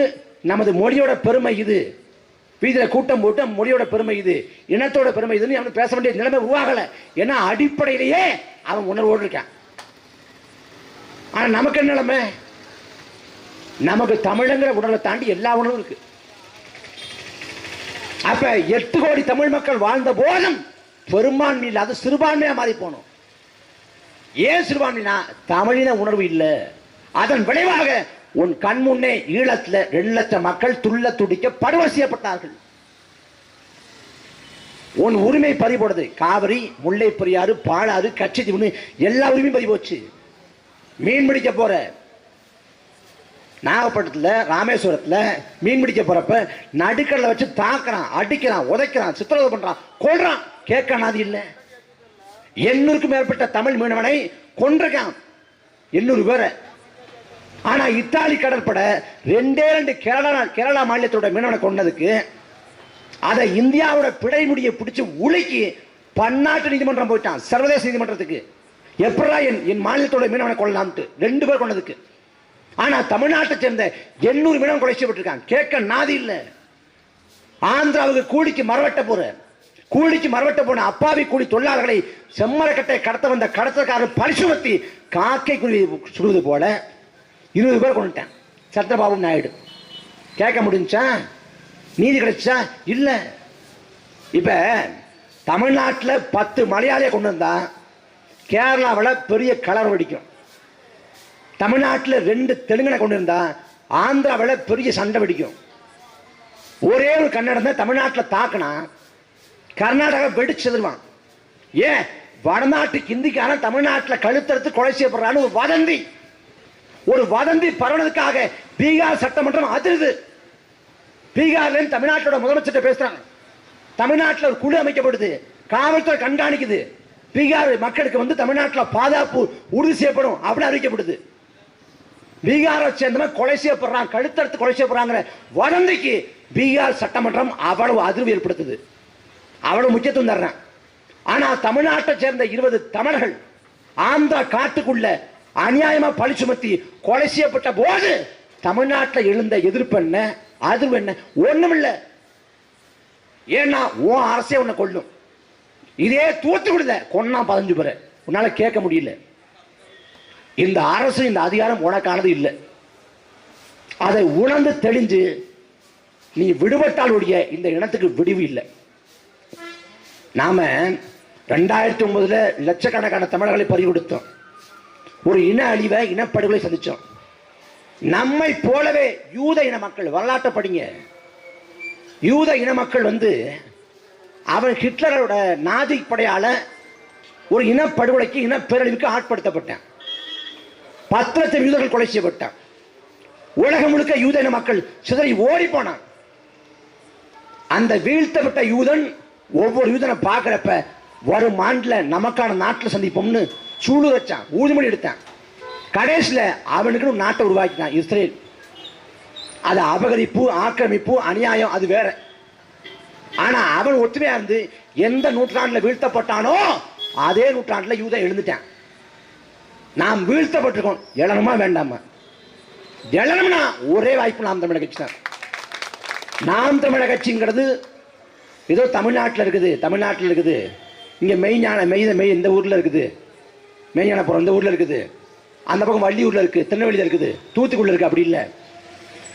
நமது மொழியோட பெருமை இது, வீதியில் கூட்டம் போட்டு மொழியோட பெருமை இது, இனத்தோட பெருமை இதுன்னு அவனுக்கு பேச வேண்டிய நிலைமை உருவாகலை. ஏன்னா அடிப்படையிலேயே அவன் உணர்வோடு இருக்கான். ஆனால் நமக்கு என்ன நிலைமை? நமக்கு தமிழங்கிற உணர்வை தாண்டி எல்லா உணர்வும் இருக்கு. அப்ப 8 கோடி தமிழ் மக்கள் வாழ்ந்த போதும் பெரும்பான்மை இல்லாத சிறுபான்மையா மாறி போனோம். ஏன் சிறுபான்மைனா தமிழின உணர்வு இல்லை. அதன் விளைவாக உன் கண் முன்னே ஈழத்தில் 2 லட்சம் மக்கள் துள்ள துடிக்க படுகொலை செய்யப்பட்டார்கள். உன் உரிமை பறிபோடுது. காவிரி, முல்லை பெரியாறு, பாலாறு, கட்சித்தீவுன்னு எல்லா உரிமையும் பறிபோச்சு. மீன் பிடிக்க போற நாகப்பட்டினத்தில், ராமேஸ்வரத்தில் மீன் பிடிக்க போறப்ப நடுக்கடலை வச்சு தாக்குறான், அடிக்கிறான், உதைக்கிறான், சித்திரவதை பண்றான், கொல்றான். கேட்கனாது இல்லை. 800க்கும் மேற்பட்ட தமிழ் மீனவனை கொன்றிருக்கான், 800 பேரை. ஆனா இத்தாலி கடற்படை 2 கேரளா மாநிலத்தோட மீனவனை கொண்டதுக்கு அதை இந்தியாவோட பிடை முடியை பிடிச்சு உலுக்கி பன்னாட்டு நீதிமன்றம் போயிட்டான், சர்வதேச நீதிமன்றத்துக்கு. எப்படா என் மாநிலத்தோட மீனவனை கொள்ளலாம்ட்டு 2 பேர் கொண்டதுக்கு. ஆனா தமிழ்நாட்டை சேர்ந்த 800 மீனவன் கொலை செய்யப்பட்டிருக்காங்க. கேட்க நாதி இல்ல. ஆந்திராவுக்கு கூலிக்கு மரவட்ட போன அப்பாவி கூலி தொழிலாளர்களை செம்மரக்கட்டை கடத்த வந்த கடத்தக்காரர் பரிசுமத்தி காக்கை குருவி சுடுவது போல 20 பேர் கொண்டுட்டேன். சந்திரபாபு நாயுடு கேட்க முடிஞ்சா? நீதி கிடைச்சா? இல்ல. இப்ப தமிழ்நாட்டில் 10 மலையாளியை கொண்டு வந்தா கேரளாவில் பெரிய கலர் வெடிக்கும். தமிழ்நாட்டில் 2 தெலுங்கனை கொண்டு இருந்தா ஆந்திராவில் பெரிய சண்டை வெடிக்கும். ஒரே ஒரு கன்னடம் தான் தமிழ்நாட்டில் தாக்கினா கர்நாடகா வெடிச்சு செதுருவான். ஏன்? வடநாட்டுக்கு இந்திக்காரன் தமிழ்நாட்டில் கழுத்தறுத்து கொலை செய்யப்படுறான்னு ஒரு வதந்தி பரவனதுக்காக பீகார் சட்டமன்றம் அதிருது. பீகார்ல தமிழ்நாட்டோட முதலமைச்சர் பேசுறாங்க. தமிழ்நாட்டில் ஒரு குழு அமைக்கப்படுது, காவல்துறை கண்காணிக்குது. பீகார் மக்களுக்கு தமிழ்நாட்டில் பாதுகாப்பு உறுதி செய்யப்படும் அப்படின்னு அறிவிக்கப்படுது. பீகாரை சேர்ந்தவன் கொலை செய்யப்படுறான், கழுத்தறுத்து கொலை செய்யப்படுறாங்கிற வதந்திக்கு பீகார் சட்டமன்றம் அவ்வளவு அதிர்வு ஏற்படுத்துது, அவ்வளவு முக்கியத்துவம் தர்றான். ஆனா தமிழ்நாட்டை சேர்ந்த 20 தமிழர்கள் ஆந்திரா காட்டுக்குள்ள அநியாயமா பழி சுமத்தி கொலை செய்யப்பட்ட போது தமிழ்நாட்டில் எழுந்த எதிர்ப்பு என்ன, அதிர்வு என்ன? ஒண்ணுமில்ல. ஏன்னா உன் அரசே உன்னை கொள்ளும். இதே தூத்துக்குடியில கொன்னா 15 பேரை உன்னால கேட்க முடியல. இந்த அரசு, இந்த அதிகாரம் உனக்கானது இல்லை. அதை உணர்ந்து தெளிஞ்சு நீ விடுபட்டாலுடைய இந்த இனத்துக்கு விடிவு இல்லை. நாம 2009 லட்சக்கணக்கான தமிழர்களை பறி கொடுத்தோம். ஒரு இன அழிவை, இனப்படுகொலை சந்திச்சோம். நம்மை போலவே யூத இன மக்கள், வரலாற்றை படிங்க. யூத இன மக்கள் அவன் ஹிட்லரோட நாதி படையால ஒரு இனப்படுகொலைக்கு, இனப்பேரழிவுக்கு ஆட்படுத்தப்பட்டான். 10 லட்சம் யூதர்கள் கொலை செய்யப்பட்டான். உலகம் முழுக்க யூத இன மக்கள் சிதறி ஓடி போனான். அந்த வீழ்த்தப்பட்ட யூதன் ஒவ்வொரு யூதனை பார்க்கிறப்ப வரும் ஆண்டுல நமக்கான நாட்டில் சந்திப்போம்னு சூடு வச்சான், ஊதுமணி எடுத்தான். கடைசியில் அவனுக்கு நாட்டை உருவாக்கினான், இஸ்ரேல். அது அபகரிப்பு, ஆக்கிரமிப்பு, அநியாயம், அது வேற. ஆனா அவன் ஒற்றுமையா இருந்து எந்த நூற்றாண்டுல வீழ்த்தப்பட்டானோ அதே நூற்றாண்டுல யூதன் எழுந்துட்டான். நாம் வீழ்த்தப்பட்டிருக்கோம், எழணுமா வேண்டாமா? எழணும்னா ஒரே வாய்ப்பு நாம் தமிழக கட்சி தான். நாம் தமிழக கட்சிங்கிறது ஏதோ தமிழ்நாட்டில் இருக்குது. இங்க மெய் இந்த ஊர்ல இருக்குது, மெய்ஞானபுரம் இந்த ஊர்ல இருக்குது, அந்த பக்கம் வள்ளியூர்ல இருக்கு, திருநெல்வேலியில் இருக்குது, தூத்துக்குள்ள இருக்கு. அப்படி இல்லை.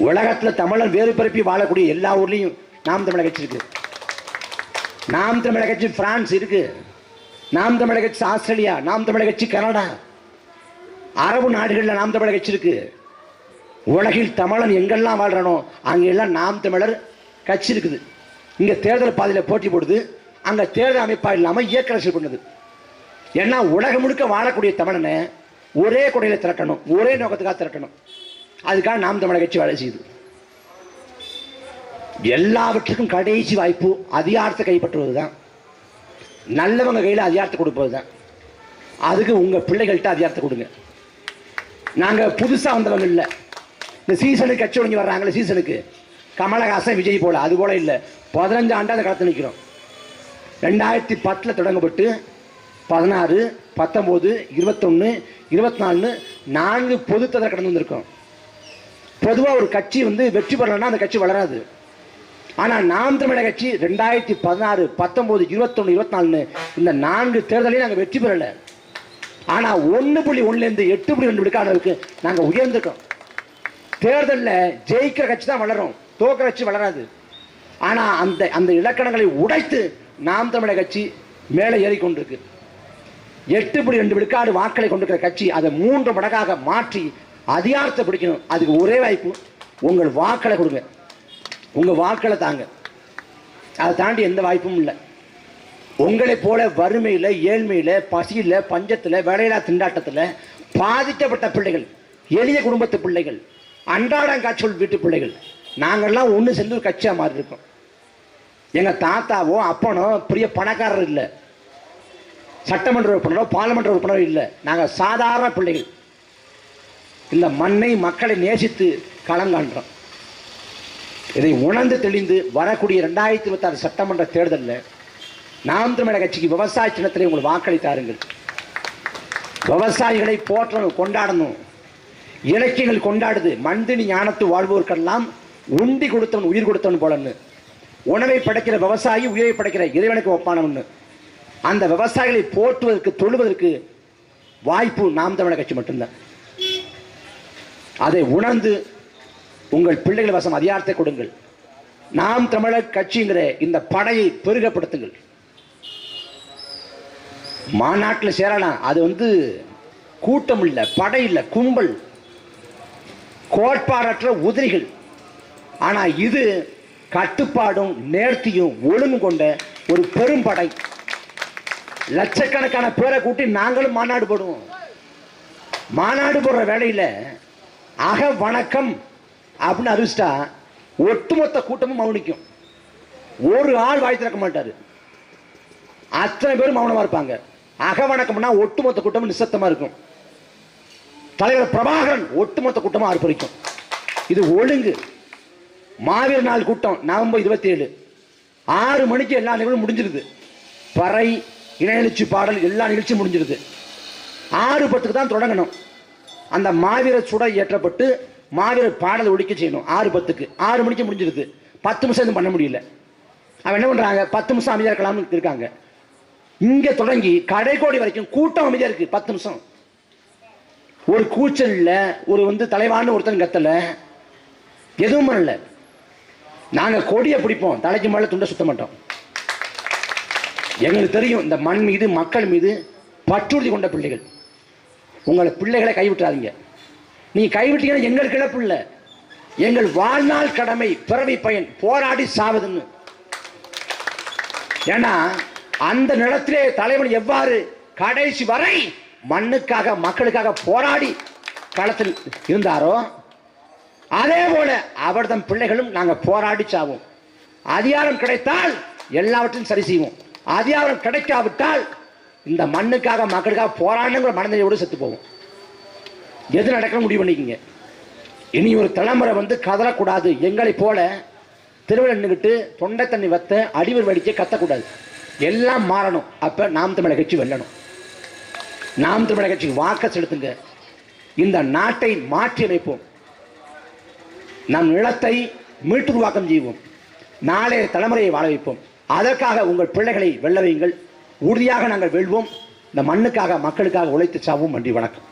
உலகத்தில் தமிழர் வேறு பிறப்பி வாழக்கூடிய எல்லா ஊர்லையும் நாம் தமிழக கட்சி இருக்கு. நாம் தமிழக கட்சி பிரான்ஸ் இருக்கு, நாம் தமிழக கட்சி ஆஸ்திரேலியா, நாம் தமிழக கட்சி கனடா, அரபு நாடுகளில் நாம் தமிழக கட்சி இருக்கு. உலகில் தமிழன் எங்கெல்லாம் வாழ்றானோ அங்கெல்லாம் நாம் தமிழர் கட்சி இருக்குது. இங்க தேர்தல் பாதையில் போட்டி போடுது, அங்க தேர்தல் அமைப்பா இல்லாம இயக்க அரசியல் பண்ணுது. ஏன்னா உலகம் முழுக்க வாழக்கூடிய தமிழனை ஒரே கொடையில திரட்டணும், ஒரே நோக்கத்துக்காக திரட்டணும். அதுக்காக நாம் தமிழக கட்சி வேலை செய்யுது. எல்லாவற்றுக்கும் கடைசி வாய்ப்பு அதிகாரத்தை கைப்பற்றுவதுதான், நல்லவங்க கையில் அதிகாரத்தை கொடுப்பதுதான். அதுக்கு உங்க பிள்ளைகள்கிட்ட அதிகாரத்தை கொடுங்க. நாங்க புதுசா வந்தவங்க இல்லை. இந்த சீசனுக்கு கட்சி ஒழுங்கி வர்றாங்களே, சீசனுக்கு கமலஹாசன், விஜய் போல, அது போல இல்லை. 15 ஆண்டு அந்த களத்தில் நிற்கிறோம். 2010 தொடங்கப்பட்டு 16, 19, 21, 24 4 பொதுத்தேர்தல் கடந்து வந்திருக்கோம். பொதுவாக ஒரு கட்சி வெற்றி பெறலன்னா அந்த கட்சி வளராது. ஆனால் நாம் தமிழக கட்சி 2016, 19, 21, 24 இந்த 4 தேர்தலையும் நாங்கள் வெற்றி பெறல. ஆனால் 1.1 8.2 விழுக்காடுக்கு நாங்கள் உயர்ந்திருக்கோம். தேர்தலில் ஜெயிக்கிற கட்சி தான் வளரும், தோக்கிற கட்சி வளராது. ஆனால் அந்த இலக்கணங்களை உடைத்து நாம் தமிழக கட்சி மேலே ஏறிக்கொண்டிருக்கு. 8.2 விழுக்காடு வாக்களை கொண்டிருக்கிற கட்சி அதை 3 மடங்காக மாற்றி அதிகாரத்தை பிடிக்கணும். அதுக்கு ஒரே வாய்ப்பு, உங்கள் வாக்களை கொடுங்க, உங்க வாக்களை தாங்க. அதை தாண்டி எந்த வாய்ப்பும் இல்லை. உங்களை போல வறுமையில், ஏழ்மையில், பசியில், பஞ்சத்தில், வேலையில்லா திண்டாட்டத்தில் பாதிக்கப்பட்ட பிள்ளைகள், எளிய குடும்பத்து பிள்ளைகள், அன்றாடங்காட்சிகள் வீட்டு பிள்ளைகள், நாங்கள்லாம் ஒன்று சேர்ந்து ஒரு கட்சியாக மாறி இருக்கோம். எங்கள் தாத்தாவோ அப்பனோ பெரிய பணக்காரர் இல்லை, சட்டமன்ற உறுப்பினரோ பார்லிமெண்ட் உறுப்பினரோ இல்லை. நாங்கள் சாதாரண பிள்ளைகள். இந்த மண்ணை, மக்களை நேசித்து களம் காண்றோம். இதை உணர்ந்து தெளிந்து வரக்கூடிய 2026 சட்டமன்ற தேர்தலில் நாம் தமிழக கட்சிக்கு விவசாய சின்னத்திலே உங்கள் வாக்களித்தாருங்கள். விவசாயிகளை போற்றணும், கொண்டாடணும். இலக்கியங்கள் கொண்டாடுது, மந்தினி ஞானத்து வாழ்வோருக்கெல்லாம் உண்டி கொடுத்தவன் உயிர் கொடுத்தவன் போலன்னு. உணவை படைக்கிற விவசாயி உயிரை படைக்கிற இறைவனுக்கு ஒப்பானவன். அந்த விவசாயிகளை போற்றுவதற்கு தொழுவதற்கு வாய்ப்பு நாம் தமிழர் கட்சி மட்டும்தான். அதை உணர்ந்து உங்கள் பிள்ளைகள் வசம் அதிகாரத்தை கொடுங்கள். நாம் தமிழர் கட்சிங்கிற இந்த படையை பெருகப்படுத்துங்கள். மாநாட்டில் சேரலாம், அது கூட்டம் இல்லை, படை இல்லை, கும்பல், கோட்பாடற்ற உதிரிகள். ஆனா இது கட்டுப்பாடும் நேர்த்தியும் ஒழுங்கு கொண்ட ஒரு பெரும் படை. லட்சக்கணக்கான பேரை கூட்டி நாங்களும் மாநாடு போடுவோம். மாநாடு போடுற வேலையில் அக வணக்கம் அப்படின்னு அறிவிச்சிட்டா ஒட்டுமொத்த கூட்டமும் மௌனிக்கும். ஒரு ஆள் வாய் திறக்க மாட்டாரு, அத்தனை பேரும் மௌனமா இருப்பாங்க. அக வணக்கம்னா ஒட்டுமொத்த கூட்டமும் நிசப்தமா இருக்கும். தலைவர் பிரபாகரன் ஒட்டுமொத்த கூட்டமா ஆர்ப்பரிக்கும். இது ஒழுங்கு. மாவீர நாள் கூட்டம் நவம்பர் 27 6 மணிக்கு எல்லா நிகழ்வும் முடிஞ்சிருது. பறை, இணையெழுச்சி பாடல் எல்லா நிகழ்ச்சியும் முடிஞ்சிருது. 6:10 தான் தொடங்கணும். அந்த மாவீர சுடை ஏற்றப்பட்டு மாவீர பாடல் ஒழிக்க செய்யணும் 6:10. 6 மணிக்கு முடிஞ்சிருது. 10 நிமிஷம் எதுவும் பண்ண முடியல. அவன் என்ன பண்றாங்க, 10 நிமிஷம் அமைதியா இருக்கலாம்னு இருக்காங்க. இங்க தொடங்கி கடைக்கோடி வரைக்கும் கூட்டம் அமைதியா இருக்கு. 10 நிமிஷம் ஒரு கூச்சல் இல்ல, ஒரு தலைவான்னு ஒருத்தன் கத்தல, எதுவும் பண்ணல. நாங்க கொடியை பிடிப்போம், தலைக்கு மேல துண்டை சுத்த மாட்டோம். எங்களுக்கு தெரியும் இந்த மண் மீது மக்கள் மீது பற்றுறுதி கொண்ட பிள்ளைகள். உங்களை பிள்ளைகளை கைவிட்டுறாதீங்க. நீ கைவிட்டீங்கன்னா எங்களுக்கு இழப்பு இல்லை, எங்கள் வாழ்நாள் கடமை, பிறவி பயன், போராடி சாவதுன்னு. ஏன்னா அந்த நிலத்திலே தலைவன் எவ்வாறு கடைசி வரை மண்ணுக்காக மக்களுக்காக போராடி களத்தில் இருந்தாரோ அதே போல அவர் தம் பிள்ளைகளும் நாங்கள் போராடி சாவோம். அதிகாரம் கிடைத்தால் எல்லாவற்றையும் சரி செய்வோம். அதிகாரம் கிடைக்காவிட்டால் இந்த மண்ணுக்காக மக்களுக்காக போராடணுங்கிற மனநிலையோடு செத்து போவோம். எது நடக்கணும் முடிவு பண்ணிக்கங்க. இனி ஒரு தலைமுறை கதறக்கூடாது. எங்களை போல திருவிழா நின்றுக்கிட்டு தொண்டை தண்ணி வத்த அடிவர் வடிக்க கத்தக்கூடாது. எல்லாம் மாறணும். அப்ப நாம் தமிழர் கட்சி வெல்லணும். நாம் தமிழர் கட்சிக்கு வாக்க செலுத்துங்க. இந்த நாட்டை மாற்றி அமைப்போம். நம் நிலத்தை மீட்டுருவாக்கம் செய்வோம். நாளைய தலைமுறையை வாழ வைப்போம். அதற்காக உங்கள் பிள்ளைகளை வெல்ல வையுங்கள். உறுதியாக நாங்கள் வெல்வோம். இந்த மண்ணுக்காக மக்களுக்காக உழைத்து சாவோம். நன்றி, வணக்கம்.